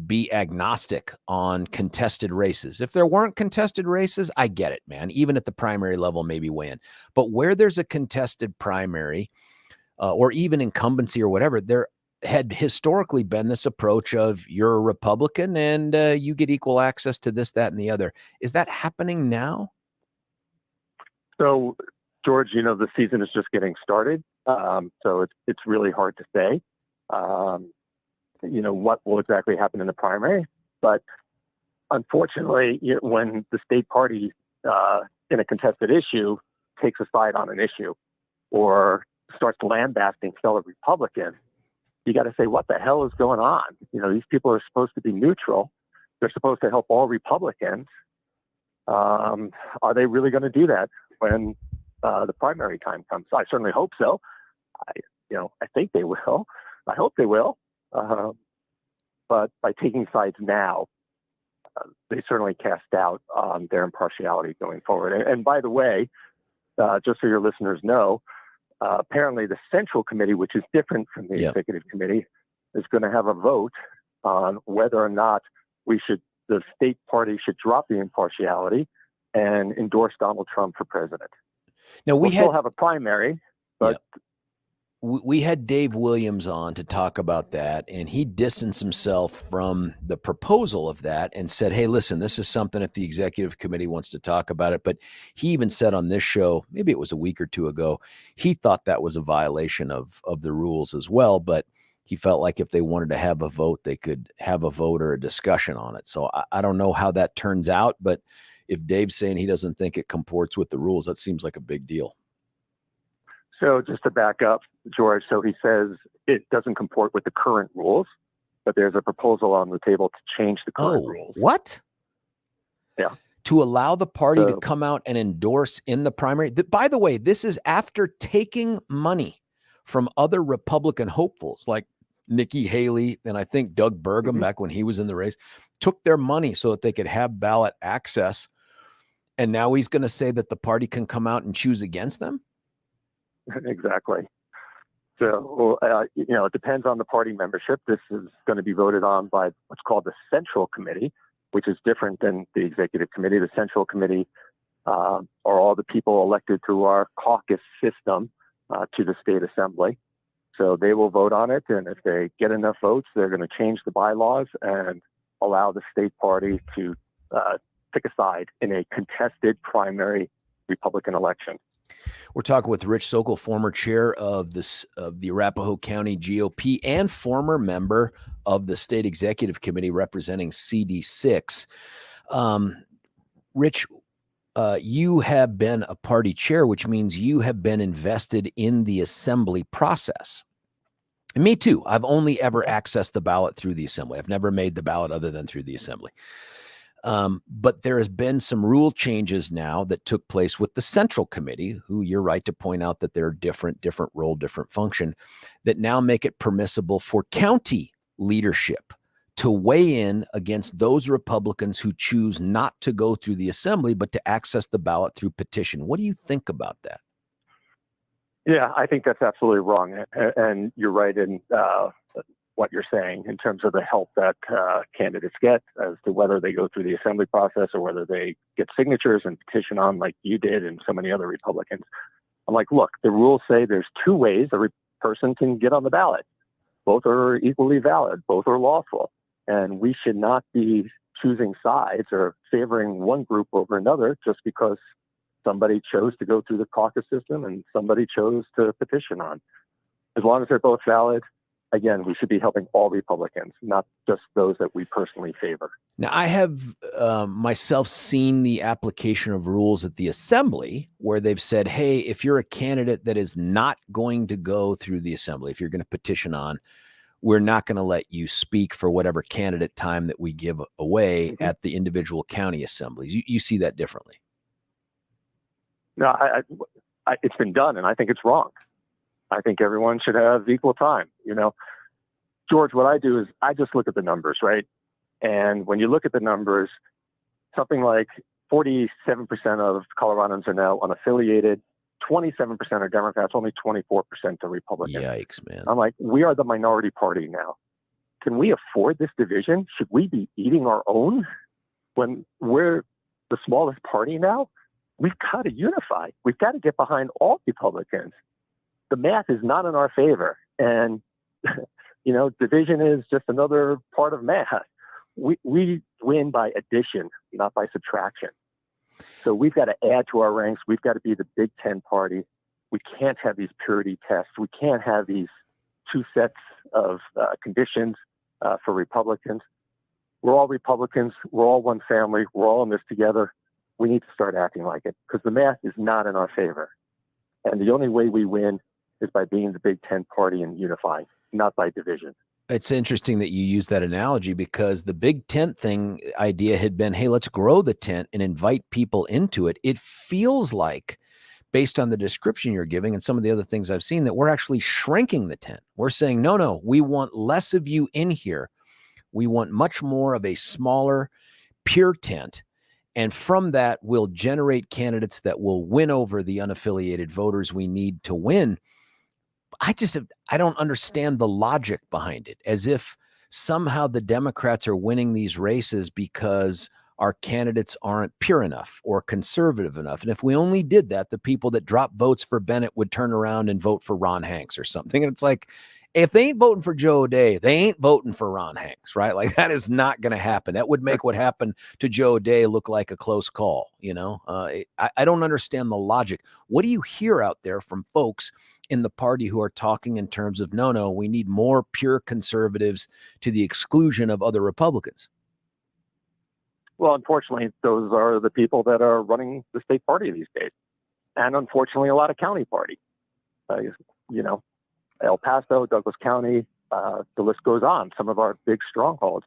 S1: be agnostic on contested races. If there weren't contested races, I get it, man. Even at the primary level, maybe weigh in. But where there's a contested primary or even incumbency or whatever, there had historically been this approach of you're a Republican and you get equal access to this, that, and the other. Is that happening now?
S7: So, George, the season is just getting started. So it's really hard to say. What will exactly happen in the primary. But unfortunately, when the state party in a contested issue takes a side on an issue or starts lambasting fellow Republicans, you got to say, what the hell is going on? These people are supposed to be neutral. They're supposed to help all Republicans. Are they really going to do that when the primary time comes? I certainly hope so. I think they will. I hope they will. But by taking sides now, they certainly cast doubt on their impartiality going forward. And by the way, just so your listeners know, apparently the Central Committee, which is different from the Executive Committee, is going to have a vote on whether or not the state party should drop the impartiality and endorse Donald Trump for president.
S1: Now we'll
S7: still have a primary, but
S1: we had Dave Williams on to talk about that, and he distanced himself from the proposal of that and said, hey, listen, this is something if the executive committee wants to talk about it. But he even said on this show, maybe it was a week or two ago, he thought that was a violation of the rules as well. But he felt like if they wanted to have a vote, they could have a vote or a discussion on it. So I don't know how that turns out, but if Dave's saying he doesn't think it comports with the rules, that seems like a big deal.
S7: So just to back up, George, so he says it doesn't comport with the current rules, but there's a proposal on the table to change the current rules.
S1: What?
S7: Yeah.
S1: To allow the party to come out and endorse in the primary. By the way, this is after taking money from other Republican hopefuls like Nikki Haley and I think Doug Burgum back when he was in the race, took their money so that they could have ballot access. And now he's going to say that the party can come out and choose against them?
S7: Exactly. So, it depends on the party membership. This is going to be voted on by what's called the Central Committee, which is different than the Executive Committee. The Central Committee are all the people elected through our caucus system to the state assembly. So they will vote on it. And if they get enough votes, they're going to change the bylaws and allow the state party to pick a side in a contested primary Republican election.
S1: We're talking with Rich Sokel, former chair of the Arapahoe County GOP and former member of the state executive committee representing CD6. Rich, you have been a party chair, which means you have been invested in the assembly process. And me too. I've only ever accessed the ballot through the assembly. I've never made the ballot other than through the assembly. But there has been some rule changes now that took place with the Central Committee, who you're right to point out that they're different role, different function, that now make it permissible for county leadership to weigh in against those Republicans who choose not to go through the assembly, but to access the ballot through petition. What do you think about that?
S7: Yeah, I think that's absolutely wrong. And you're right in what you're saying in terms of the help that candidates get as to whether they go through the assembly process or whether they get signatures and petition on like you did and so many other Republicans. I'm like, look, the rules say there's two ways a person can get on the ballot. Both are equally valid. Both are lawful. And we should not be choosing sides or favoring one group over another just because somebody chose to go through the caucus system and somebody chose to petition on. As long as they're both valid, again, we should be helping all Republicans, not just those that we personally favor.
S1: Now, I have myself seen the application of rules at the assembly where they've said, hey, if you're a candidate that is not going to go through the assembly, if you're going to petition on, we're not going to let you speak for whatever candidate time that we give away at the individual county assemblies. You see that differently?
S7: No, it's been done, and I think it's wrong. I think everyone should have equal time. George, what I do is I just look at the numbers, right? And when you look at the numbers, something like 47% of Coloradans are now unaffiliated. 27% are Democrats, only 24% are Republicans.
S1: Yikes, man.
S7: I'm like, we are the minority party now. Can we afford this division? Should we be eating our own when we're the smallest party now? We've got to unify. We've got to get behind all Republicans. The math is not in our favor. And, division is just another part of math. We win by addition, not by subtraction. So we've got to add to our ranks. We've got to be the Big Ten party. We can't have these purity tests. We can't have these two sets of conditions for Republicans. We're all Republicans. We're all one family. We're all in this together. We need to start acting like it because the math is not in our favor. And the only way we win is by being the Big Ten party and unifying, not by division.
S1: It's interesting that you use that analogy because the big tent thing idea had been, hey, let's grow the tent and invite people into it. It feels like, based on the description you're giving and some of the other things I've seen, that we're actually shrinking the tent. We're saying, no, we want less of you in here. We want much more of a smaller, pure tent. And from that, we'll generate candidates that will win over the unaffiliated voters we need to win. I don't understand the logic behind it, as if somehow the Democrats are winning these races because our candidates aren't pure enough or conservative enough. And if we only did that, the people that drop votes for Bennett would turn around and vote for Ron Hanks or something. And it's like, if they ain't voting for Joe O'Dea, they ain't voting for Ron Hanks, right? Like that is not going to happen. That would make what happened to Joe O'Dea look like a close call. I don't understand the logic. What do you hear out there from folks in the party who are talking in terms of, no, we need more pure conservatives to the exclusion of other Republicans?
S7: Well, unfortunately, those are the people that are running the state party these days. And unfortunately, a lot of county party, El Paso, Douglas County, the list goes on. Some of our big strongholds.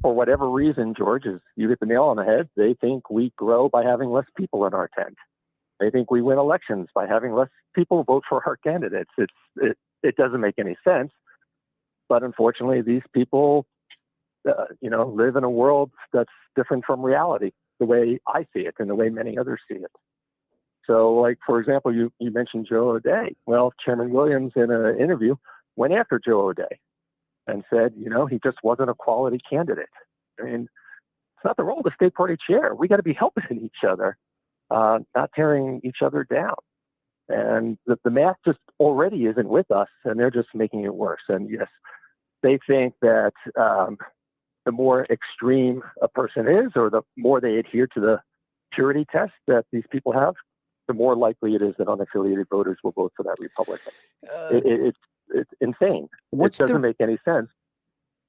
S7: For whatever reason, George, is you hit the nail on the head. They think we grow by having less people in our tent. They think we win elections by having less people vote for our candidates. It doesn't make any sense. But unfortunately, these people, live in a world that's different from reality, the way I see it and the way many others see it. So, like, for example, you mentioned Joe O'Dea. Well, Chairman Williams, in an interview, went after Joe O'Dea and said, he just wasn't a quality candidate. I mean, it's not the role of the state party chair. We got to be helping each other, not tearing each other down. And the math just already isn't with us, and they're just making it worse. And yes, they think that the more extreme a person is, or the more they adhere to the purity test that these people have, the more likely it is that unaffiliated voters will vote for that Republican. It's insane. It doesn't make any sense.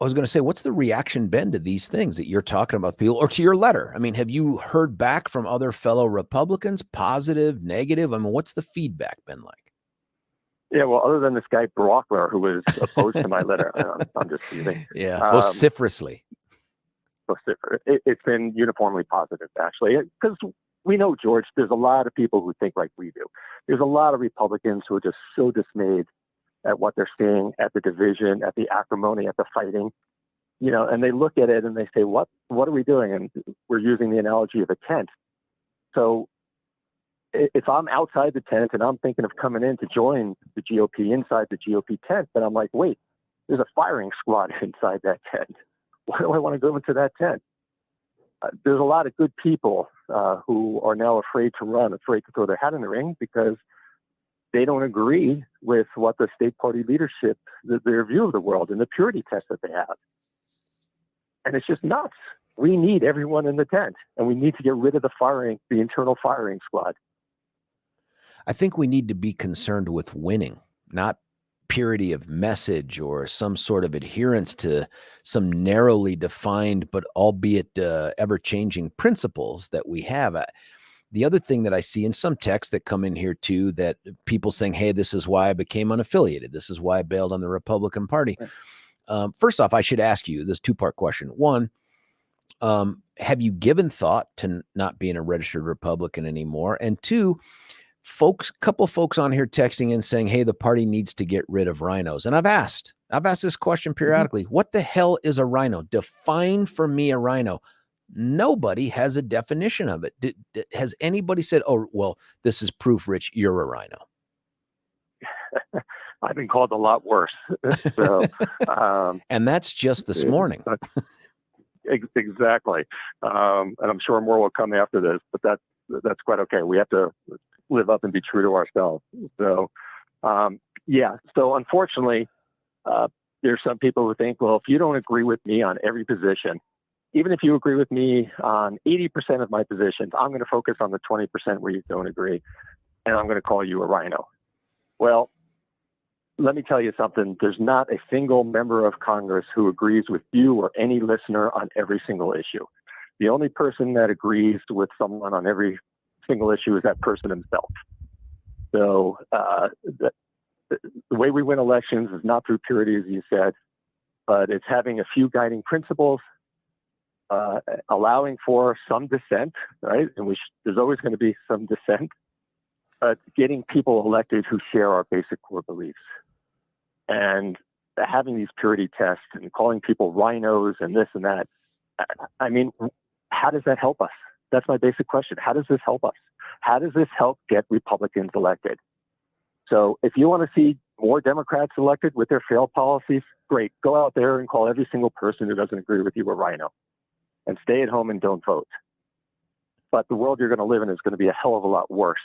S1: I was going to say, what's the reaction been to these things that you're talking about, people, or to your letter? I mean, have you heard back from other fellow Republicans, positive, negative? I mean, what's the feedback been like?
S7: Yeah, well, other than this guy Brauchler, who was opposed to my letter, I'm just teasing.
S1: Yeah, vociferously.
S7: It's been uniformly positive, actually, because we know, George, there's a lot of people who think like we do. There's a lot of Republicans who are just so dismayed at what they're seeing, at the division, at the acrimony, at the fighting, and they look at it and they say, what are we doing? And we're using the analogy of a tent. So if I'm outside the tent and I'm thinking of coming in to join the GOP inside the GOP tent, then I'm like, wait, there's a firing squad inside that tent. Why do I want to go into that tent? There's a lot of good people who are now afraid to run, afraid to throw their hat in the ring because they don't agree with what the state party leadership, their view of the world and the purity test that they have. And it's just nuts. We need everyone in the tent, and we need to get rid of the internal firing squad.
S1: I think we need to be concerned with winning, not purity of message or some sort of adherence to some narrowly defined, but albeit ever-changing principles that we have. The other thing that I see in some texts that come in here too, that people saying, hey, this is why I became unaffiliated. This is why I bailed on the Republican Party. First off, I should ask you this two-part question. One, have you given thought to not being a registered Republican anymore? And two, couple folks on here texting and saying, hey, the party needs to get rid of rhinos. And I've asked this question periodically. What the hell is a rhino? Define for me a rhino. Nobody has a definition of it. Has anybody said, oh, well, this is proof, Rich, you're a rhino?
S7: I've been called a lot worse. So,
S1: and that's just this morning.
S7: Exactly. And I'm sure more will come after this, but that's quite okay. We have to live up and be true to ourselves. So, yeah. So unfortunately, there's some people who think, well, if you don't agree with me on every position, even if you agree with me on 80% of my positions, I'm going to focus on the 20% where you don't agree, and I'm going to call you a rhino. Well, let me tell you something. There's not a single member of Congress who agrees with you or any listener on every single issue. The only person that agrees with someone on every single issue is that person himself. So the way we win elections is not through purity, as you said, but it's having a few guiding principles, allowing for some dissent, right? And there's always going to be some dissent, but getting people elected who share our basic core beliefs. And having these purity tests and calling people rhinos and this and that, I mean, how does that help us? That's my basic question. How does this help us? How does this help get Republicans elected? So if you want to see more Democrats elected with their failed policies, great. Go out there and call every single person who doesn't agree with you a rhino, and stay at home and don't vote. But the world you're going to live in is going to be a hell of a lot worse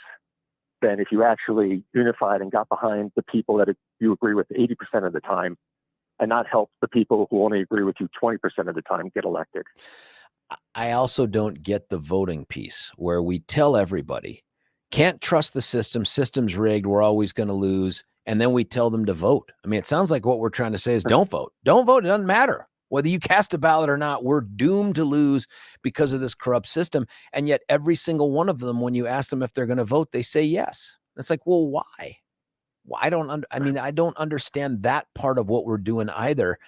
S7: than if you actually unified and got behind the people that you agree with 80% of the time, and not help the people who only agree with you 20% of the time get elected.
S1: I also don't get the voting piece where we tell everybody, can't trust the system, system's rigged, we're always going to lose, and then we tell them to vote. I mean, it sounds like what we're trying to say is don't vote. Don't vote. It doesn't matter. Whether you cast a ballot or not, we're doomed to lose because of this corrupt system. And yet every single one of them, when you ask them if they're going to vote, they say yes. It's like, well, why? Well, I don't understand that part of what we're doing either.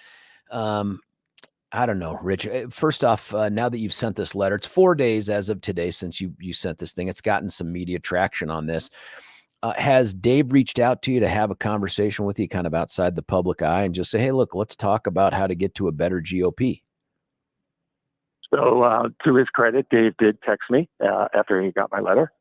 S1: I don't know, Rich. First off, now that you've sent this letter, it's 4 days as of today since you sent this thing. It's gotten some media traction on this. Has Dave reached out to you to have a conversation with you kind of outside the public eye and just say, hey, look, let's talk about how to get to a better GOP?
S7: So to his credit, Dave did text me after he got my letter.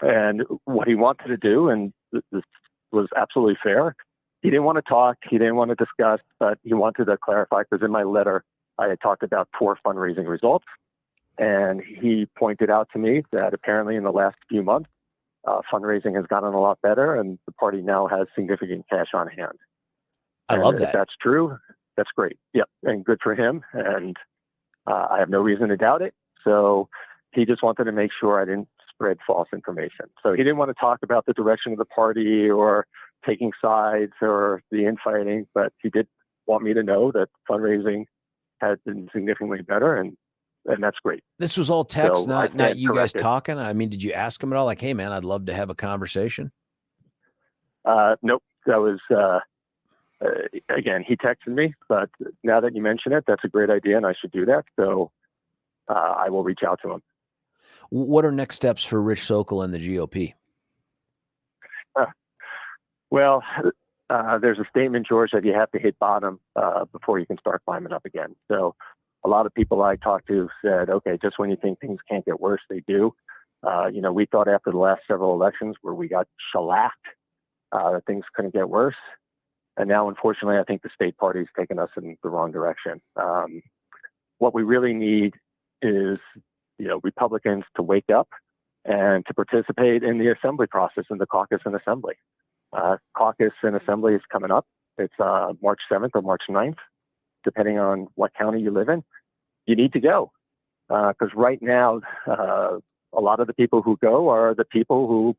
S7: And what he wanted to do, and this was absolutely fair, he didn't want to talk, he didn't want to discuss, but he wanted to clarify, because in my letter, I had talked about poor fundraising results. And he pointed out to me that apparently in the last few months, fundraising has gotten a lot better, and the party now has significant cash on hand.
S1: I love that.
S7: If that's true, that's great. Yep, and good for him. And I have no reason to doubt it. So he just wanted to make sure I didn't spread false information. So he didn't want to talk about the direction of the party or taking sides or the infighting, but he did want me to know that fundraising had been significantly better, and that's great.
S1: This was all text,
S7: So
S1: not you guys talking? I mean, did you ask him at all? Like, hey, man, I'd love to have a conversation.
S7: Nope. That was, again, he texted me, but now that you mention it, that's a great idea, and I should do that. So I will reach out to him.
S1: What are next steps for Rich Sokel and the GOP?
S7: Well, there's a statement, George, that you have to hit bottom before you can start climbing up again. So a lot of people I talked to said, okay, just when you think things can't get worse, they do. We thought after the last several elections where we got shellacked, that things couldn't get worse. And now, unfortunately, I think the state party's taken us in the wrong direction. What we really need is, Republicans to wake up and to participate in the assembly process, in the caucus and assembly. Caucus and assembly is coming up. It's March 7th or March 9th, depending on what county you live in. You need to go, because right now, a lot of the people who go are the people who,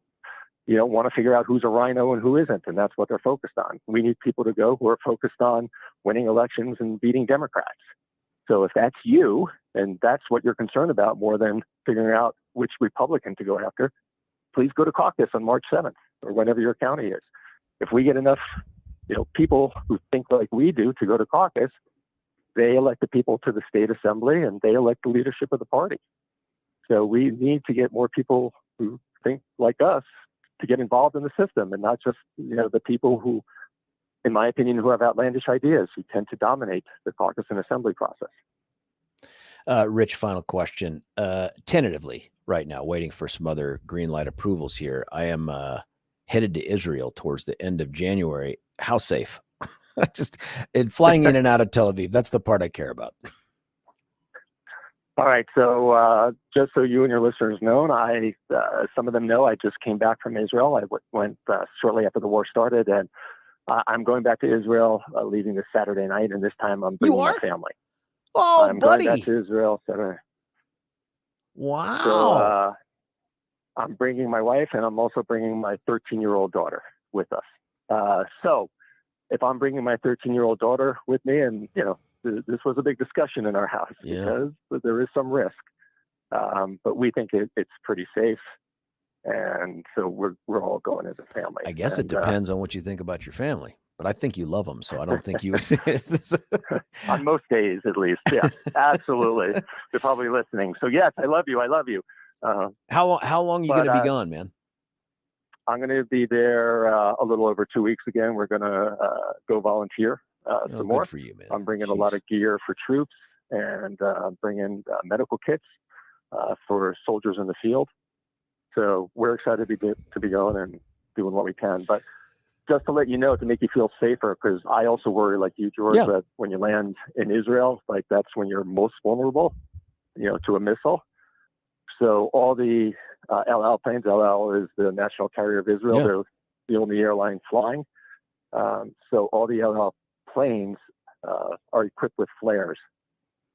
S7: want to figure out who's a rhino and who isn't, and that's what they're focused on. We need people to go who are focused on winning elections and beating Democrats. So if that's you, and that's what you're concerned about more than figuring out which Republican to go after, please go to caucus on March 7th or whenever your county is. If we get enough, people who think like we do to go to caucus, they elect the people to the state assembly and they elect the leadership of the party. So we need to get more people who think like us to get involved in the system, and not just, the people who, in my opinion, who have outlandish ideas, who tend to dominate the caucus and assembly process.
S1: Rich, final question. Tentatively right now, waiting for some other green light approvals here. I am headed to Israel towards the end of January. How safe? Just flying in and out of Tel Aviv. That's the part I care about.
S7: All right. So just so you and your listeners know, some of them know, I just came back from Israel. I went shortly after the war started, and I'm going back to Israel, leaving this Saturday night, and this time I'm bringing my family.
S1: Oh,
S7: I'm
S1: buddy.
S7: going back to Israel Saturday.
S1: Wow.
S7: So I'm bringing my wife, and I'm also bringing my 13-year-old daughter with us. So if I'm bringing my 13-year-old daughter with me, and, this was a big discussion in our house because there is some risk, but we think it's pretty safe. And so we're all going as a family.
S1: I guess it depends on what you think about your family, but I think you love them. So I don't think you
S7: on most days, at least. Yeah, absolutely. They're probably listening. So yes, I love you. I love you.
S1: How long are you going to be gone, man?
S7: I'm going to be there a little over 2 weeks again. We're going to go volunteer some more.
S1: Good for you, man.
S7: I'm bringing a lot of gear for troops and bringing medical kits for soldiers in the field. So we're excited to be going and doing what we can. But just to let you know, to make you feel safer, because I also worry, like you, George, that when you land in Israel, like that's when you're most vulnerable, to a missile. So all the El Al planes, El Al is the national carrier of Israel. They're the only airline flying. So all the El Al planes are equipped with flares.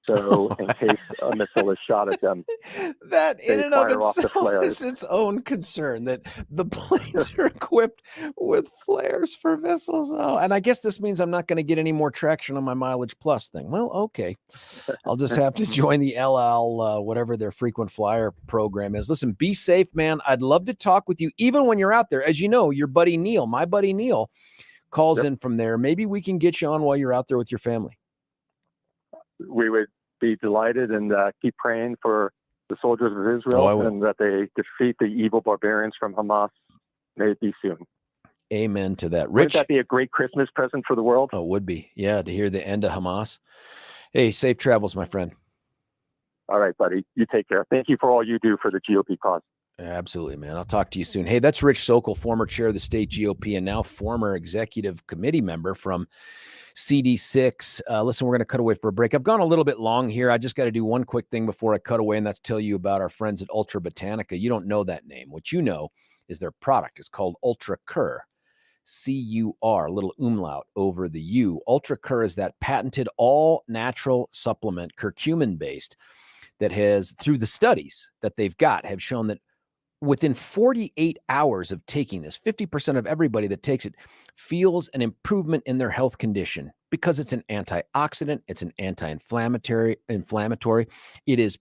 S7: So in case a missile is shot at them,
S1: that in and of itself is its own concern, that the planes are equipped with flares for missiles. Oh, and I guess this means I'm not going to get any more traction on my mileage plus thing. Well, okay. I'll just have to join the El Al, whatever their frequent flyer program is. Listen, be safe, man. I'd love to talk with you, even when you're out there. As you know, your buddy Neil, my buddy Neil, calls in from there. Maybe we can get you on while you're out there with your family.
S7: We would be delighted, and keep praying for the soldiers of Israel and that they defeat the evil barbarians from Hamas. May it be soon.
S1: Amen to that.
S7: Rich, wouldn't that be a great Christmas present for the world?
S1: Oh, it would be. Yeah, to hear the end of Hamas. Hey, safe travels, my friend.
S7: All right, buddy. You take care. Thank you for all you do for the GOP cause.
S1: Absolutely, man. I'll talk to you soon. Hey, that's Rich Sokel, former chair of the state GOP and now former executive committee member from CD6. Listen, we're going to cut away for a break. I've gone a little bit long here. I just got to do one quick thing before I cut away, and that's tell you about our friends at Ultra Botanica. You don't know that name. What you know is their product. It's called Ultra Cur. C-U-R, a little umlaut over the U. Ultra Cur is that patented all-natural supplement, curcumin-based, that has, through the studies that they've got, have shown that within 48 hours of taking this, 50% of everybody that takes it feels an improvement in their health condition because it's an antioxidant, it's an anti-inflammatory. It is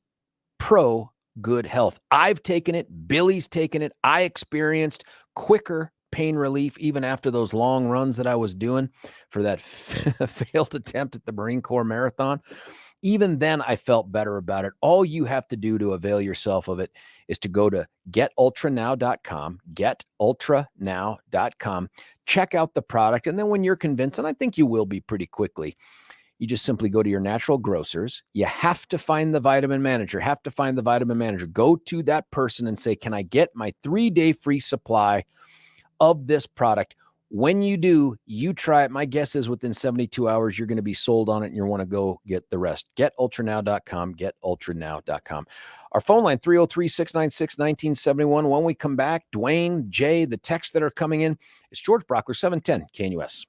S1: pro good health. I've taken it. Billy's taken it. I experienced quicker pain relief even after those long runs that I was doing for that failed attempt at the Marine Corps marathon. Even then, I felt better about it. All you have to do to avail yourself of it is to go to getultranow.com, getultranow.com, check out the product. And then when you're convinced, and I think you will be pretty quickly, you just simply go to your natural grocers. You have to find the vitamin manager, Go to that person and say, can I get my 3-day free supply of this product? When you do, you try it. My guess is within 72 hours, you're going to be sold on it and you want to go get the rest. GetUltranow.com, GetUltranow.com. Our phone line, 303-696-1971. When we come back, Dwayne, Jay, the texts that are coming in, it's George Brauchler, 710 KNUS.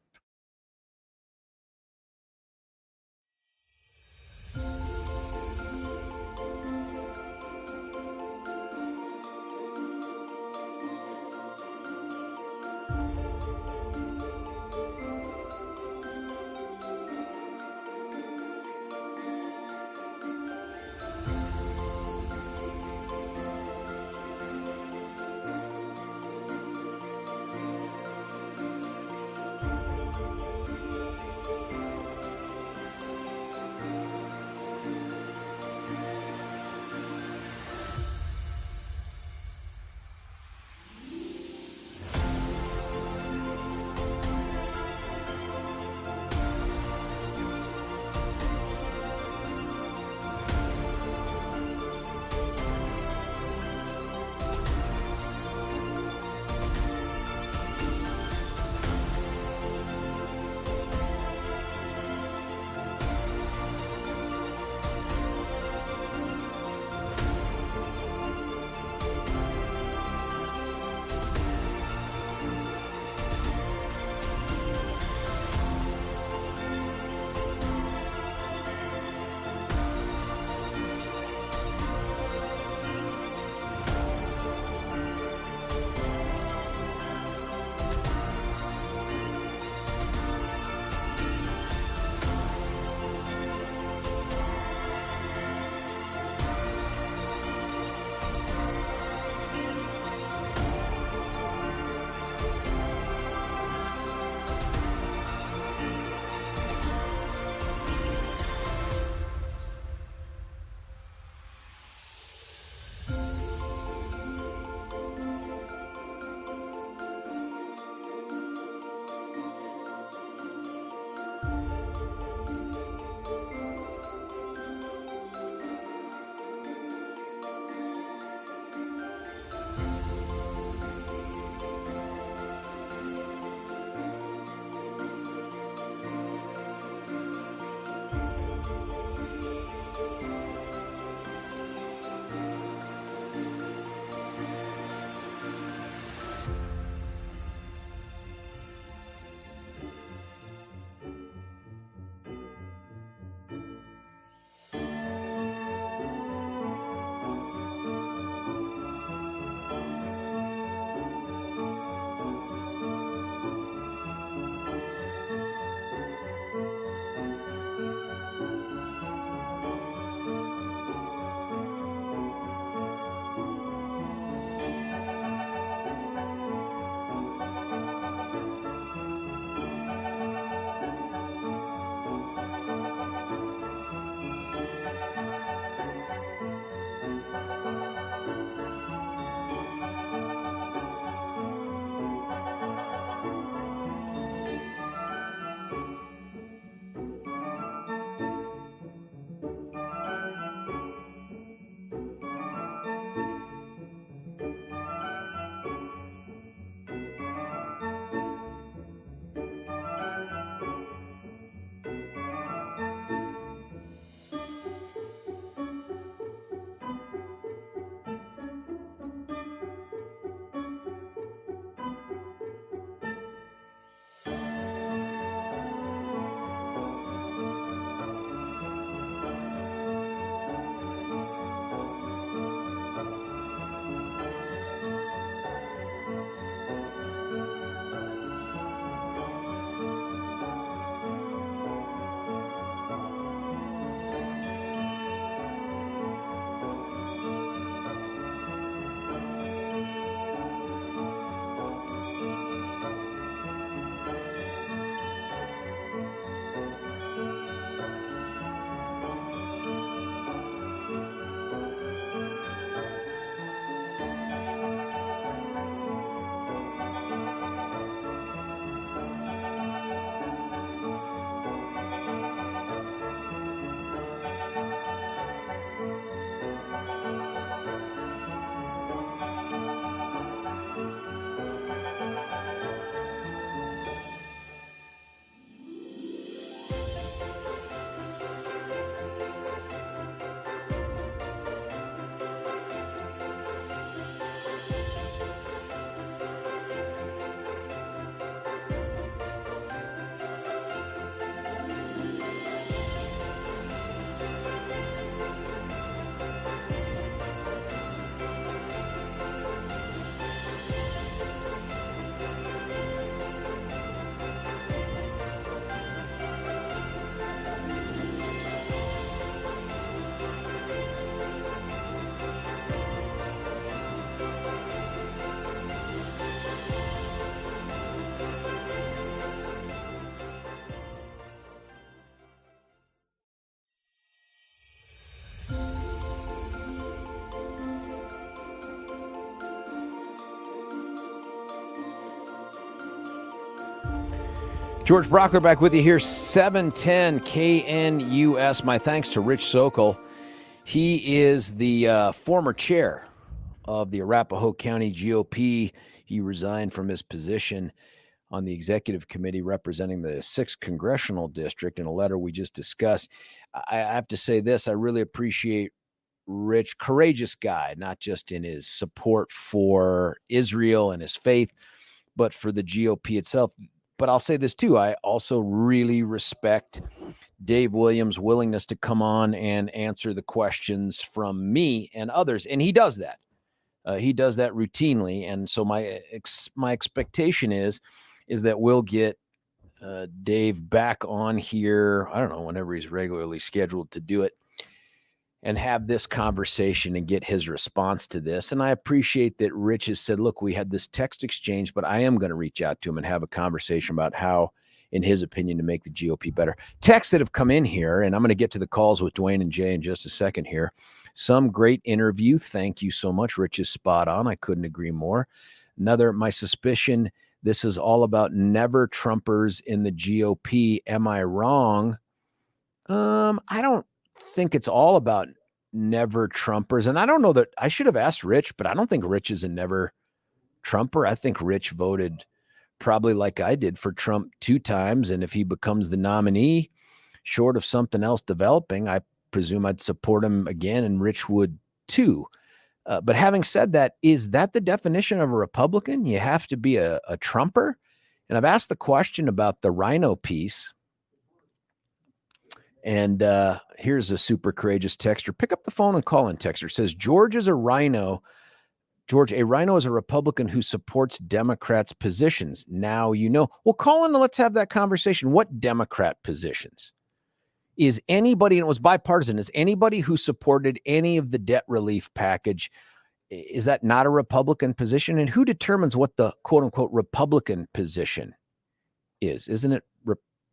S1: George Brauchler back with you here, 710 KNUS. My thanks to Rich Sokel. He is the former chair of the Arapahoe County GOP. He resigned from his position on the executive committee representing the 6th Congressional District in a letter we just discussed. I have to say this, I really appreciate Rich, courageous guy, not just in his support for Israel and his faith, but for the GOP itself. But I'll say this too, I also really respect Dave Williams' willingness to come on and answer the questions from me and others. And he does that. He does that routinely. And so my expectation is that we'll get Dave back on here, I don't know, whenever he's regularly scheduled to do it, and have this conversation and get his response to this. And I appreciate that Rich has said, look, we had this text exchange, but I am going to reach out to him and have a conversation about how, in his opinion, to make the GOP better. Texts that have come in here, and I'm going to get to the calls with Dwayne and Jay in just a second here. Some great interview. Thank you so much. Rich is spot on. I couldn't agree more. My suspicion, this is all about never Trumpers in the GOP. Am I wrong? I don't think it's all about never Trumpers. And I don't know that I should have asked Rich, but I don't think Rich is a never Trumper. I think Rich voted probably like I did for Trump 2 times. And if he becomes the nominee, short of something else developing, I presume I'd support him again, and Rich would too. But having said that, is that the definition of a Republican? You have to be a Trumper? And I've asked the question about the rhino piece. And here's a super courageous texter. Pick up the phone and call in, texter. It says, George, a rhino is a Republican who supports Democrats' positions. Now you know. Well, call in and let's have that conversation. What Democrat positions? Is anybody, and it was bipartisan, is anybody who supported any of the debt relief package, is that not a Republican position? And who determines what the quote-unquote Republican position is? Isn't it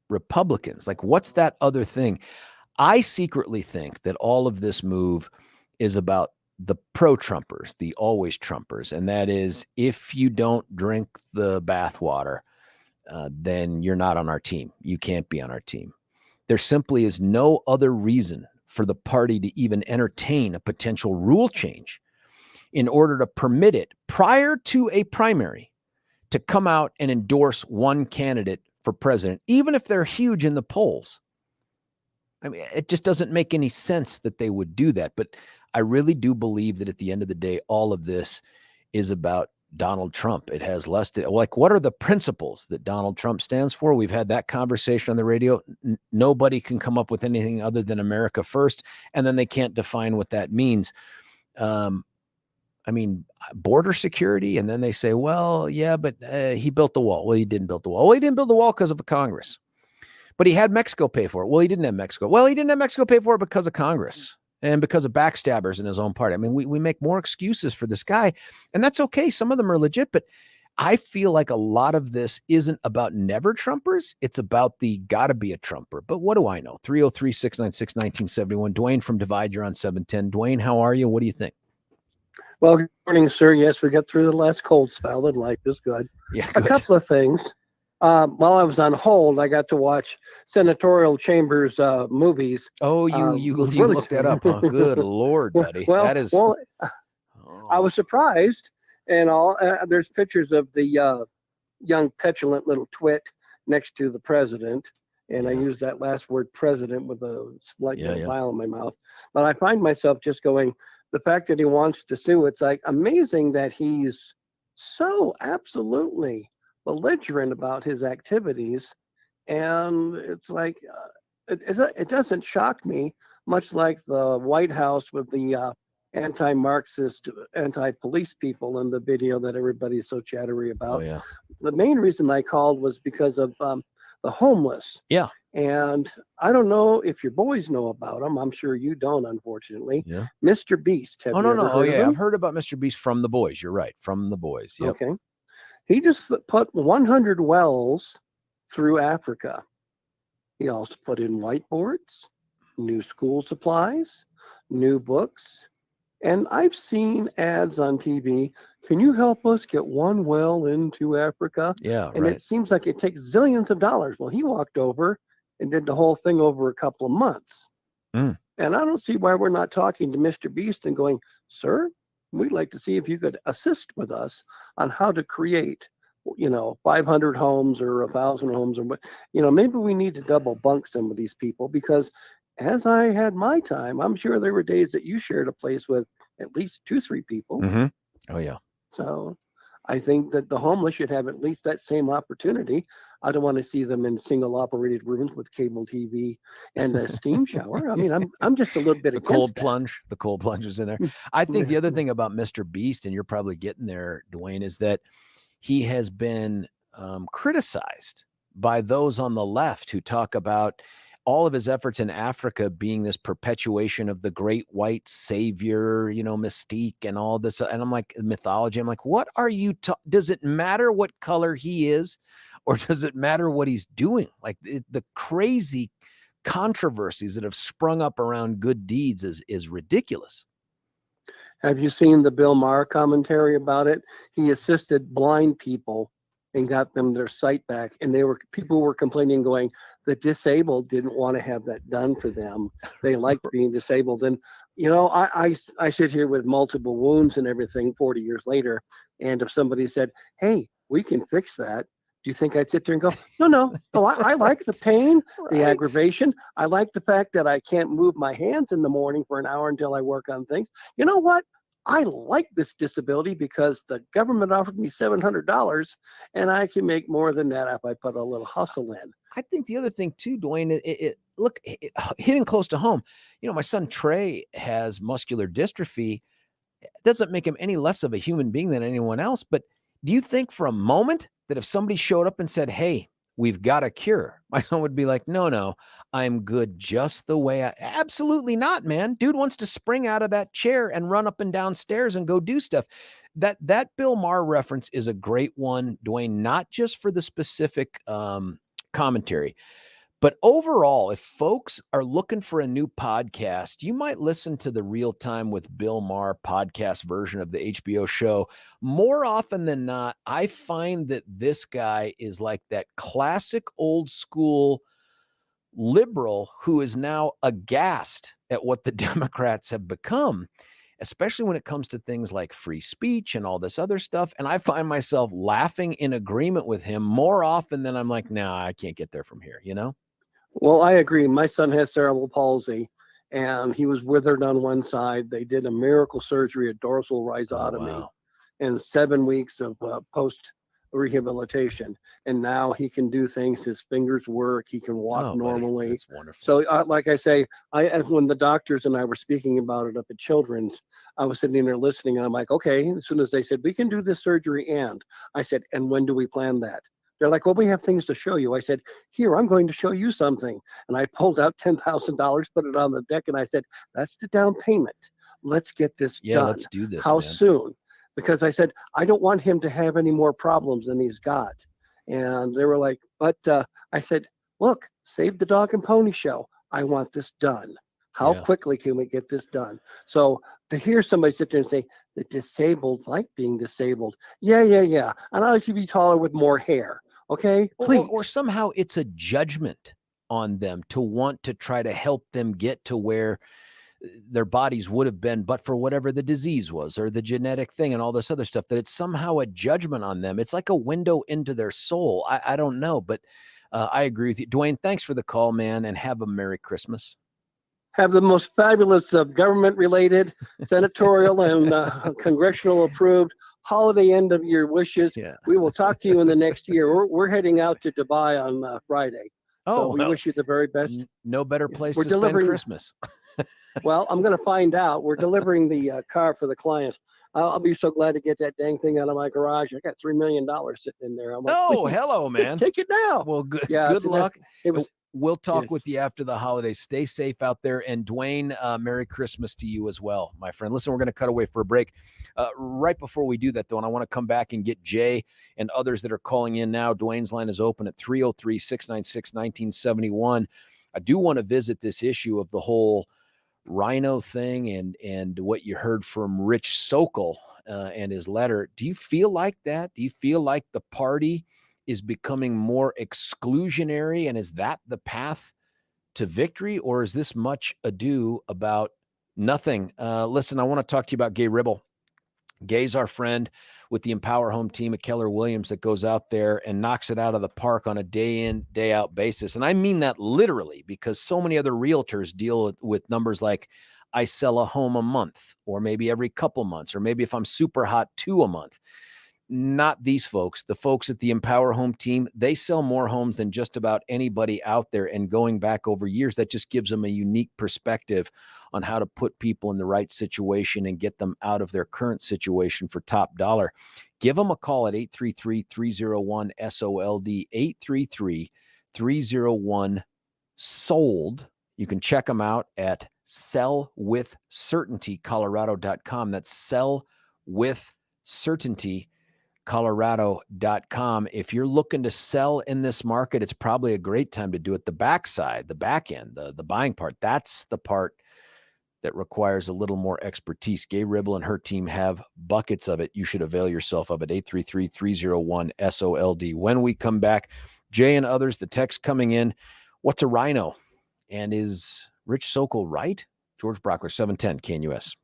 S1: Republicans? Like, what's that other thing? I secretly think that all of this move is about the pro-Trumpers, the always Trumpers. And that is, if you don't drink the bathwater, then you're not on our team. You can't be on our team. There simply is no other reason for the party to even entertain a potential rule change in order to permit it prior to a primary to come out and endorse one candidate for president, even if they're huge in the polls. I mean, it just doesn't make any sense that they would do that. But I really do believe that at the end of the day, all of this is about Donald Trump. It has less to, like, what are the principles that Donald Trump stands for? We've had that conversation on the radio. Nobody can come up with anything other than America first, and then they can't define what that means. I mean, border security, and then they say, well, yeah, but he built the wall. Well, he didn't build the wall. Well, he didn't build the wall because of Congress. But he had Mexico pay for it. Well, he didn't have Mexico. Well, he didn't have Mexico pay for it because of Congress and because of backstabbers in his own party. I mean, we make more excuses for this guy, and that's okay. Some of them are legit, but I feel like a lot of this isn't about never Trumpers. It's about the gotta be a Trumper. But what do I know? 303-696-1971. Dwayne from Divide, you're on 710. Dwayne, how are you? What do you think?
S8: Well, good morning, sir. Yes, we got through the last cold spell and life is good.
S1: Yeah,
S8: good. A couple of things. While I was on hold, I got to watch Senatorial Chambers movies.
S1: Oh, you really looked that up, huh? Good Lord, buddy.
S8: Well,
S1: that is.
S8: Well, I was surprised, and all. There's pictures of the young petulant little twit next to the president, and I use that last word, president, with a slight smile in my mouth. But I find myself just going, the fact that he wants to sue, it's like amazing that he's so absolutely belligerent about his activities. And it's like, it doesn't shock me, much like the White House with the anti-Marxist, anti-police people in the video that everybody's so chattery about.
S1: Oh, yeah.
S8: The main reason I called was because of the homeless.
S1: Yeah.
S8: And I don't know if your boys know about him. I'm sure you don't, unfortunately.
S1: Yeah.
S8: Mr. Beast. Have
S1: no.
S8: Heard
S1: Oh, yeah.
S8: of him?
S1: I've heard about Mr. Beast from the boys. You're right. From the boys. Yep.
S8: Okay. He just put 100 wells through Africa. He also put in whiteboards, new school supplies, new books. And I've seen ads on TV can you help us get one well into Africa?
S1: Yeah,
S8: and it seems like it takes zillions of dollars. Well, he walked over and did the whole thing over a couple of months.
S1: Mm.
S8: And I don't see why we're not talking to Mr. Beast and going, sir, we'd like to see if you could assist with us on how to create, 500 homes or 1,000 homes, or what, maybe we need to double bunk some of these people, because as I had my time, I'm sure there were days that you shared a place with at least 2-3 people.
S1: Mm-hmm. Oh yeah.
S8: So I think that the homeless should have at least that same opportunity. I don't want to see them in single operated rooms with cable TV and a steam shower. I mean, I'm just a little bit
S1: the
S8: against
S1: cold
S8: that.
S1: plunge. The cold plunge is in there. I think the other thing about Mr. Beast, and you're probably getting there, Dwayne, is that he has been criticized by those on the left who talk about all of his efforts in Africa being this perpetuation of the great white savior, mystique and all this. And I'm like, mythology. I'm like, what are you, does it matter what color he is, or does it matter what he's doing? Like the crazy controversies that have sprung up around good deeds is ridiculous.
S8: Have you seen the Bill Maher commentary about it? He assisted blind people and got them their sight back. And people were complaining, going, the disabled didn't want to have that done for them. They liked being disabled. And, I sit here with multiple wounds and everything 40 years later. And if somebody said, hey, we can fix that, do you think I'd sit there and go, no, I like the pain, the aggravation. I like the fact that I can't move my hands in the morning for an hour until I work on things. You know what? I like this disability because the government offered me $700 and I can make more than that if I put a little hustle in.
S1: I think the other thing too, Dwayne, look, hitting close to home, my son Trey has muscular dystrophy. It doesn't make him any less of a human being than anyone else. But do you think for a moment that if somebody showed up and said, hey, we've got a cure, my son would be like, no, I'm good just the way absolutely not, man. Dude wants to spring out of that chair and run up and down stairs and go do stuff. That Bill Maher reference is a great one, Dwayne, not just for the specific commentary, but overall, if folks are looking for a new podcast, you might listen to the Real Time with Bill Maher podcast version of the HBO show. More often than not, I find that this guy is like that classic old school liberal who is now aghast at what the Democrats have become, especially when it comes to things like free speech and all this other stuff. And I find myself laughing in agreement with him more often than I'm like, nah, I can't get there from here,
S8: Well, I agree. My son has cerebral palsy, and he was withered on one side. They did a miracle surgery, a dorsal rhizotomy, and 7 weeks of post rehabilitation. And now he can do things. His fingers work. He can walk normally.
S1: That's wonderful.
S8: So, like I say, when the doctors and I were speaking about it up at Children's, I was sitting there listening, and I'm like, okay. As soon as they said, we can do this surgery, and I said, and when do we plan that? They're like, well, we have things to show you. I said, here, I'm going to show you something. And I pulled out $10,000, put it on the deck, and I said, that's the down payment. Let's get this done.
S1: Let's do this.
S8: How soon? Because I said, I don't want him to have any more problems than he's got. And they were like, but I said, look, save the dog and pony show. I want this done. How quickly can we get this done? So to hear somebody sit there and say, the disabled like being disabled. Yeah. And I like to be taller with more hair. Okay, please.
S1: Or somehow it's a judgment on them to want to try to help them get to where their bodies would have been, but for whatever the disease was or the genetic thing and all this other stuff, that it's somehow a judgment on them. It's like a window into their soul. I don't know, but I agree with you. Dwayne, thanks for the call, man, and have a Merry Christmas.
S8: Have the most fabulous government-related, senatorial, and congressional approved holiday end of year wishes.
S1: Yeah.
S8: We will talk to you in the next year. We're heading out to Dubai on Friday. So we wish you the very best.
S1: No better place to spend Christmas.
S8: Well, I'm going to find out. We're delivering the car for the client. I'll be so glad to get that dang thing out of my garage. I got $3 million sitting in there. I'm like,
S1: hello, man.
S8: Take it now.
S1: Well, good luck. We'll talk with you after the holidays. Stay safe out there. And Dwayne, Merry Christmas to you as well, my friend. Listen, we're going to cut away for a break. Right before we do that, though, and I want to come back and get Jay and others that are calling in now. Dwayne's line is open at 303-696-1971. I do want to visit this issue of the whole rhino thing and what you heard from Rich Sokel and his letter. Do you feel like that? Do you feel like the party is becoming more exclusionary, and is that the path to victory, or is this much ado about nothing? Listen, I want to talk to you about Gay Ribble. Gay's our friend with the Empower Home team at Keller Williams that goes out there and knocks it out of the park on a day in, day out basis. And I mean that literally, because so many other realtors deal with numbers like I sell a home a month, or maybe every couple months, or maybe if I'm super hot, 2 a month. Not these folks. The folks at the Empower Home team, they sell more homes than just about anybody out there. And going back over years, that just gives them a unique perspective on how to put people in the right situation and get them out of their current situation for top dollar. Give them a call at 833-301-SOLD, 833-301-SOLD. You can check them out at sellwithcertaintycolorado.com. That's sellwithcertaintycolorado.com. If you're looking to sell in this market, it's probably a great time to do it. The backside, the back end, the buying part, that's the part that requires a little more expertise. Gay Ribble and her team have buckets of it. You should avail yourself of it. 833-301-SOLD. When we come back, Jay and others, the text coming in, what's a rhino? And is Rich Sokel right? George Brauchler, 710 KNUS.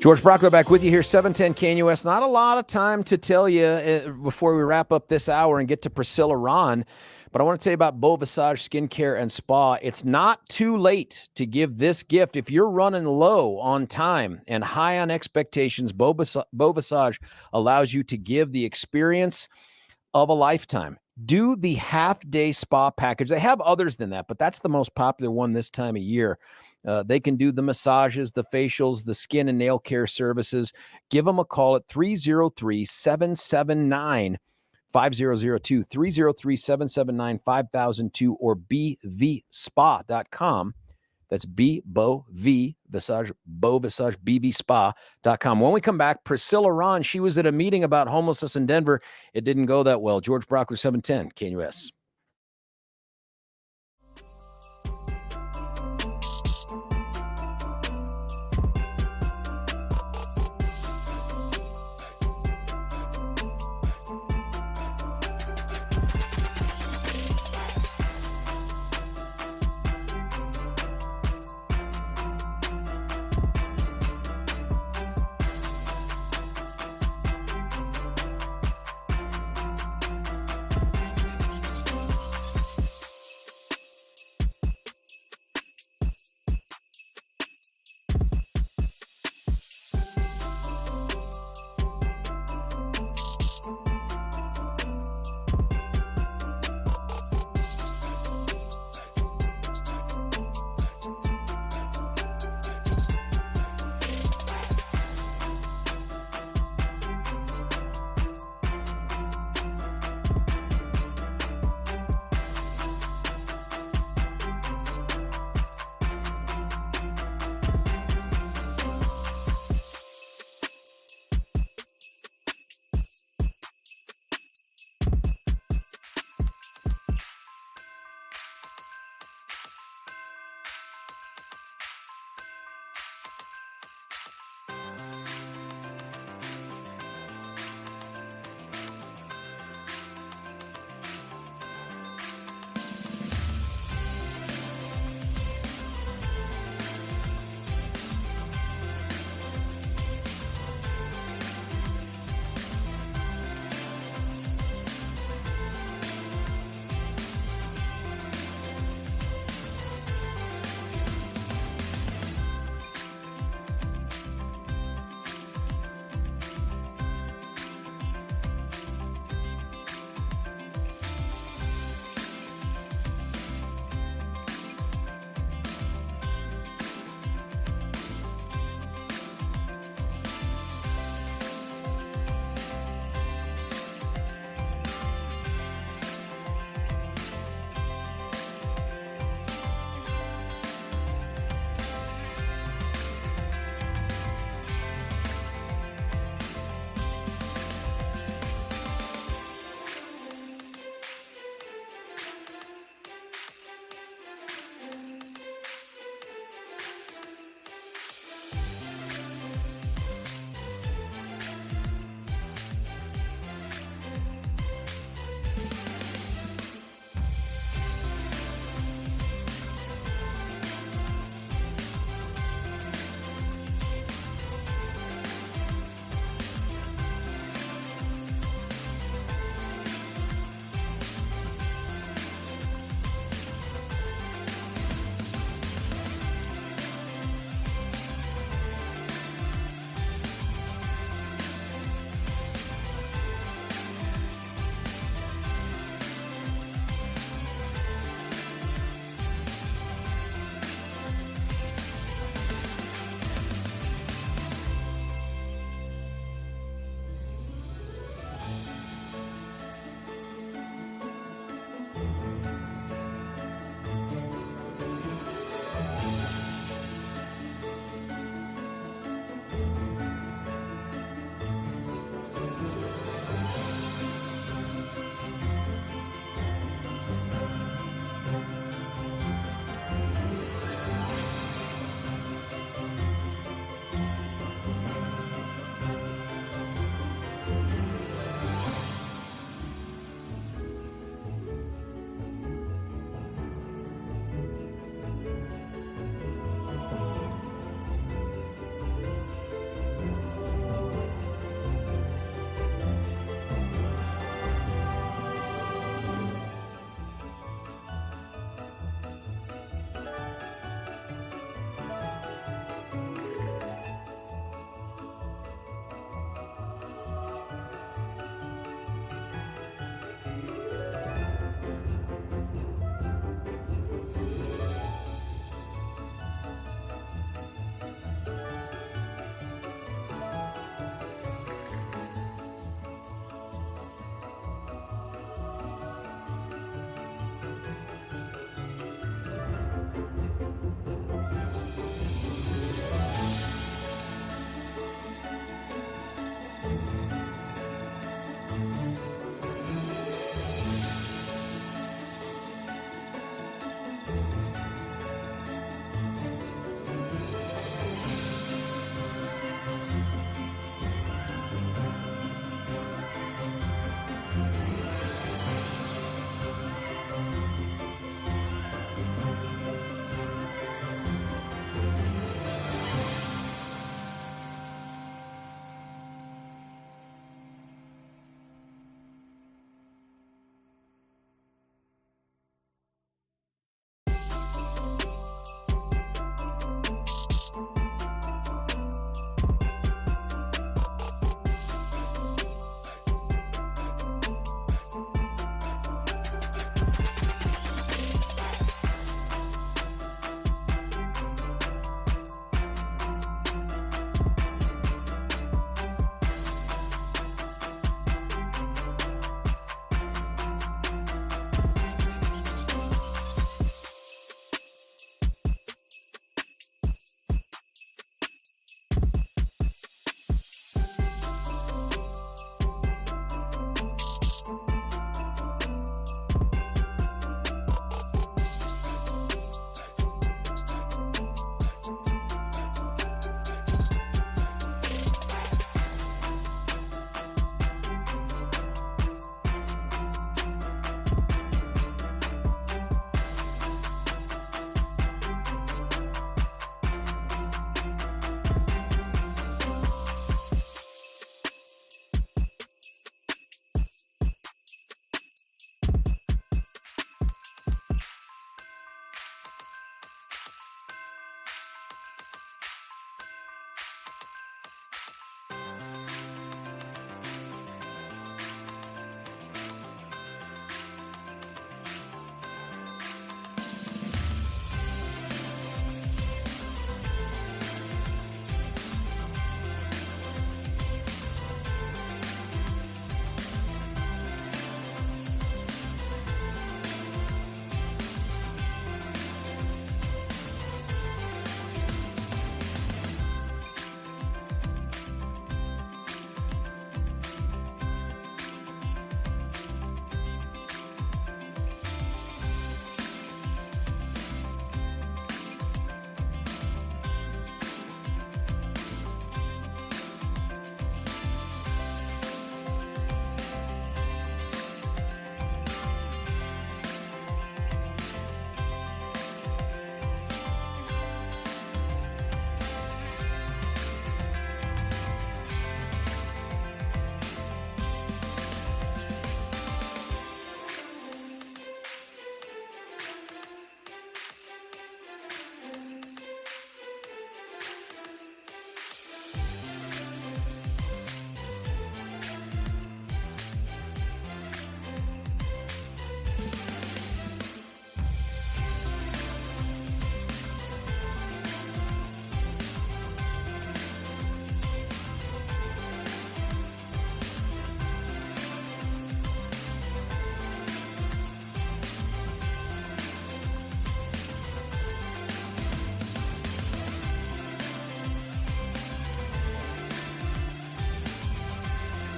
S1: George Brauchler back with you here, 710 KNUS. Not a lot of time to tell you before we wrap up this hour and get to Pricilla Rahn, but I want to tell you about Beau Visage Skincare and Spa. It's not too late to give this gift. If you're running low on time and high on expectations, Beau Visage allows you to give the experience of a lifetime. Do the half-day spa package. They have others than that, but that's the most popular one this time of year. They can do the massages, the facials, the skin and nail care services. Give them a call at 303-779-5002, 303-779-5002, or bvspa.com. That's Beau Visage, bvspa.com. When we come back, Pricilla Rahn, she was at a meeting about homelessness in Denver. It didn't go that well. George Brauchler, 710 KNUS.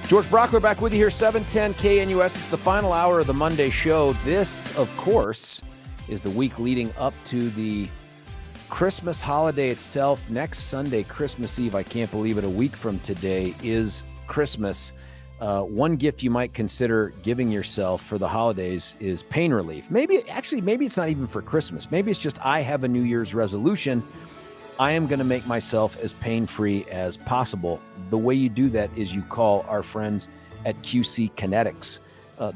S1: George Brauchler back with you here, 710 KNUS. It's the final hour of the Monday show. This, of course, is the week leading up to the Christmas holiday itself. Next Sunday, Christmas Eve, I can't believe it, a week from today is Christmas. One gift you might consider giving yourself for the holidays is pain relief. Maybe it's not even for Christmas. Maybe it's just I have a New Year's resolution. I am going to make myself as pain-free as possible. The way you do that is you call our friends at QC Kinetics.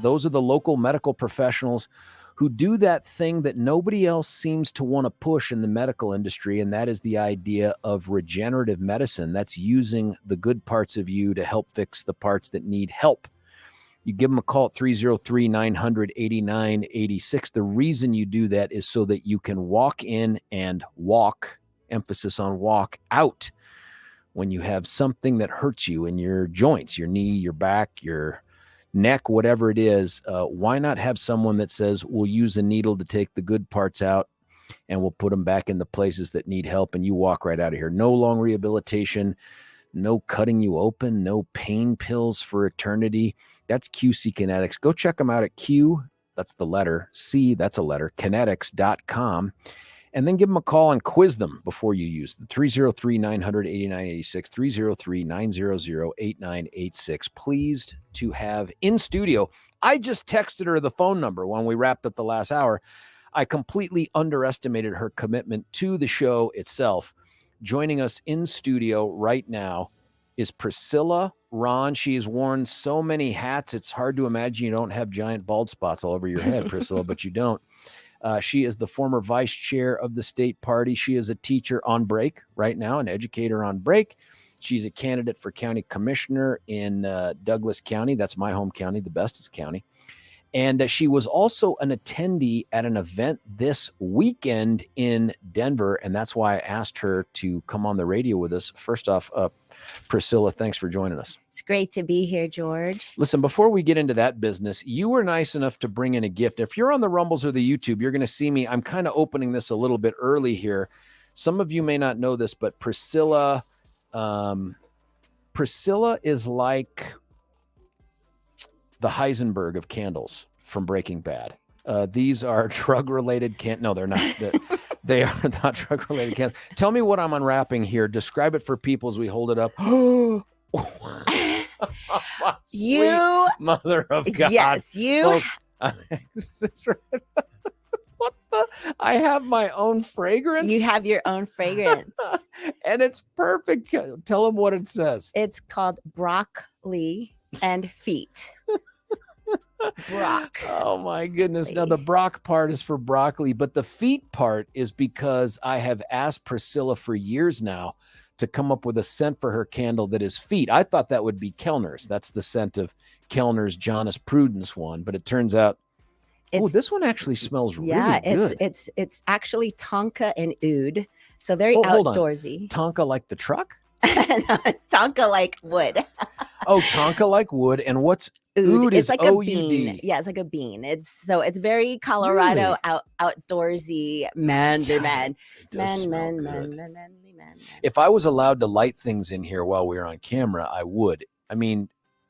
S1: Those are the local medical professionals who do that thing that nobody else seems to want to push in the medical industry, and that is the idea of regenerative medicine. That's using the good parts of you to help fix the parts that need help. You give them a call at 303-900-8986. The reason you do that is so that you can walk in and walk, emphasis on walk, out when you have something that hurts you in your joints, your knee, your back, your neck, whatever it is. Why not have someone that says, we'll use a needle to take the good parts out and we'll put them back in the places that need help, and you walk right out of here. No long rehabilitation, no cutting you open, no pain pills for eternity. That's QC Kinetics. Go check them out at Q, that's the letter, C, that's a letter, kinetics.com. And then give them a call and quiz them before you use them. 303-900-8986, 303-900-8986. Pleased to have in studio. I just texted her the phone number when we wrapped up the last hour. I completely underestimated her commitment to the show itself. Joining us in studio right now is Pricilla Rahn. She has worn so many hats, it's hard to imagine you don't have giant bald spots all over your head, Priscilla, but you don't. She is the former vice chair of the state party. She is a teacher on break right now, an educator on break. She's a candidate for county commissioner in Douglas County. That's my home county, the bestest county. And she was also an attendee at an event this weekend in Denver. And that's why I asked her to come on the radio with us. First off, Priscilla, thanks for joining us.
S9: It's great to be here, George.
S1: Listen, before we get into that business, you were nice enough to bring in a gift. If you're on the Rumbles or the YouTube, you're going to see me. I'm kind of opening this a little bit early here. Some of you may not know this, but Priscilla is like the Heisenberg of candles from Breaking Bad. These are drug-related No, they're not. They are not drug-related candles. Tell me what I'm unwrapping here. Describe it for people as we hold it up.
S9: You
S1: mother of God.
S9: Yes, you.
S1: Folks, that's right. What the? I have my own fragrance.
S9: You have your own fragrance.
S1: And it's perfect. Tell them what it says.
S9: It's called broccoli and feet. Brock.
S1: Oh my goodness. Now the Brock part is for broccoli, but the feet part is because I have asked Priscilla for years now to come up with a scent for her candle that is feet. I thought that would be Kellner's. That's the scent of Kellner's Jonas Prudence one, but it turns out this one actually smells really good.
S9: It's actually tonka and oud, so very outdoorsy.
S1: Tonka like the truck?
S9: No, it's tonka like wood.
S1: Oh, tonka like wood. And what's oud?
S9: It's like
S1: O-U-D.
S9: a bean. Yeah, it's like a bean. It's very Colorado,
S1: really?
S9: Outdoorsy, manly man.
S1: If I was allowed to light things in here while we were on camera, I would. I mean,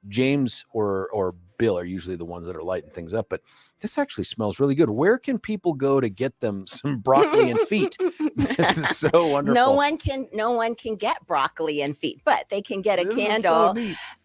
S1: James or Bill are usually the ones that are lighting things up, but this actually smells really good. Where can people go to get them some broccoli and feet? This is so wonderful.
S9: No one can get broccoli and feet, but they can get a candle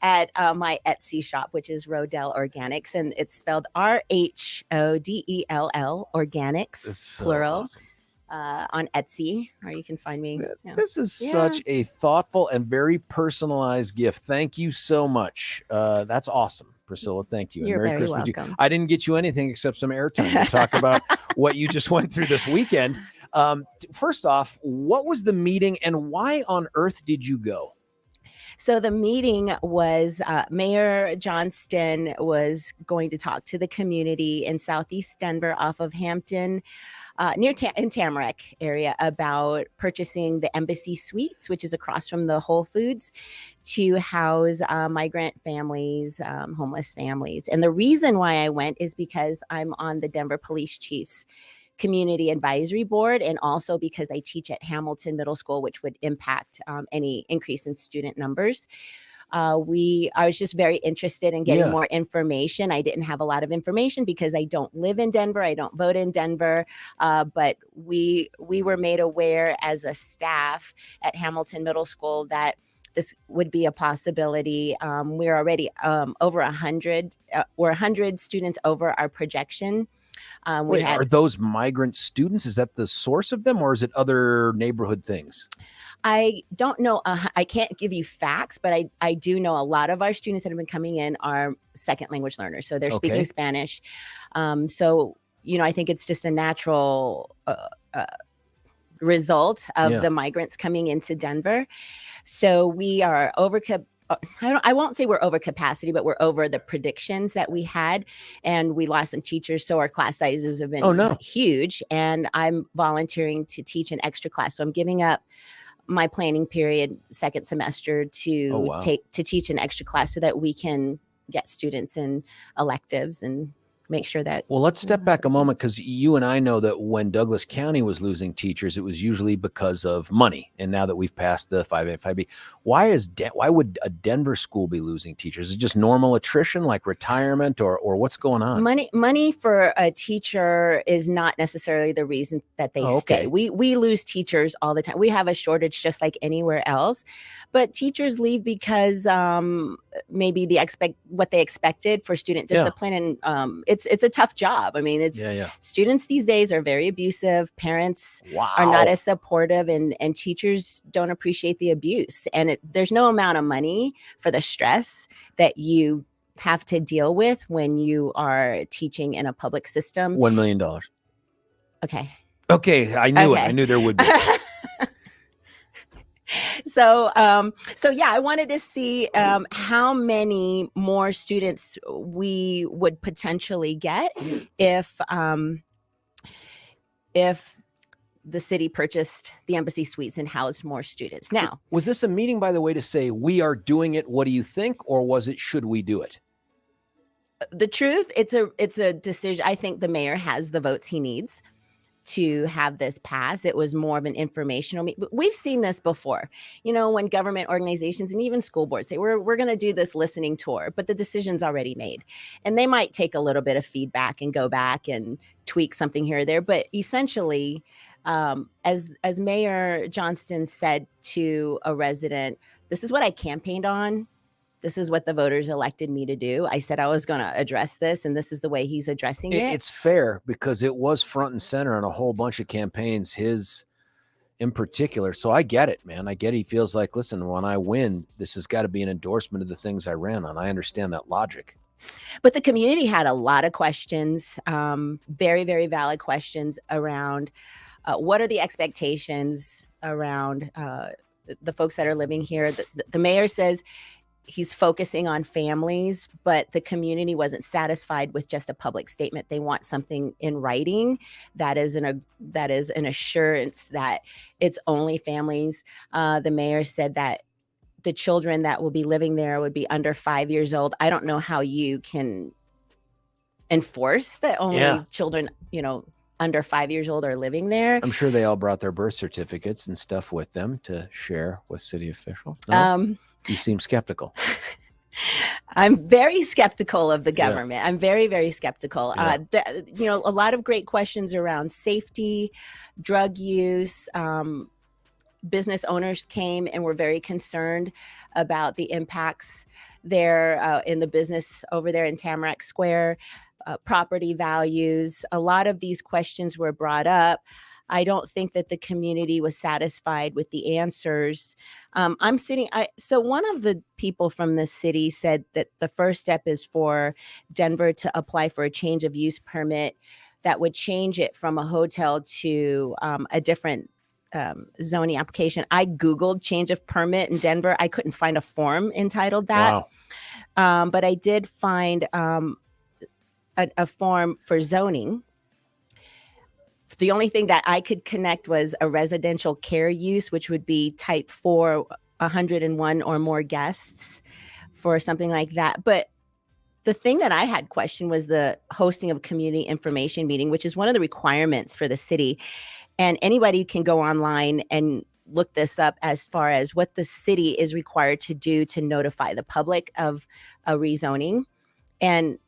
S9: at my Etsy shop, which is Rodell Organics, and it's spelled RHODELL Organics, plural.
S1: Awesome.
S9: On Etsy, or you can find me.
S1: This is such a thoughtful and very personalized gift. Thank you so much. That's awesome, Priscilla. Thank you.
S9: You're
S1: and Merry
S9: very
S1: Christmas
S9: welcome.
S1: I didn't get you anything except some airtime to talk about what you just went through this weekend. First off, what was the meeting and why on earth did you go?
S9: So the meeting was Mayor Johnston was going to talk to the community in Southeast Denver off of Hampton, in Tamarack area, about purchasing the Embassy Suites, which is across from the Whole Foods, to house migrant families, homeless families. And the reason why I went is because I'm on the Denver Police Chief's Community Advisory Board, and also because I teach at Hamilton Middle School, which would impact any increase in student numbers. I was just very interested in getting more information. I didn't have a lot of information because I don't live in Denver. I don't vote in Denver. But we were made aware as a staff at Hamilton Middle School that this would be a possibility. We're already over 100. We're 100 students over our projection.
S1: Wait, are those migrant students? Is that the source of them, or is it other neighborhood things?
S9: I don't know. I can't give you facts, but I do know a lot of our students that have been coming in are second language learners. So they're speaking Spanish. So, I think it's just a natural result of the migrants coming into Denver. So we are I won't say we're over capacity, but we're over the predictions that we had, and we lost some teachers. So our class sizes have been huge, and I'm volunteering to teach an extra class. So I'm giving up my planning period second semester to teach an extra class so that we can get students in electives and make sure that.
S1: Well, let's step back a moment, because you and I know that when Douglas County was losing teachers, it was usually because of money. And now that we've passed the 5A, 5B, why would a Denver school be losing teachers? Is it just normal attrition, like retirement, or what's going on?
S9: Money for a teacher is not necessarily the reason that they stay. We lose teachers all the time. We have a shortage just like anywhere else, but teachers leave because maybe what they expected for student discipline, and it's a tough job. I mean, students these days are very abusive. Parents are not as supportive, and teachers don't appreciate the abuse. And there's no amount of money for the stress that you have to deal with when you are teaching in a public system.
S1: $1 million.
S9: Okay.
S1: I knew it. I knew there would be.
S9: So I wanted to see how many more students we would potentially get if the city purchased the Embassy Suites and housed more students. Now,
S1: was this a meeting, by the way, to say we are doing it? What do you think? Or was it, should we do it?
S9: The truth, it's a decision. I think the mayor has the votes he needs to have this pass. It was more of an informational meeting. We've seen this before, when government organizations and even school boards say, we're going to do this listening tour, but the decision's already made. And they might take a little bit of feedback and go back and tweak something here or there. But essentially, as Mayor Johnston said to a resident, this is what I campaigned on. This is what the voters elected me to do. I said I was going to address this, and this is the way he's addressing it.
S1: It's fair, because it was front and center in a whole bunch of campaigns, his in particular. So I get it, man. I get it. He feels like, listen, when I win, this has got to be an endorsement of the things I ran on. I understand that logic.
S9: But the community had a lot of questions, very, very valid questions around what are the expectations around the folks that are living here. The mayor says he's focusing on families, but the community wasn't satisfied with just a public statement. They want something in writing that is an assurance that it's only families. The mayor said that the children that will be living there would be under 5 years old. I don't know how you can enforce that only children, under 5 years old are living there.
S1: I'm sure they all brought their birth certificates and stuff with them to share with city officials. No? You seem skeptical.
S9: I'm very skeptical of the government. I'm very, very skeptical. A lot of great questions around safety, drug use. Business owners came and were very concerned about the impacts there in the business over there in Tamarack Square, property values. A lot of these questions were brought up. I don't think that the community was satisfied with the answers. So one of the people from the city said that the first step is for Denver to apply for a change of use permit that would change it from a hotel to a different zoning application. I Googled change of permit in Denver. I couldn't find a form entitled that. Wow. But I did find a form for zoning. The only thing that I could connect was a residential care use, which would be type 4, 101 or more guests for something like that. But the thing that I had questioned was the hosting of a community information meeting, which is one of the requirements for the city. And anybody can go online and look this up as far as what the city is required to do to notify the public of a rezoning. And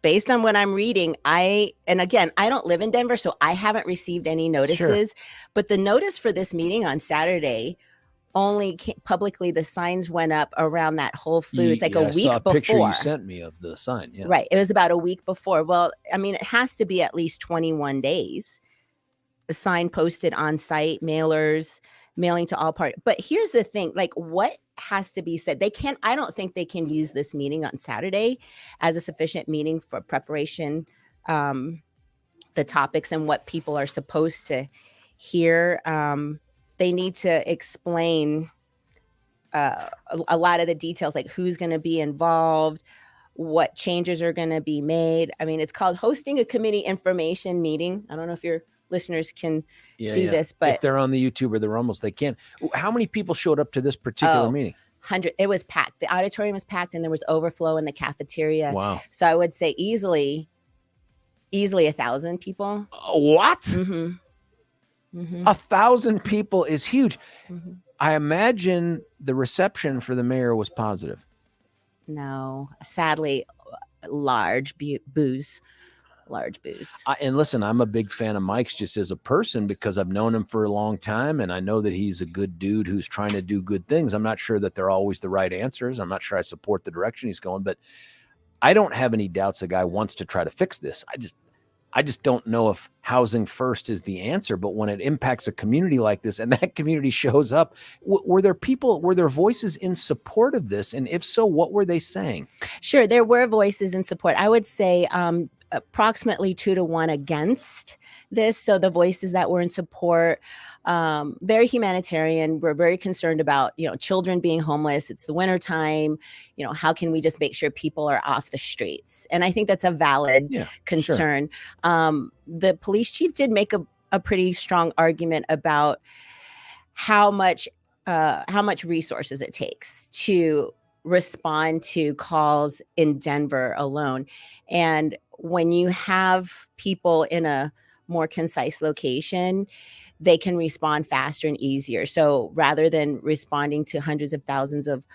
S9: based on what I'm reading, and again, I don't live in Denver, so I haven't received any notices, but the notice for this meeting on Saturday only publicly, the signs went up around that Whole Foods like a week
S1: saw a
S9: before.
S1: Picture you sent me of the sign. Yeah.
S9: Right. It was about a week before. Well, I mean, it has to be at least 21 days. The sign posted on site, mailers, mailing to all parties. But here's the thing, like what has to be said? I don't think they can use this meeting on Saturday as a sufficient meeting for preparation, the topics and what people are supposed to hear. They need to explain a lot of the details, like who's going to be involved, what changes are going to be made. I mean, it's called hosting a committee information meeting. I don't know if your listeners can see this, but
S1: if they're on the YouTube or they can. How many people showed up to this particular meeting?
S9: 100. It was packed. The auditorium was packed, and there was overflow in the cafeteria.
S1: Wow.
S9: So I would say easily 1,000 people.
S1: What?
S9: Mm-hmm. Mm-hmm.
S1: 1,000 people is huge.
S9: Mm-hmm.
S1: I imagine the reception for the mayor was positive.
S9: No, sadly, large boos.
S1: And listen, I'm a big fan of Mike's just as a person because I've known him for a long time. And I know that he's a good dude who's trying to do good things. I'm not sure that they're always the right answers. I'm not sure I support the direction he's going, but I don't have any doubts the guy wants to try to fix this. I just don't know if housing first is the answer, but when it impacts a community like this and that community shows up, were there voices in support of this? And if so, what were they saying?
S9: Sure. There were voices in support. I would say, approximately 2-1 against this. So the voices that were in support, very humanitarian. We're very concerned about, children being homeless. It's the winter time. How can we just make sure people are off the streets? And I think that's a valid concern. Sure. The police chief did make a pretty strong argument about how much resources it takes to respond to calls in Denver alone. And when you have people in a more concise location, they can respond faster and easier. So rather than responding to hundreds of thousands of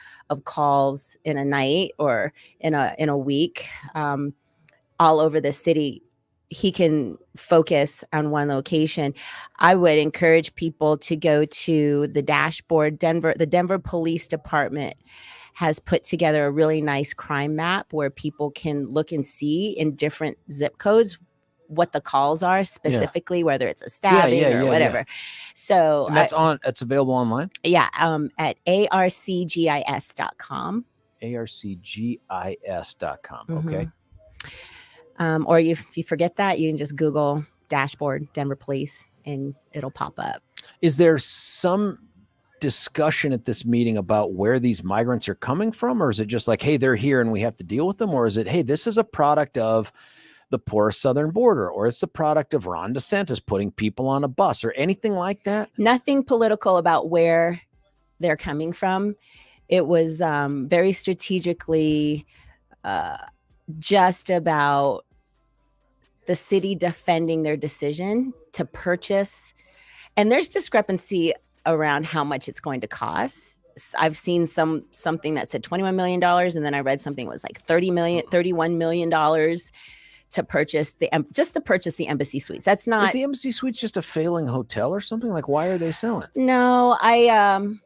S9: calls in a night or in a week, all over the city, he can focus on one location. I would encourage people to go to the dashboard. The Denver Police Department has put together a really nice crime map where people can look and see in different zip codes what the calls are specifically, whether it's a stabbing or whatever. Yeah. So
S1: and that's available online?
S9: Yeah. At arcgis.com.
S1: arcgis.com.
S9: Mm-hmm.
S1: Okay.
S9: Or if you forget that, you can just Google dashboard Denver Police and it'll pop up.
S1: Is there some discussion at this meeting about where these migrants are coming from, or is it just like, hey, they're here and we have to deal with them, or is it, hey, this is a product of the porous southern border, or it's the product of Ron DeSantis putting people on a bus, or anything like that?
S9: Nothing political about where they're coming from. It was very strategically just about the city defending their decision to purchase, and there's discrepancy around how much it's going to cost. I've seen something that said $21 million. And then I read something that was like $31 million to purchase just to purchase the Embassy Suites. That's not.
S1: Is the Embassy Suites just a failing hotel or something? Like, why are they selling?
S9: No, I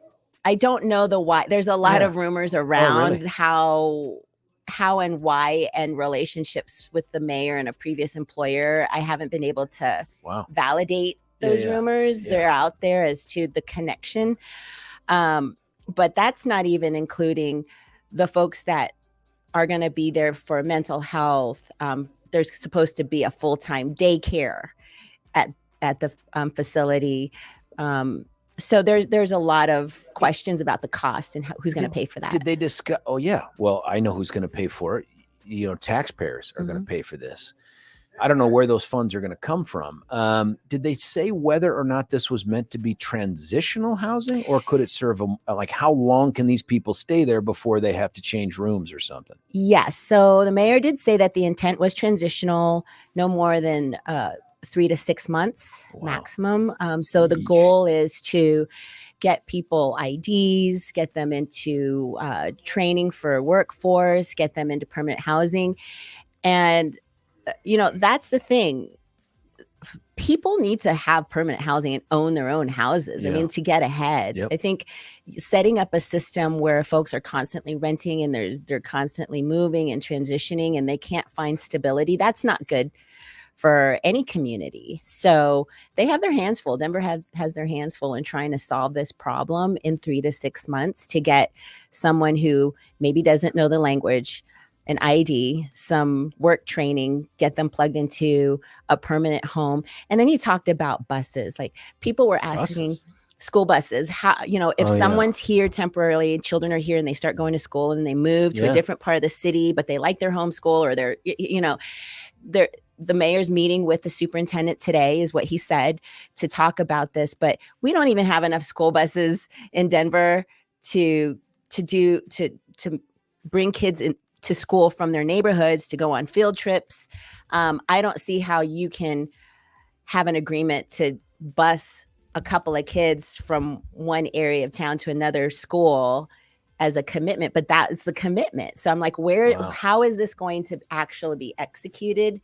S9: don't know the why. There's a lot of rumors around how and why and relationships with the mayor and a previous employer. I haven't been able to validate those rumors. They're out there as to the connection. But that's not even including the folks that are going to be there for mental health. There's supposed to be a full-time daycare at the facility. So there's a lot of questions about the cost and who's going to pay for that.
S1: Did they discuss? Oh yeah. Well, I know who's going to pay for it. Taxpayers are going to pay for this. I don't know where those funds are going to come from. Did they say whether or not this was meant to be transitional housing, or could it serve like how long can these people stay there before they have to change rooms or something?
S9: Yes. So the mayor did say that the intent was transitional, no more than 3 to 6 months maximum. So the goal is to get people IDs, get them into training for workforce, get them into permanent housing. And, that's the thing. People need to have permanent housing and own their own houses. I mean, to get ahead. I think setting up a system where folks are constantly renting and they're constantly moving and transitioning and they can't find stability, that's not good for any community. So they have their hands full. Denver has their hands full in trying to solve this problem in 3 to 6 months to get someone who maybe doesn't know the language, an ID, some work training, get them plugged into a permanent home. And then he talked about buses. Like people were asking school buses, how, if someone's here temporarily, children are here and they start going to school and they move to a different part of the city, but they like their homeschool or the mayor's meeting with the superintendent today is what he said to talk about this. But we don't even have enough school buses in Denver to bring kids in to school from their neighborhoods to go on field trips. I don't see how you can have an agreement to bus a couple of kids from one area of town to another school as a commitment, but that is the commitment. So I'm like, how is this going to actually be executed?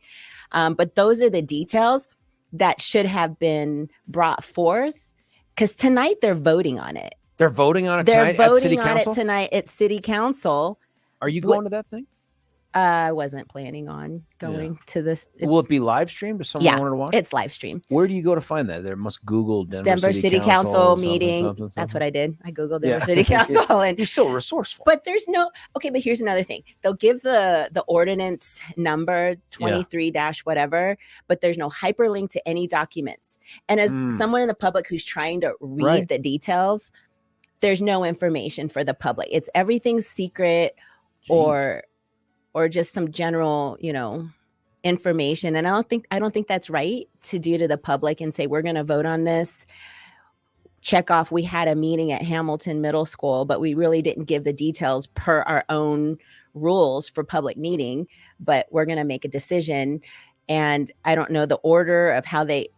S9: But those are the details that should have been brought forth, because tonight they're voting on it.
S1: They're voting on it
S9: tonight
S1: at City Council?
S9: They're voting on it tonight at City Council.
S1: Are you going to that thing?
S9: I wasn't planning on going to this.
S1: Will it be live streamed if someone wanted to watch?
S9: It's live streamed.
S1: Where do you go to find that? There must Google
S9: Denver City Council meeting. Something. That's what I did. I Googled Denver City Council. And
S1: you're so resourceful.
S9: But there's but here's another thing. They'll give the ordinance number 23 whatever, but there's no hyperlink to any documents. And as someone in the public who's trying to read the details, there's no information for the public. It's everything's secret. Jeez. or just some general, information. And I don't think that's right to do to the public and say, we're going to vote on this. Check off, we had a meeting at Hamilton Middle School, but we really didn't give the details per our own rules for public meeting, but we're going to make a decision. And I don't know the order of how they,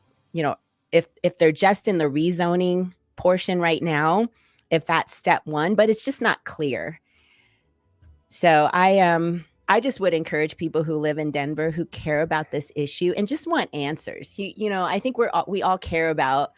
S9: if they're just in the rezoning portion right now, if that's step one, but it's just not clear. So I just would encourage people who live in Denver who care about this issue and just want answers. I think we all care about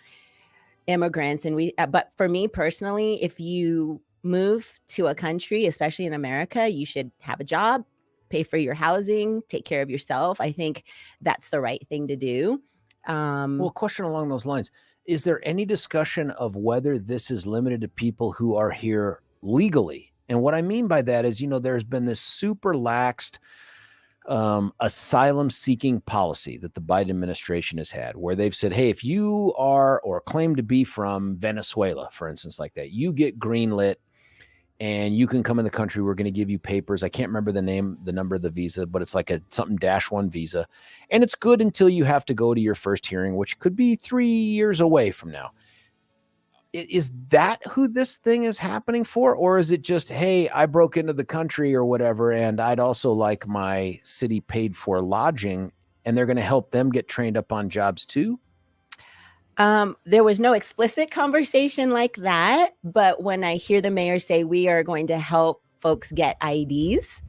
S9: immigrants, and but for me personally, if you move to a country, especially in America, you should have a job, pay for your housing, take care of yourself. I think that's the right thing to do.
S1: Well, a question along those lines. Is there any discussion of whether this is limited to people who are here legally? And what I mean by that is, there's been this super laxed asylum seeking policy that the Biden administration has had, where they've said, hey, if you are or claim to be from Venezuela, for instance, like that, you get greenlit and you can come in the country. We're going to give you papers. I can't remember the number of the visa, but it's like something -1 visa. And it's good until you have to go to your first hearing, which could be 3 years away from now. Is that who this thing is happening for? Or is it just, hey, I broke into the country or whatever, and I'd also like my city paid for lodging, and they're going to help them get trained up on jobs too?
S9: There was no explicit conversation like that. But when I hear the mayor say we are going to help folks get IDs,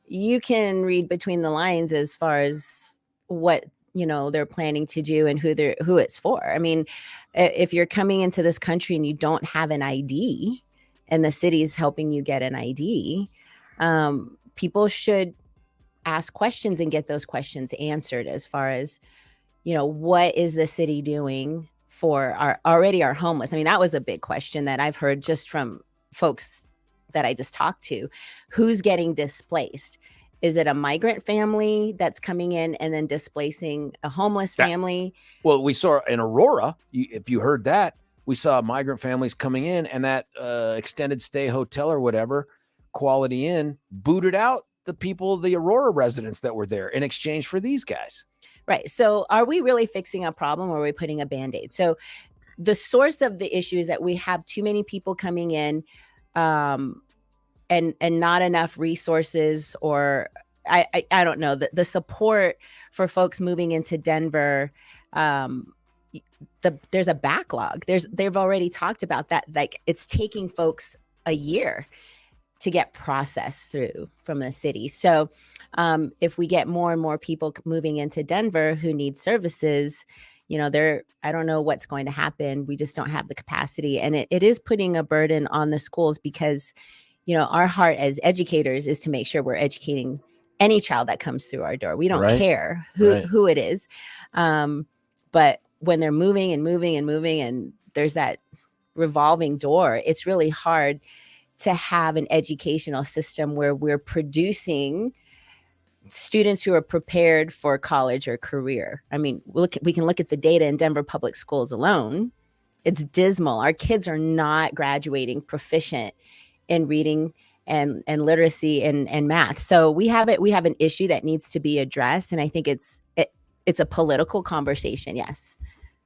S9: you can read between the lines as far as what they're planning to do and who it's for. I mean, if you're coming into this country and you don't have an ID and the city's helping you get an ID, people should ask questions and get those questions answered as far as, what is the city doing for our homeless? I mean, that was a big question that I've heard just from folks that I just talked to. Who's getting displaced? Is it a migrant family that's coming in and then displacing a homeless family?
S1: Well, we saw in Aurora, if you heard that, we saw migrant families coming in, and that extended stay hotel or whatever, Quality Inn, booted out the Aurora residents that were there in exchange for these guys.
S9: Right. So are we really fixing a problem, or are we putting a Band-Aid? So the source of the issue is that we have too many people coming in, and not enough resources or I don't know, the support for folks moving into Denver, there's a backlog. They've already talked about that. Like, it's taking folks a year to get processed through from the city. So if we get more and more people moving into Denver who need services, I don't know what's going to happen. We just don't have the capacity. And it is putting a burden on the schools because, our heart as educators is to make sure we're educating any child that comes through our door. We don't care who it is. But when they're moving and moving and moving, and there's that revolving door, it's really hard to have an educational system where we're producing students who are prepared for college or career. I mean, we can look at the data in Denver public schools alone. It's dismal. Our kids are not graduating proficient in reading and literacy and math. So we have an issue that needs to be addressed. And I think it's a political conversation. Yes.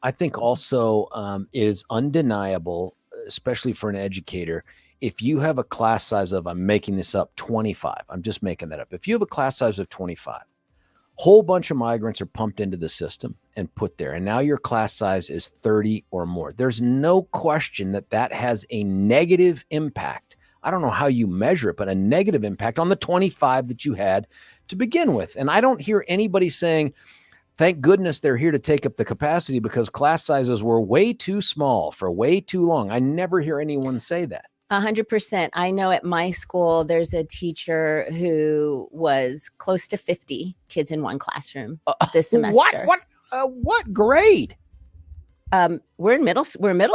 S1: I think also it is undeniable, especially for an educator, if you have a class size of, I'm making this up, 25, I'm just making that up. If you have a class size of 25, whole bunch of migrants are pumped into the system and put there, and now your class size is 30 or more. There's no question that has a negative impact. I don't know how you measure it, but a negative impact on the 25 that you had to begin with. And I don't hear anybody saying, thank goodness they're here to take up the capacity because class sizes were way too small for way too long. I never hear anyone say that.
S9: 100%. I know at my school, there's a teacher who was close to 50 kids in one classroom this semester.
S1: What grade?
S9: We're middle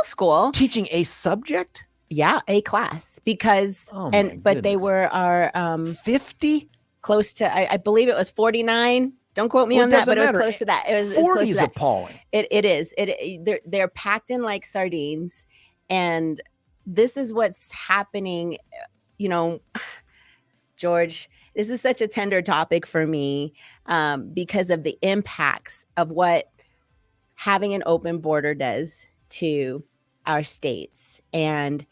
S9: school.
S1: Teaching a subject?
S9: Yeah, a class because, but they were our
S1: 50?
S9: Close to, I believe it was 49. Don't quote me on that, but it was close to that. It was
S1: 40 is appalling.
S9: It is. They're packed in like sardines, and this is what's happening. George, this is such a tender topic for me because of the impacts of what having an open border does to our states. And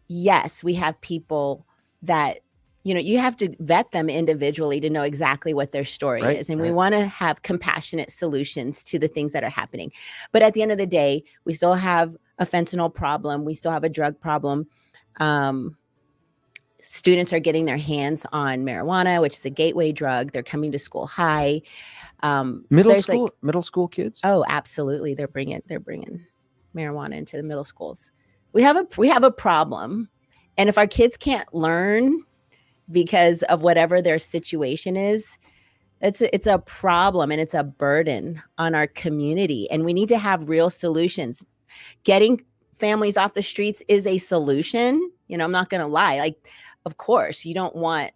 S9: yes, we have people that, you have to vet them individually to know exactly what their story is. And we want to have compassionate solutions to the things that are happening. But at the end of the day, we still have a fentanyl problem. We still have a drug problem. Students are getting their hands on marijuana, which is a gateway drug. They're coming to school high.
S1: Middle school kids?
S9: Oh, absolutely. They're bringing marijuana into the middle schools. We have a problem. And if our kids can't learn because of whatever their situation is, it's a problem and it's a burden on our community. And we need to have real solutions. Getting families off the streets is a solution. I'm not going to lie. Like, of course, you don't want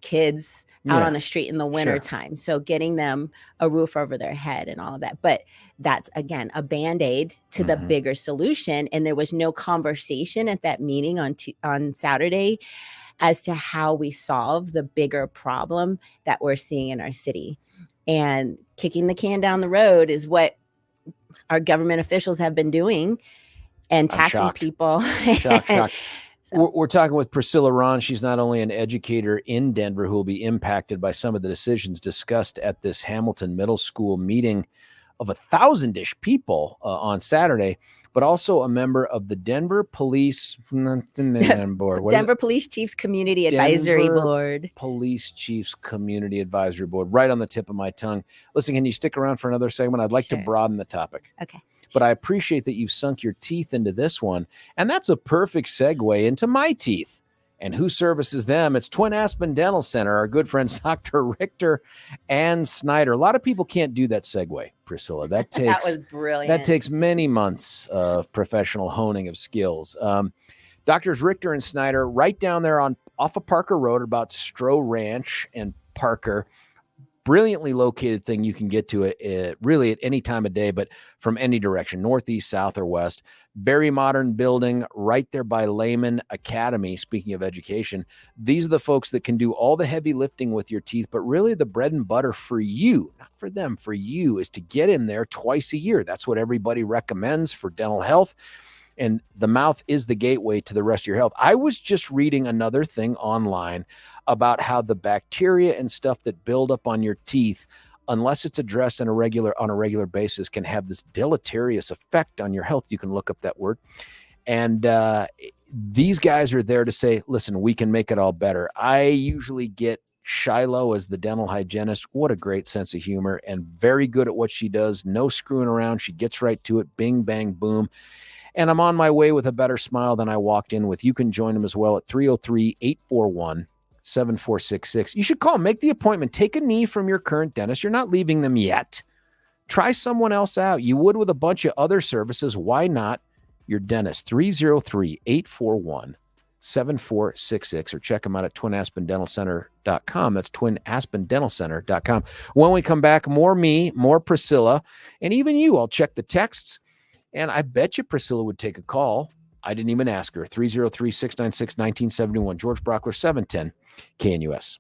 S9: kids out on the street in the winter time. So getting them a roof over their head and all of that. But that's, again, a Band-Aid to the bigger solution. And there was no conversation at that meeting on Saturday as to how we solve the bigger problem that we're seeing in our city. And kicking the can down the road is what our government officials have been doing and taxing people.
S1: Shocked. We're talking with Pricilla Rahn. She's not only an educator in Denver who will be impacted by some of the decisions discussed at this Hamilton Middle School meeting of 1,000-ish people on Saturday, but also a member of the Denver Police Board.
S9: Denver Police Chiefs Community Advisory Board.
S1: Police Chiefs Community Advisory Board, right on the tip of my tongue. Listen, can you stick around for another segment? I'd like to broaden the topic.
S9: Okay.
S1: But I appreciate that you've sunk your teeth into this one. And that's a perfect segue into my teeth. And who services them? It's Twin Aspen Dental Center, our good friends, Dr. Richter and Snyder. A lot of people can't do that segue, Priscilla. That
S9: was brilliant.
S1: That takes many months of professional honing of skills. Doctors Richter and Snyder, right down there off of Parker Road, about Stroh Ranch and Parker. Brilliantly located thing. You can get to it really at any time of day, but from any direction, northeast, south, or west. Very modern building right there by Lehman Academy. Speaking of education, these are the folks that can do all the heavy lifting with your teeth, but really the bread and butter for you, not for them, for you, is to get in there twice a year. That's what everybody recommends for dental health. And the mouth is the gateway to the rest of your health. I was just reading another thing online about how the bacteria and stuff that build up on your teeth, unless it's addressed on a regular basis, can have this deleterious effect on your health. You can look up that word. And these guys are there to say, listen, we can make it all better. I usually get Shiloh as the dental hygienist. What a great sense of humor and very good at what she does. No screwing around. She gets right to it. Bing, bang, boom. And I'm on my way with a better smile than I walked in with. You can join them as well at 303-841-7466. You should call, make the appointment, take a knee from your current dentist. You're not leaving them yet. Try someone else out. You would with a bunch of other services. Why not your dentist? 303-841-7466, or check them out at twinaspendentalcenter.com. That's twinaspendentalcenter.com. When we come back, more me, more Priscilla, and even you. I'll check the texts. And I bet you Priscilla would take a call. I didn't even ask her. 303-696-1971. George Brauchler, 710 KNUS.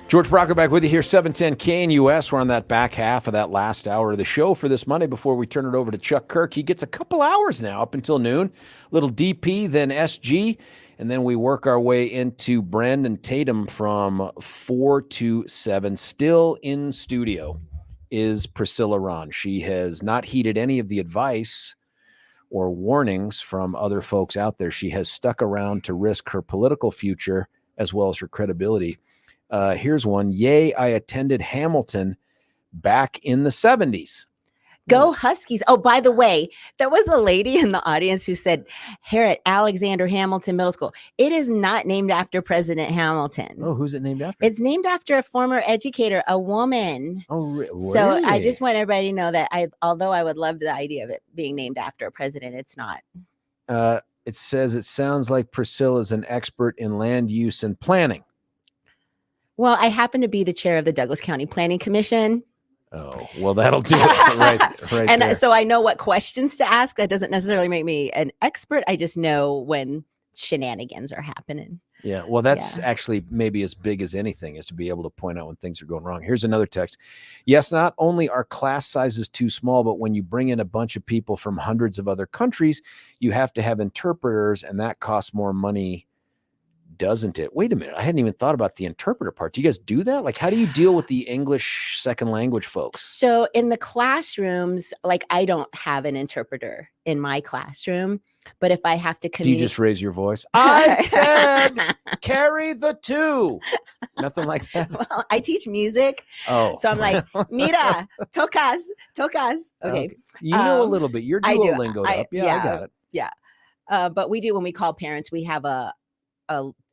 S1: George Brauchler back with you here, 710 KNUS. We're on that back half of that last hour of the show for this Monday before we turn it over to Chuck Kirk. He gets a couple hours now up until noon. Little DP, then SG, and then we work our way into Brandon Tatum from 4 to 7. Still in studio is Pricilla Rahn. She has not heeded any of the advice or warnings from other folks out there. She has stuck around to risk her political future as well as her credibility. Here's one. Yay, I attended Hamilton back in the 70s.
S9: Go Huskies. Oh, by the way, there was a lady in the audience who said, here at Alexander Hamilton Middle School, it is not named after President Hamilton.
S1: Oh, who's it named after?
S9: It's named after a former educator, a woman.
S1: Oh, really?
S9: So I just want everybody to know that although I would love the idea of it being named after a president, it's not.
S1: It says it sounds like Priscilla is an expert in land use and planning.
S9: Well, I happen to be the chair of the Douglas County Planning Commission.
S1: Oh, well, that'll do it right
S9: and
S1: there.
S9: So I know what questions to ask. That doesn't necessarily make me an expert. I just know when shenanigans are happening.
S1: Yeah, well, that's actually maybe as big as anything, is to be able to point out when things are going wrong. Here's another text. Yes, not only are class sizes too small, but when you bring in a bunch of people from hundreds of other countries, you have to have interpreters, and that costs more money, doesn't it? Wait a minute. I hadn't even thought about the interpreter part. Do you guys do that? Like, how do you deal with the English second language folks?
S9: So in the classrooms, like I don't have an interpreter in my classroom, but if I have to
S1: communicate. Do you just raise your voice? I said, carry the 2. Nothing like that.
S9: Well, I teach music.
S1: Oh.
S9: So I'm like, mira, tocas. Okay.
S1: You know a little bit. You're Duolingo'd up. Yeah, I got it.
S9: Yeah. But we do, when we call parents, we have a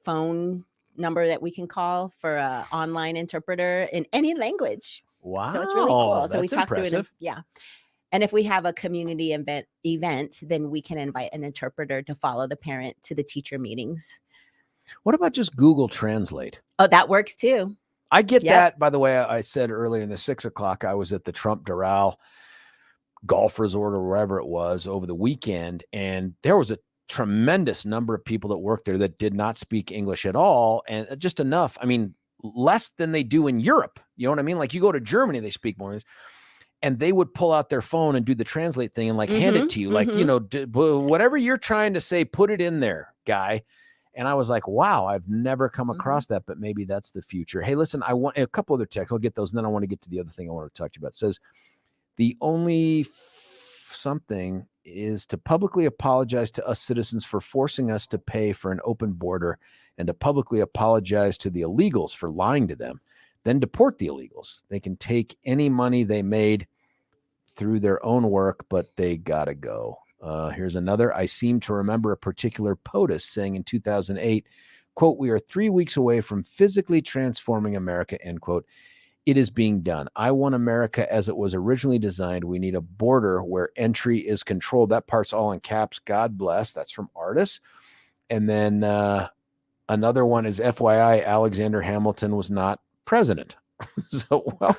S9: phone number that we can call for an online interpreter in any language.
S1: Wow.
S9: So it's really cool. So we
S1: talk
S9: through it. Yeah. And if we have a community event, then we can invite an interpreter to follow the parent to the teacher meetings.
S1: What about just Google Translate?
S9: Oh, that works too.
S1: I get that. By the way, I said earlier in the 6 o'clock, I was at the Trump Doral golf resort or wherever it was over the weekend. And there was a tremendous number of people that worked there that did not speak English at all, and just enough. I mean, less than they do in Europe. You know what I mean? Like, you go to Germany, they speak more English, and they would pull out their phone and do the translate thing and hand it to you. Like, you know, whatever you're trying to say, put it in there, guy. And I was like, wow, I've never come across that, but maybe that's the future. Hey, listen, I want a couple other texts. I'll get those. And then I want to get to the other thing I want to talk to you about. It says the only something is to publicly apologize to us citizens for forcing us to pay for an open border, and to publicly apologize to the illegals for lying to them, then deport the illegals. They can take any money they made through their own work, but they gotta go. Here's another. I seem to remember a particular POTUS saying in 2008, quote, "We are 3 weeks away from physically transforming America," end quote. It is being done. I want America as it was originally designed. We need a border where entry is controlled. That part's all in caps. God bless. That's from Artis. And then another one is FYI, Alexander Hamilton was not president. So, well,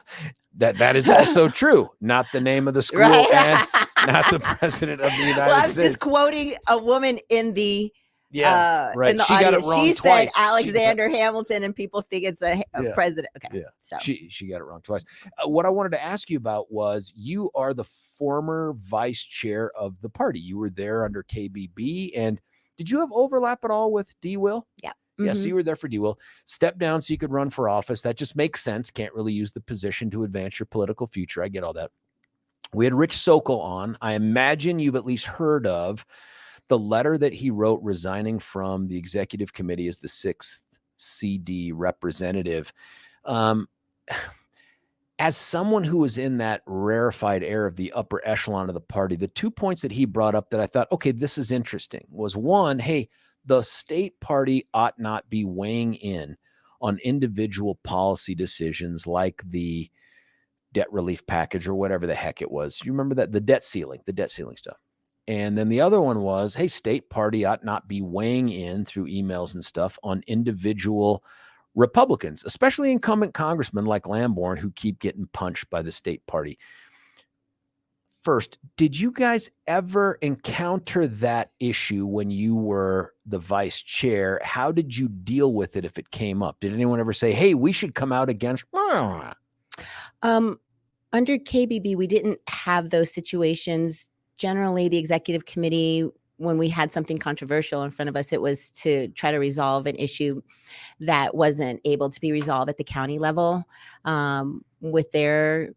S1: that is also true. Not the name of the school, and not the president of the United States.
S9: Well, I was just quoting a woman in the
S1: right.
S9: In the
S1: She
S9: audience.
S1: got it wrong
S9: she
S1: twice.
S9: said Alexander Hamilton, and people think it's a president. Okay, so
S1: she got it wrong twice. What I wanted to ask you about was, you are the former vice chair of the party. You were there under KBB, and did you have overlap at all with D. Will?
S9: Yeah.
S1: Yes, so you were there for D. Will. Stepped down so you could run for office. That just makes sense. Can't really use the position to advance your political future. I get all that. We had Rich Sokel on. I imagine you've at least heard of the letter that he wrote resigning from the executive committee as the 6th CD representative. As someone who was in that rarefied air of the upper echelon of the party, the 2 points that he brought up that I thought, okay, this is interesting, was one, hey, the state party ought not be weighing in on individual policy decisions like the debt relief package or whatever the heck it was. You remember that? The debt ceiling stuff. And then the other one was, hey, state party ought not be weighing in through emails and stuff on individual Republicans, especially incumbent congressmen like Lamborn, who keep getting punched by the state party. first, did you guys ever encounter that issue when you were the vice chair? How did you deal with it if it came up? Did anyone ever say, hey, we should come out against?
S9: Under KBB, we didn't have those situations. Generally, the executive committee, when we had something controversial in front of us, it was to try to resolve an issue that wasn't able to be resolved at the county level with their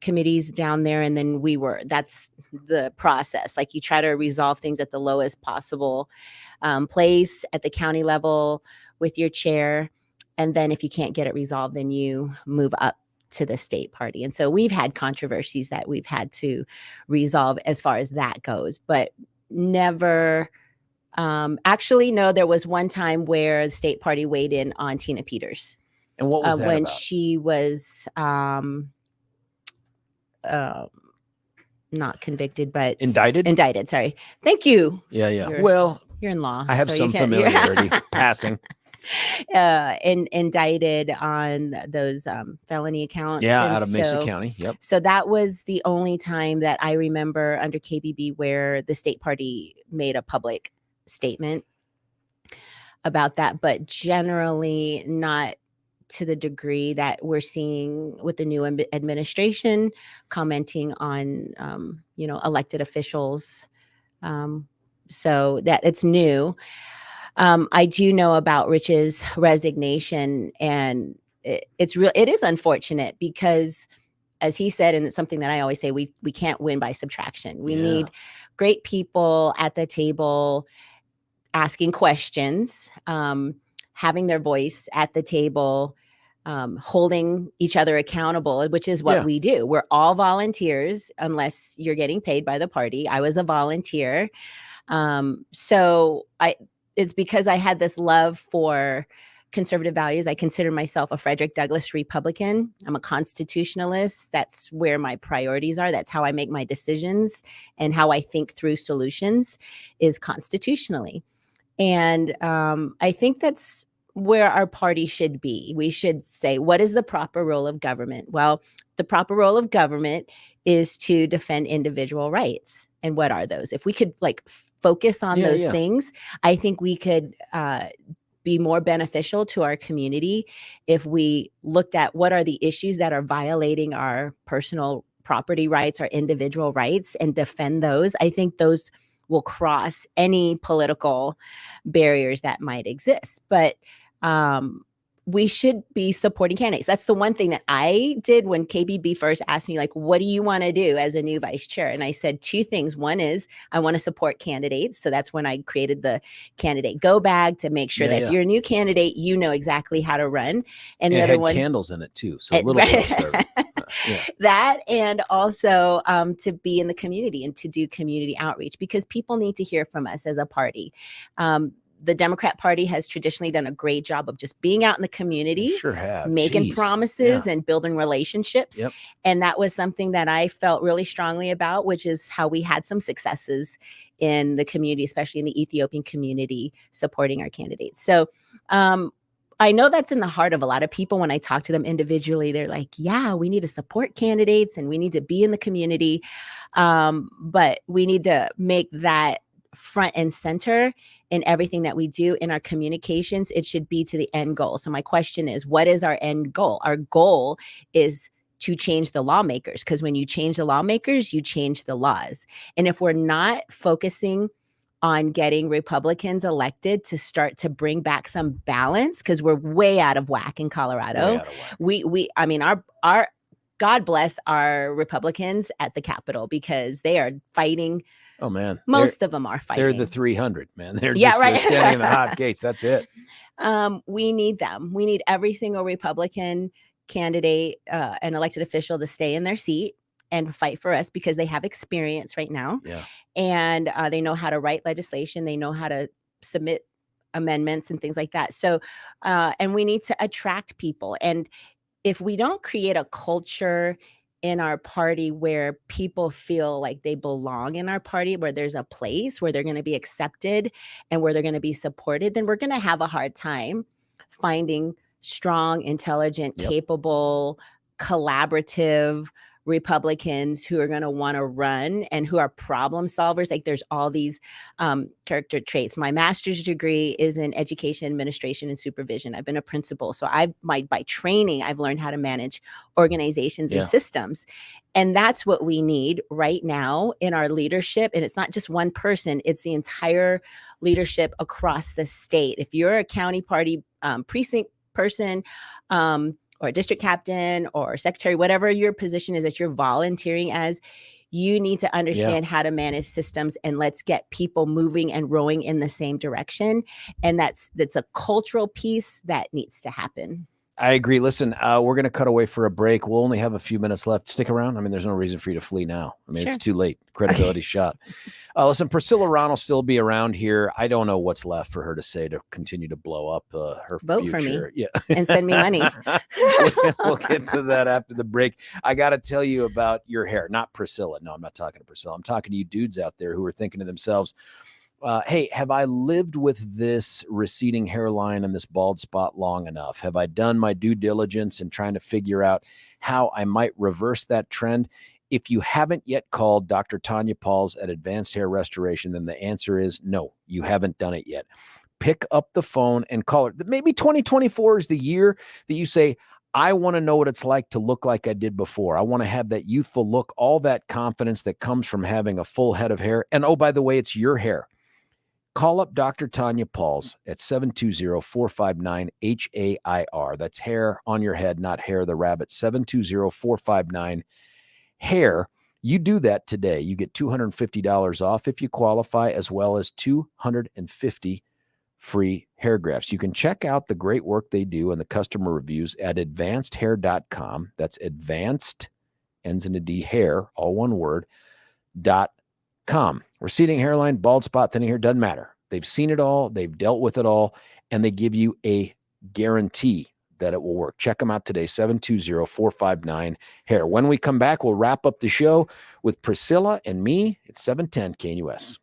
S9: committees down there. And then that's the process. Like, you try to resolve things at the lowest possible place at the county level with your chair. And then if you can't get it resolved, then you move up to the state party. And so we've had controversies that we've had to resolve as far as that goes, but never actually, no, there was one time where the state party weighed in on Tina Peters.
S1: And what was that
S9: when
S1: about?
S9: She was not convicted, but indicted. Sorry. Thank you.
S1: Yeah.
S9: You're in law.
S1: I have some familiarity. Passing.
S9: Indicted on those felony accounts.
S1: Yeah, out of Mesa County. Yep.
S9: So that was the only time that I remember under KBB where the state party made a public statement about that, but generally not to the degree that we're seeing with the new administration commenting on, elected officials. So that it's new. I do know about Rich's resignation, and it is unfortunate because, as he said, and it's something that I always say, we can't win by subtraction. We need great people at the table asking questions, having their voice at the table, holding each other accountable, which is what we do. We're all volunteers unless you're getting paid by the party. I was a volunteer. It's because I had this love for conservative values. I consider myself a Frederick Douglass Republican. I'm a constitutionalist. That's where my priorities are. That's how I make my decisions, and how I think through solutions is constitutionally. And I think that's where our party should be. We should say, what is the proper role of government? Well, the proper role of government is to defend individual rights. And what are those? If we could focus on those things, I think we could be more beneficial to our community if we looked at what are the issues that are violating our personal property rights, our individual rights, and defend those. I think those will cross any political barriers that might exist. But we should be supporting candidates. That's the one thing that I did when KBB first asked me, what do you want to do as a new vice chair? And I said two things. One is I want to support candidates. So that's when I created the candidate go bag to make sure that if you're a new candidate, you know exactly how to run. And the other one,
S1: candles in it too. So a little
S9: that, and also to be in the community and to do community outreach, because people need to hear from us as a party. The Democrat Party has traditionally done a great job of just being out in the community, making promises and building relationships.
S1: Yep.
S9: And that was something that I felt really strongly about, which is how we had some successes in the community, especially in the Ethiopian community, supporting our candidates. So I know that's in the heart of a lot of people. When I talk to them individually, they're like, yeah, we need to support candidates and we need to be in the community. But we need to make that front and center in everything that we do in our communications. It should be to the end goal. So my question is, what is our end goal? Our goal is to change the lawmakers, because when you change the lawmakers, you change the laws. And if we're not focusing on getting Republicans elected to start to bring back some balance, because we're way out of whack in Colorado. Our God bless our Republicans at the Capitol, because they are fighting.
S1: Oh man,
S9: most of them are fighting.
S1: They're the 300, man. They're just they're standing in the hot gates. That's it.
S9: We need them. We need every single Republican candidate and elected official to stay in their seat and fight for us, because they have experience right now.
S1: Yeah.
S9: And they know how to write legislation. They know how to submit amendments and things like that. So, and we need to attract people. And if we don't create a culture in our party where people feel like they belong in our party, where there's a place where they're going to be accepted and where they're going to be supported, then we're going to have a hard time finding strong, intelligent, capable, collaborative, Republicans who are going to want to run and who are problem solvers. Like there's all these character traits. My master's degree is in education administration and supervision. I've been a principal. So by training, I've learned how to manage organizations and systems. And that's what we need right now in our leadership. And it's not just one person, it's the entire leadership across the state. If you're a county party precinct person, or a district captain or secretary, whatever your position is that you're volunteering as, you need to understand how to manage systems, and let's get people moving and rowing in the same direction. And that's a cultural piece that needs to happen.
S1: I agree. Listen, we're going to cut away for a break. We'll only have a few minutes left. Stick around. I mean, there's no reason for you to flee now. I mean, It's too late. Credibility shot. Listen, Pricilla Rahn will still be around here. I don't know what's left for her to say to continue to blow up her
S9: Vote
S1: future.
S9: For me.
S1: Yeah.
S9: And send me money.
S1: We'll get to that after the break. I got to tell you about your hair. Not Priscilla. No, I'm not talking to Priscilla. I'm talking to you dudes out there who are thinking to themselves, hey, have I lived with this receding hairline and this bald spot long enough? Have I done my due diligence in trying to figure out how I might reverse that trend? If you haven't yet called Dr. Tanya Pauls at Advanced Hair Restoration, then the answer is no, you haven't done it yet. Pick up the phone and call her. Maybe 2024 is the year that you say, I want to know what it's like to look like I did before. I want to have that youthful look, all that confidence that comes from having a full head of hair. And oh, by the way, it's your hair. Call up Dr. Tanya Pauls at 720-459-HAIR. That's hair on your head, not hair the rabbit. 720-459-HAIR. You do that today. You get $250 off if you qualify, as well as 250 free hair grafts. You can check out the great work they do and the customer reviews at advancedhair.com. That's advanced, ends in a D, hair, all one word, .com. Receding hairline, bald spot, thinning hair, doesn't matter. They've seen it all. They've dealt with it all, and they give you a guarantee that it will work. Check them out today, 720-459-HAIR. When we come back, we'll wrap up the show with Priscilla and me at 710 KNUS.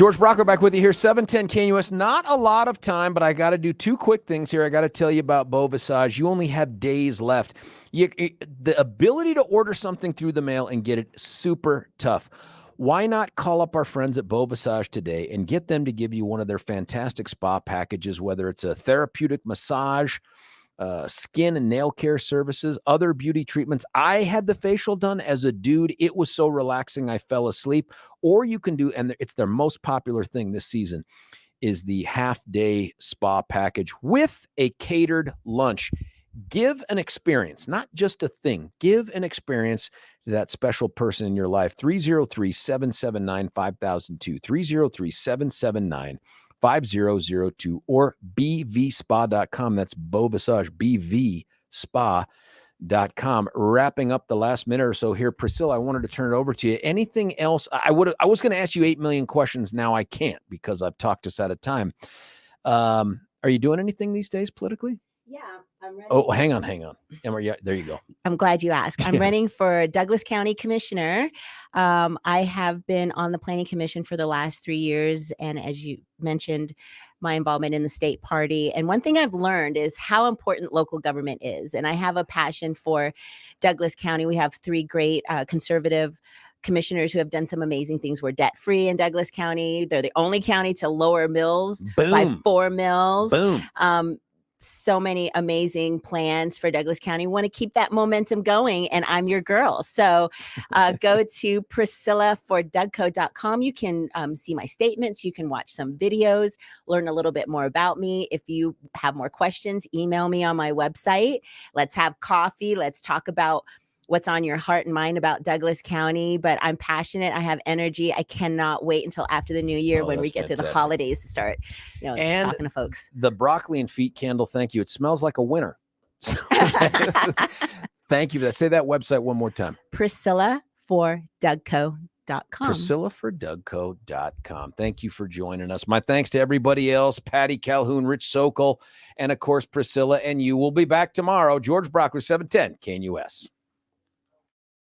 S1: George Brauchler back with you here, 710 KNUS. Not a lot of time, but I got to do two quick things here. I got to tell you about Beau Visage. You only have days left. The ability to order something through the mail and get it, super tough. Why not call up our friends at Beau Visage today and get them to give you one of their fantastic spa packages, whether it's a therapeutic massage, skin and nail care services, other beauty treatments. I had the facial done as a dude. It was so relaxing, I fell asleep. Or you can do, and it's their most popular thing this season, is the half-day spa package with a catered lunch. Give an experience, not just a thing. Give an experience to that special person in your life. 303-779-5002, 303-779-5002, or bvspa.com. That's Beau Visage, bvspa.com. Wrapping up the last minute or so here, Priscilla, I wanted to turn it over to you. Anything else? I was going to ask you 8 million questions. Now I can't because I've talked us out of time. Are you doing anything these days politically?
S9: Yeah, I'm running.
S1: Oh, hang on. There you go.
S9: I'm glad you asked. I'm running for Douglas County Commissioner. I have been on the Planning Commission for the last 3 years. And as you mentioned, my involvement in the state party. And one thing I've learned is how important local government is. And I have a passion for Douglas County. We have 3 great conservative commissioners who have done some amazing things. We're debt-free in Douglas County. They're the only county to lower mills by 4 mills.
S1: Boom.
S9: So many amazing plans for Douglas County. We want to keep that momentum going, and I'm your girl. So go to PriscillaForDougCo.com. You can see my statements. You can watch some videos, learn a little bit more about me. If you have more questions, email me on my website. Let's have coffee. Let's talk about what's on your heart and mind about Douglas County. But I'm passionate. I have energy. I cannot wait until after the new year when we get to the holidays to start, talking to folks.
S1: The broccoli and feet candle, thank you. It smells like a winter. Thank you for that. Say that website one more time.
S9: PriscillaForDougCo.com.
S1: PriscillaForDougCo.com. Thank you for joining us. My thanks to everybody else, Patty Calhoun, Rich Sokel, and of course, Priscilla and you. We'll be back tomorrow. George Brauchler, 710 KNUS.